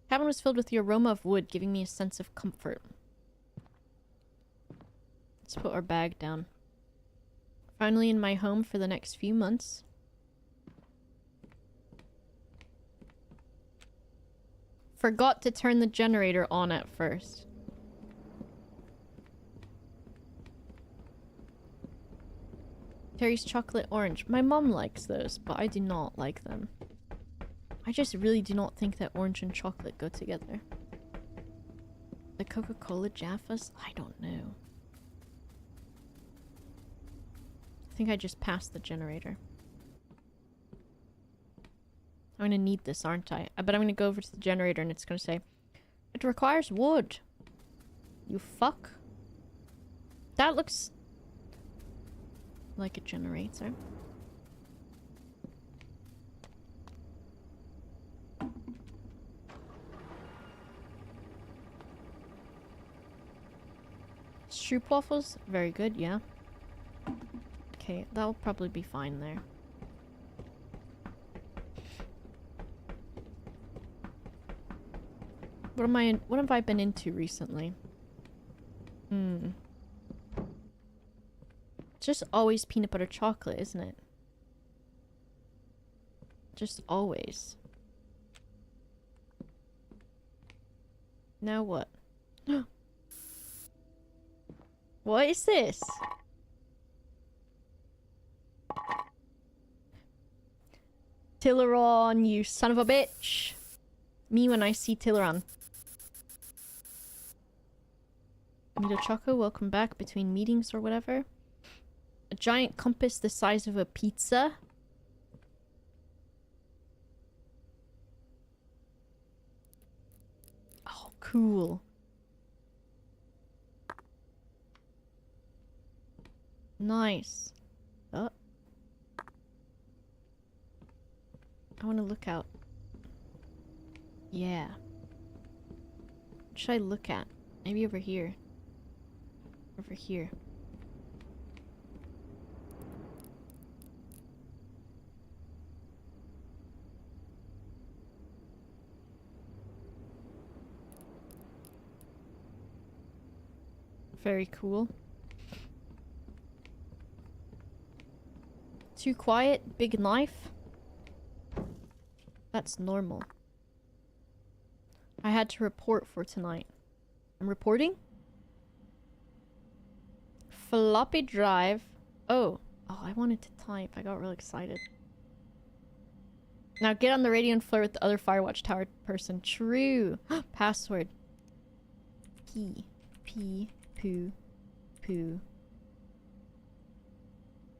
Cabin was filled with the aroma of wood, giving me a sense of comfort. Let's put our bag down. Finally in my home for the next few months. Forgot to turn the generator on at first. Terry's chocolate orange. My mom likes those, but I do not like them. I just really do not think that orange and chocolate go together. The Coca-Cola Jaffas? I don't know. I think I just passed the generator. I'm gonna need this, aren't I? But I'm gonna go over to the generator and it's gonna say, it requires wood. You fuck. That looks like a generator. Stroopwafels? Very good, yeah. Okay, that'll probably be fine there. What have I been into recently? Just always peanut butter chocolate, isn't it? Just always. Now what? What is this? Tilleron, you son of a bitch. Me when I see Tilleron. Mito Choco, welcome back between meetings or whatever. A giant compass the size of a pizza. Oh, cool. Nice. Oh. I want to look out. Yeah. What should I look at? Maybe over here. Over here. Very cool. Too quiet? Big knife? That's normal. I had to report for tonight. I'm reporting? Floppy drive. Oh. Oh, I wanted to type. I got real excited. Now get on the radio and flirt with the other Firewatch tower person. True. Password. P. P. Poo. Poo.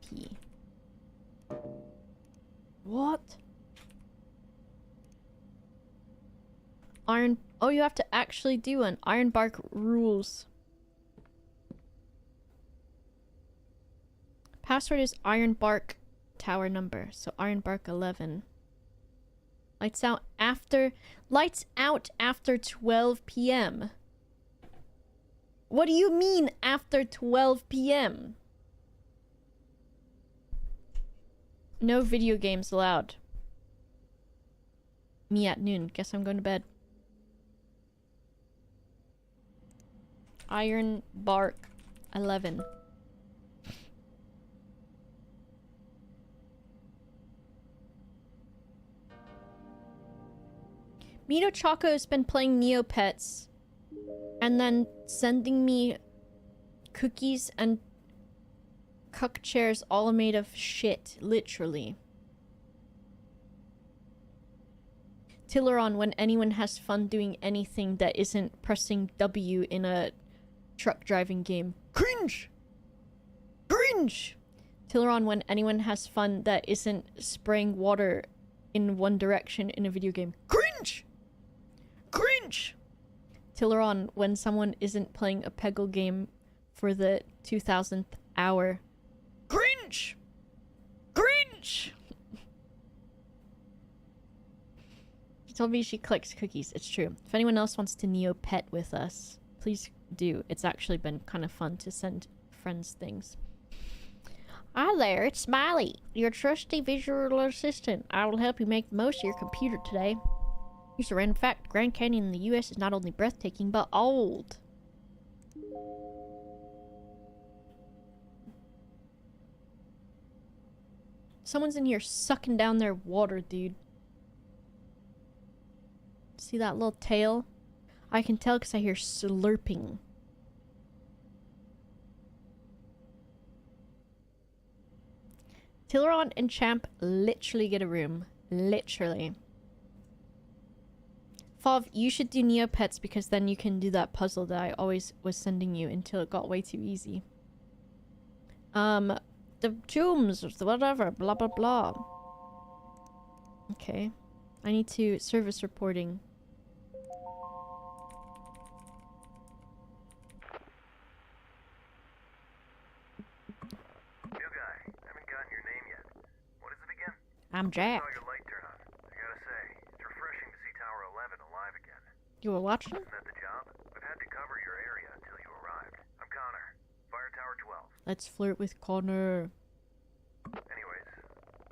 P. What? Iron... Oh, you have to actually do an Iron Bark rules. Password is Iron Bark tower number. So Iron Bark 11. Lights out after 12 p.m. What do you mean after 12 p.m.? No video games allowed. Me at noon. Guess I'm going to bed. Iron Bark 11. Mito Choco has been playing Neopets and then sending me cookies and cuck chairs all made of shit, literally. Tilleron, when anyone has fun doing anything that isn't pressing W in a truck driving game. Cringe! Cringe! Tilleron, when anyone has fun that isn't spraying water in one direction in a video game. Cringe! Cringe! Tilleron, when someone isn't playing a Peggle game for the 2000th hour. Cringe! Cringe! She told me she collects cookies. It's true. If anyone else wants to Neopet with us, please do. It's actually been kind of fun to send friends things. Hi there, it's Smiley, your trusty visual assistant. I will help you make the most of your computer today. Here's a random fact. Grand Canyon in the US is not only breathtaking, but old. Someone's in here sucking down their water, dude. See that little tail? I can tell because I hear slurping. Tilleron and Champ literally get a room. Literally. Fav, you should do Neopets because then you can do that puzzle that I always was sending you until it got way too easy. The tombs, whatever, blah blah blah. Okay. I need to service reporting. New guy, haven't gotten your name yet. What is it again? I'm Jack. I saw your light turn on. I gotta say, it's refreshing to see Tower 11 alive again. You were watching? Isn't that the job? We've had to cover your area until you arrived. I'm Connor. Fire Tower 12. Let's flirt with Connor. Anyways,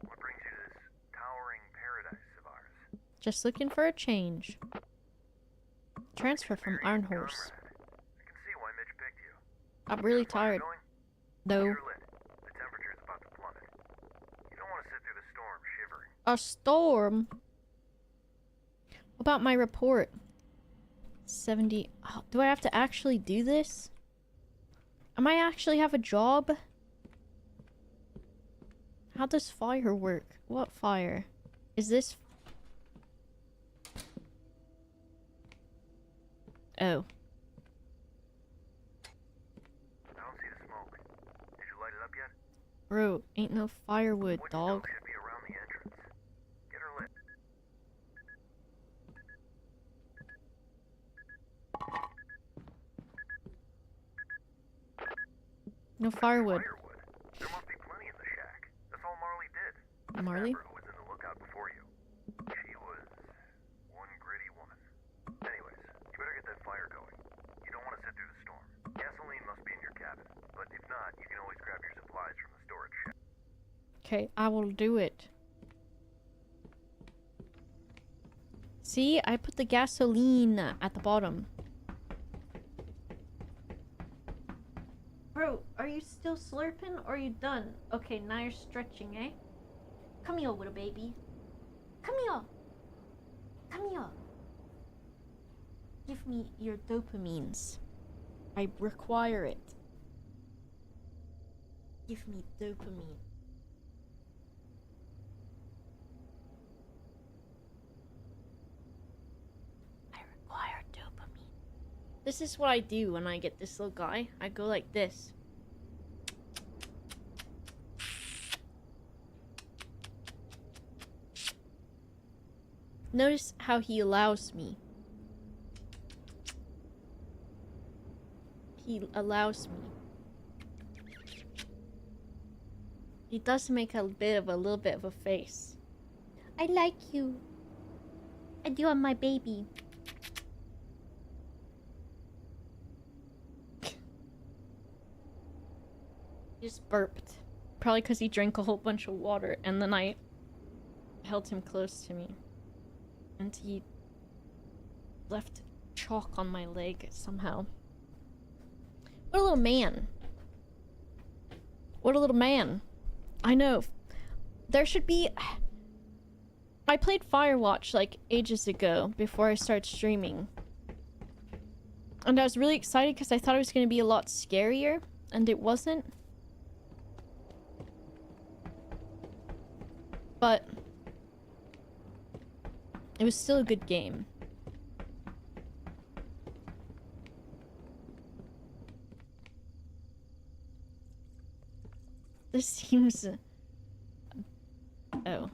what brings you to this towering paradise of ours? Just looking for a change. Transfer from Iron Horse. I can see why Mitch picked you. I'm really tired. No. You're lit. The temperature's about to plummet. You don't want to sit through the storm shivering. A storm? What about my report? 70. Oh, do I have to actually do this? Am I actually have a job? How does fire work? What fire? Is this... Oh. I don't see the smoke. Did you light it up yet? Bro, ain't no firewood, dog. Should be around the entrance. Get her lit. No firewood. There must be plenty in the shack. That's all Marley did. Marley? Who was in the lookout before you. She was one gritty woman. Anyways, you better get that fire going. You don't want to sit through the storm. Gasoline must be in your cabin, but if not, you can always grab your supplies from the storage shack. Okay, I will do it. See, I put the gasoline at the bottom. Bro, are you still slurping or are you done? Okay, now you're stretching, eh? Come here, little baby. Come here. Come here. Give me your dopamines. I require it. Give me dopamine. I require dopamine. This is what I do when I get this little guy. I go like this. Notice how he allows me. He allows me. He does make a little bit of a face. I like you. And you are my baby. Just burped. Probably because he drank a whole bunch of water, and then I held him close to me. And he left chalk on my leg somehow. What a little man. What a little man. I know. There should be... I played Firewatch like ages ago before I started streaming. And I was really excited because I thought it was going to be a lot scarier, and it wasn't. But it was still a good game. This seems... Oh.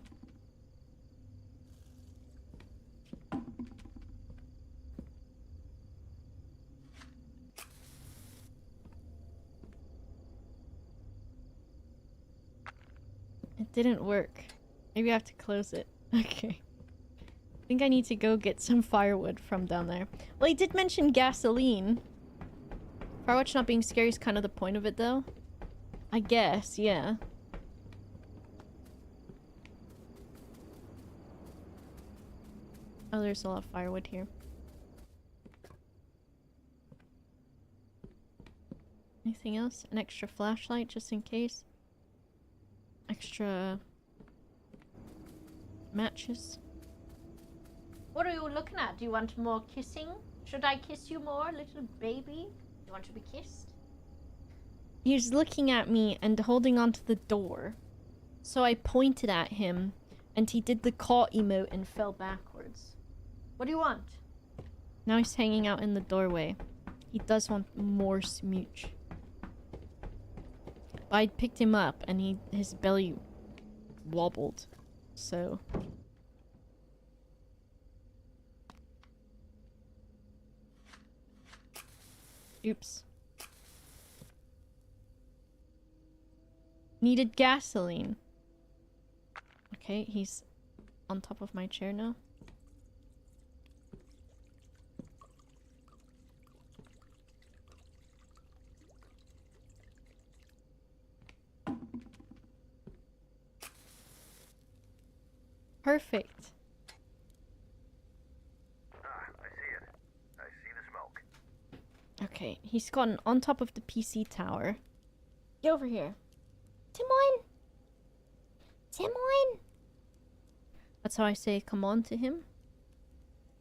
It didn't work. Maybe I have to close it. Okay. I think I need to go get some firewood from down there. Well, he did mention gasoline. Firewatch not being scary is kind of the point of it, though. I guess, yeah. Oh, there's a lot of firewood here. Anything else? An extra flashlight, just in case. Extra... matches. What are you looking at? Do you want more kissing? Should I kiss you more, little baby? Do you want to be kissed? He's looking at me and holding onto the door. So I pointed at him, and he did the caught emote and fell backwards. What do you want? Now he's hanging out in the doorway. He does want more smooch. But I picked him up, and his belly wobbled. So... Oops. Needed gasoline. Okay, he's on top of my chair now. Perfect. I see it. I see the smoke. Okay, he's gotten on top of the PC tower. Get over here. Timon! Timon! That's how I say come on to him.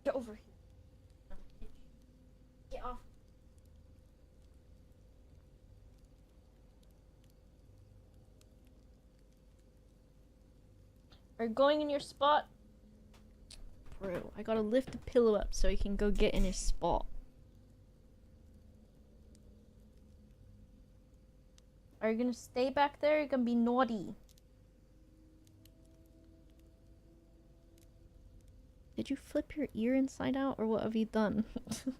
Get over here. Get off. Are you going in your spot? Bro, I gotta lift the pillow up so he can go get in his spot. Are you gonna stay back there? You're gonna be naughty. Did you flip your ear inside out, or what have you done? What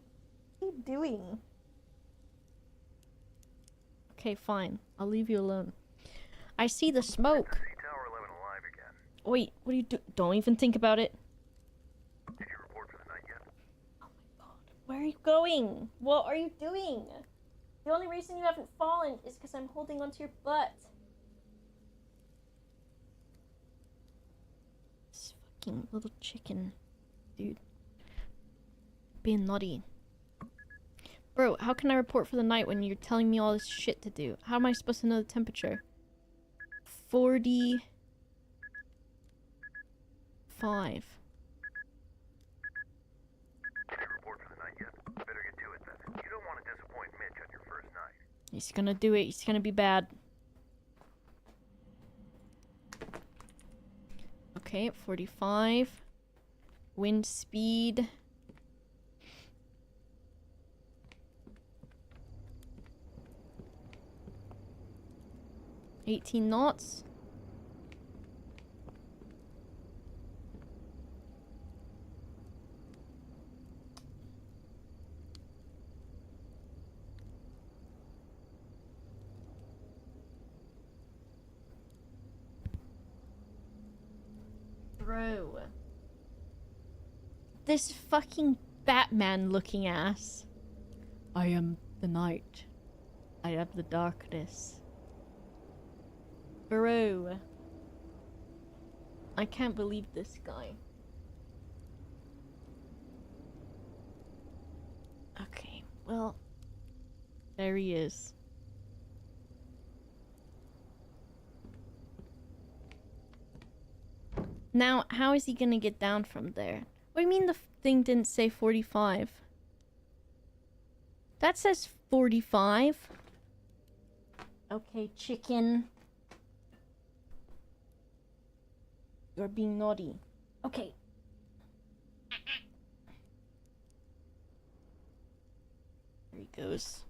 are you doing? Okay, fine. I'll leave you alone. I see the smoke. I see Tower 11 alive again. Wait, what do you do? Don't even think about it. Did you report for the night yet? Oh my god. Where are you going? What are you doing? The only reason you haven't fallen is because I'm holding onto your butt. This fucking little chicken. Dude. Being naughty. Bro, how can I report for the night when you're telling me all this shit to do? How am I supposed to know the temperature? 45. Did you report for the night yet? Better get to it then. You don't want to disappoint Mitch on your first night. He's gonna do it. He's gonna be bad. Okay, 45. Wind speed. $18 knots. Bro. This fucking Batman looking ass. I am the night. I am the darkness. Bro. I can't believe this guy. Okay, well, there he is. Now, how is he gonna get down from there? What do you mean the thing didn't say 45? That says 45. Okay, chicken. You're being naughty. Okay. There he goes.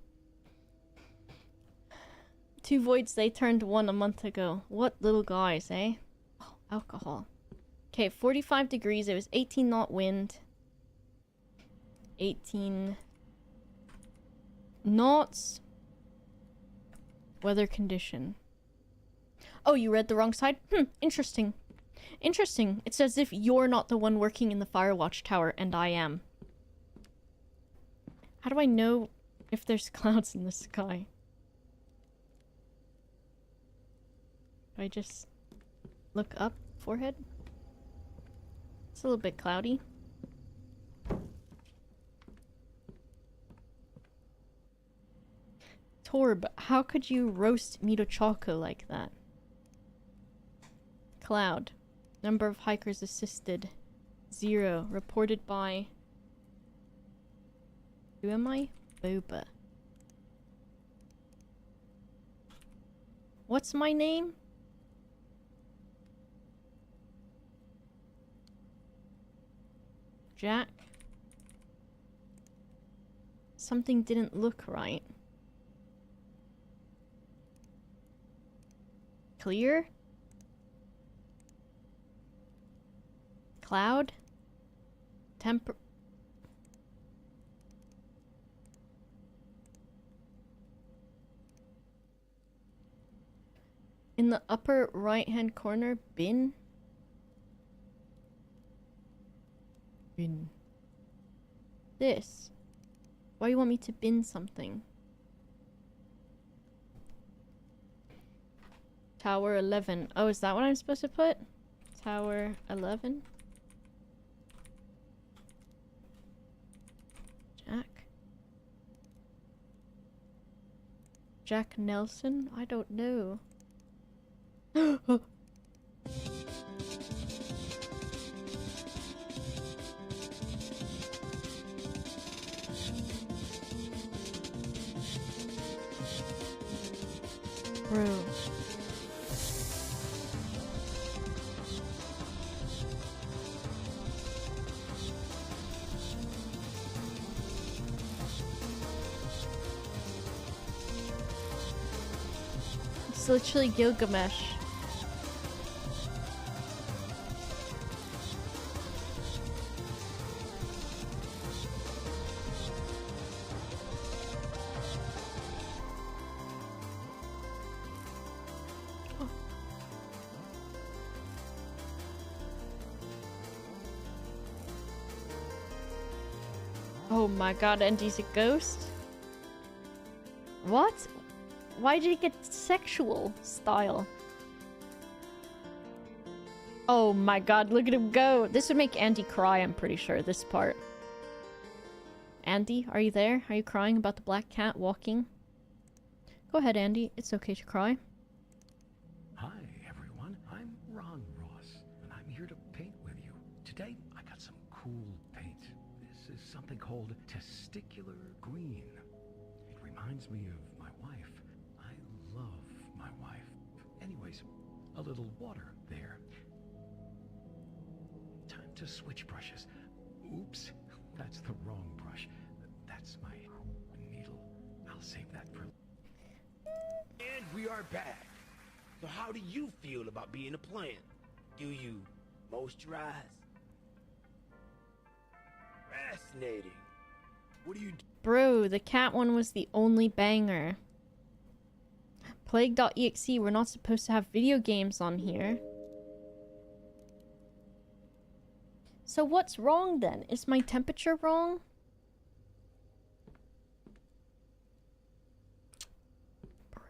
2 voids, they turned 1 a month ago. What little guys, eh? Oh, alcohol. Okay, 45 degrees. It was 18 knot wind. 18 knots. Weather condition. Oh, you read the wrong side? Interesting. Interesting. It's as if you're not the one working in the Firewatch tower, and I am. How do I know if there's clouds in the sky? Do I just look up? Forehead? It's a little bit cloudy. Torb, how could you roast Mito Choco like that? Cloud. Number of hikers assisted. 0. Reported by... Who am I? Boba. What's my name? Jack? Something didn't look right. Clear? Cloud? Temper... In the upper right-hand corner, bin? Bin. This. Why do you want me to bin something? Tower 11. Oh, is that what I'm supposed to put? Tower 11? Jack? Jack Nelson? I don't know. Bro. It's literally Gilgamesh. Oh my god, Andy's a ghost? What? Why did he get sexual style? Oh my god, look at him go! This would make Andy cry, I'm pretty sure, this part. Andy, are you there? Are you crying about the black cat walking? Go ahead, Andy. It's okay to cry. Hi, everyone. I'm Ron Ross, and I'm here to paint with you. Today, I got some cool paint. This is something called testicular green. It reminds me of my wife. I love my wife. Anyways, a little water there. Time to switch brushes. Oops, that's the wrong brush. That's my needle. I'll save that for... And we are back. So how do you feel about being a plant? Do you moisturize? Fascinating. What do you do? Bro, the cat one was the only banger. Plague.exe, we're not supposed to have video games on here. So what's wrong then? Is my temperature wrong?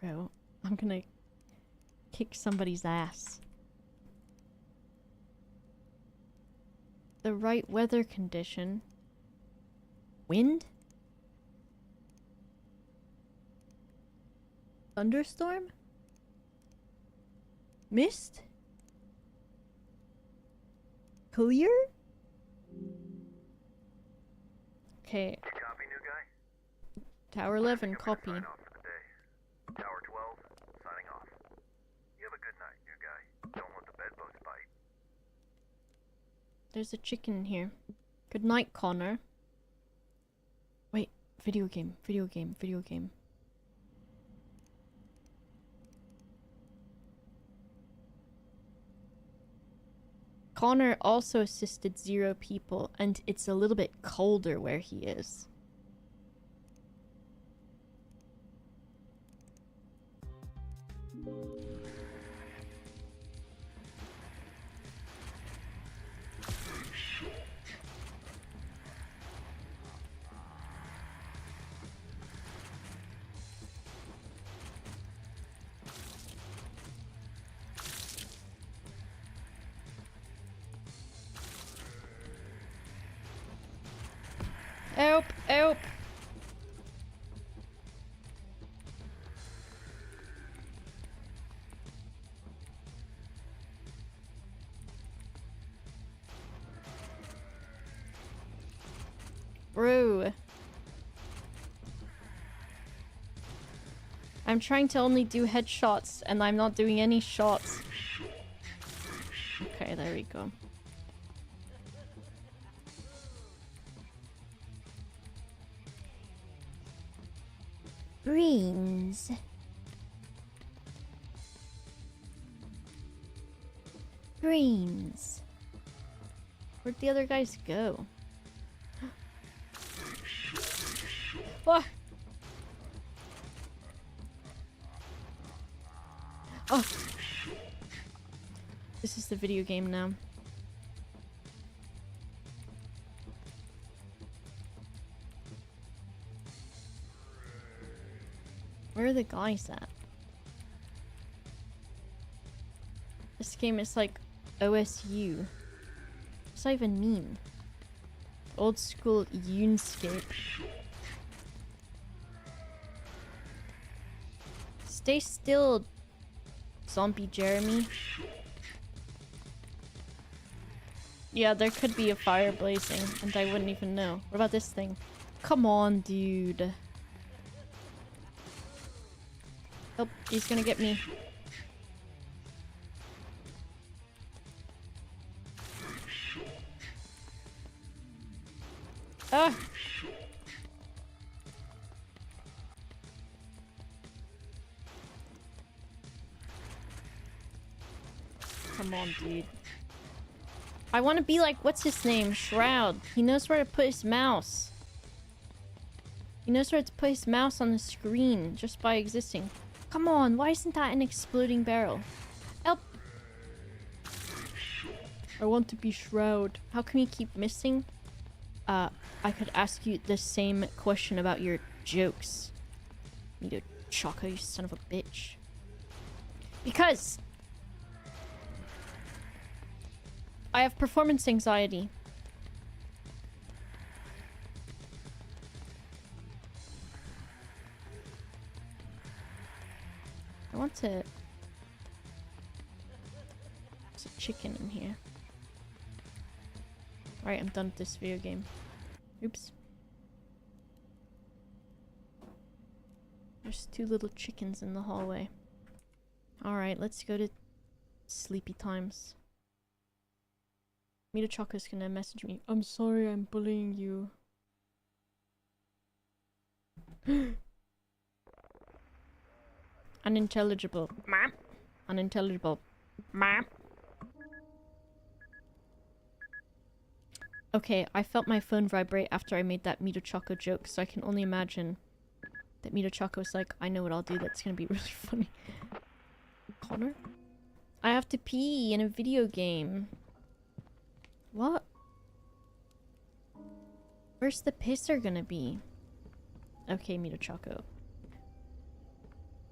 Bro, I'm gonna kick somebody's ass. The right weather condition. Wind? Thunderstorm? Mist? Clear? Okay. Copy, new guy? Tower 11, copy. Sign off for the day. Tower 12, signing off. You have a good night, new guy. Don't let the bedbugs bite. There's a chicken in here. Good night, Connor. Wait, video game, video game, video game. Connor also assisted 0 people, and it's a little bit colder where he is. Help! Help! Bro. I'm trying to only do headshots and I'm not doing any shots. Okay, there we go. Greens. Greens. Where'd the other guys go? What? Oh. This is the video game now. Where are the guys at? This game is like OSU. What does that even mean? Old school Unescape. Stay still, zombie Jeremy. Yeah, there could be a fire blazing and I wouldn't even know. What about this thing? Come on, dude. Oh, he's gonna get me. Ah! Come on, dude. I want to be like, what's his name? Shroud. He knows where to put his mouse. He knows where to put his mouse on the screen just by existing. Come on, why isn't that an exploding barrel? Help! I want to be Shroud. How come you keep missing? I could ask you the same question about your jokes. Need a Choco, you son of a bitch. Because I have performance anxiety. I want to... There's a chicken in here. Alright, I'm done with this video game. Oops. There's 2 little chickens in the hallway. Alright, let's go to sleepy times. Mita Choco's gonna message me. I'm sorry I'm bullying you. Unintelligible. Mom. Unintelligible. Mom. Okay, I felt my phone vibrate after I made that Mita Choco joke, so I can only imagine that Mita Choco's like, I know what I'll do that's gonna be really funny. Connor? I have to pee in a video game. What? Where's the pisser gonna be? Okay, Mita Choco.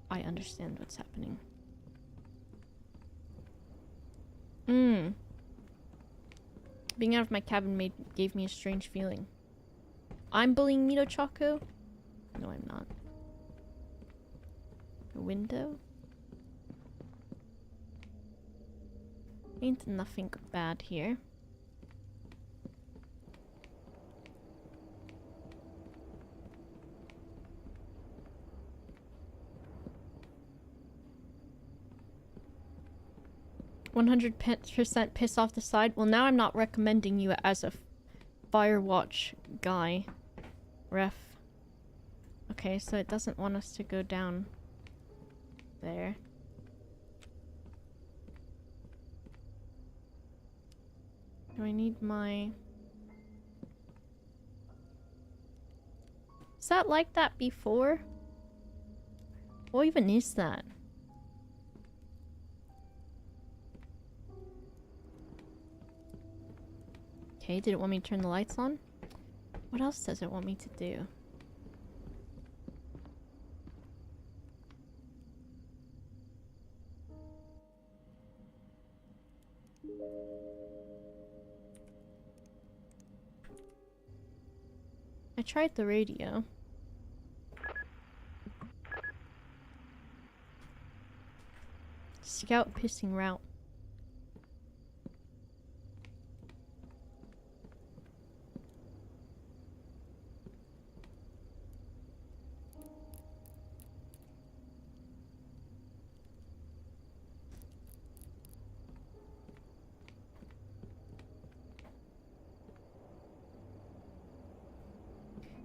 I understand what's happening. Being out of my cabin gave me a strange feeling. I'm bullying Mito Choco? No, I'm not. A window? Ain't nothing bad here. %, piss off the side. Well, now I'm not recommending you as a Firewatch guy. Ref. Okay, so it doesn't want us to go down there. Do I need my... Is that like that before? What even is that? Okay, did it want me to turn the lights on? What else does it want me to do? I tried the radio. Scout pissing route.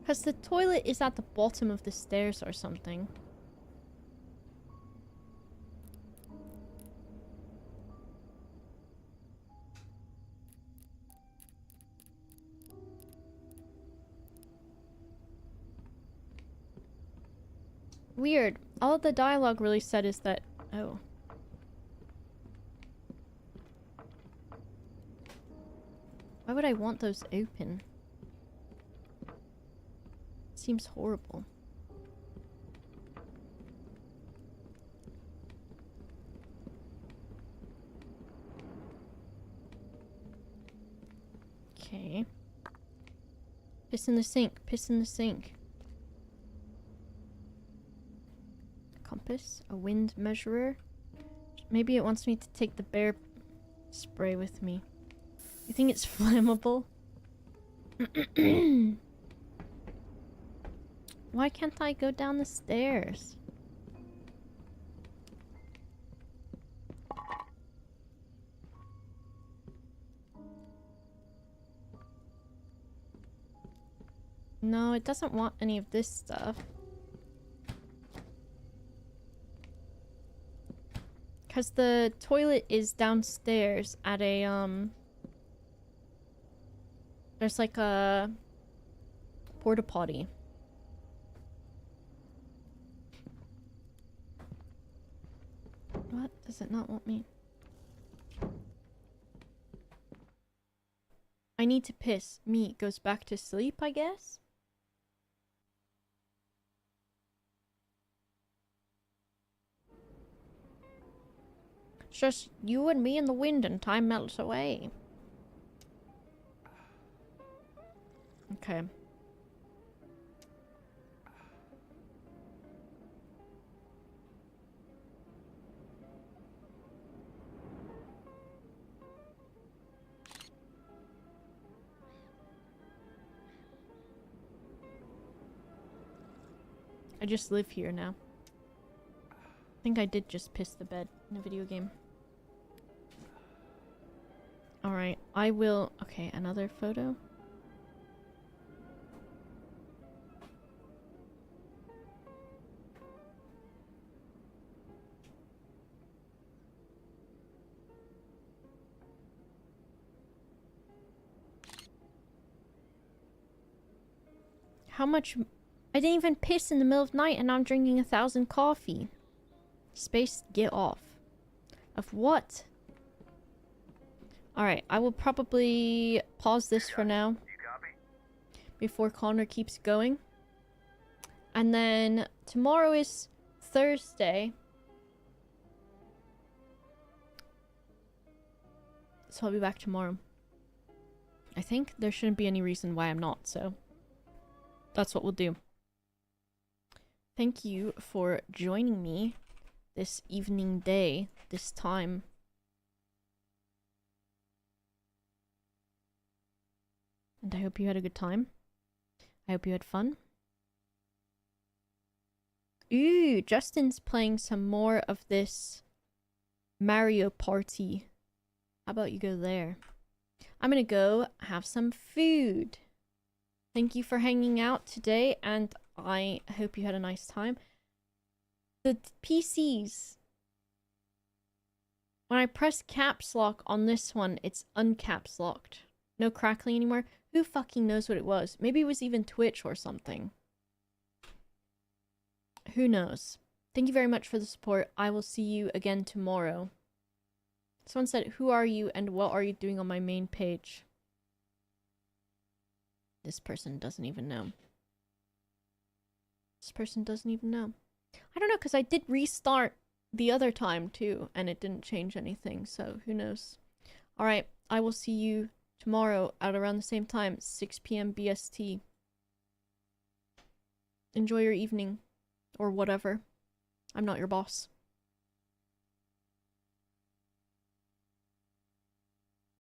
Because the toilet is at the bottom of the stairs or something. Weird. All the dialogue really said is that... Oh. Why would I want those open? Seems horrible. Okay. Piss in the sink. Piss in the sink. Compass. A wind measurer. Maybe it wants me to take the bear spray with me. You think it's flammable? Why can't I go down the stairs? No, it doesn't want any of this stuff. Because the toilet is downstairs at a, there's like a porta potty. What? Does it not want me? I need to piss. Me goes back to sleep, I guess? It's just you and me in the wind and time melts away. Okay. I just live here now. I think I did just piss the bed in a video game. Alright, I will... Okay, another photo. How much... I didn't even piss in the middle of the night and now I'm drinking 1,000 coffee. Space, get off. Of what? Alright, I will probably pause this for now. Before Connor keeps going. And then tomorrow is Thursday. So I'll be back tomorrow. I think there shouldn't be any reason why I'm not, so that's what we'll do. Thank you for joining me this evening day, this time. And I hope you had a good time. I hope you had fun. Ooh, Justin's playing some more of this Mario Party. How about you go there? I'm gonna go have some food. Thank you for hanging out today, and I hope you had a nice time. The PCs. When I press caps lock on this one, it's uncaps locked. No crackling anymore. Who fucking knows what it was? Maybe it was even Twitch or something. Who knows? Thank you very much for the support. I will see you again tomorrow. Someone said, who are you and what are you doing on my main page? This person doesn't even know. This person doesn't even know. I don't know, because I did restart the other time too, and it didn't change anything, so who knows. Alright, I will see you tomorrow at around the same time, 6 p.m. BST. Enjoy your evening. Or whatever. I'm not your boss.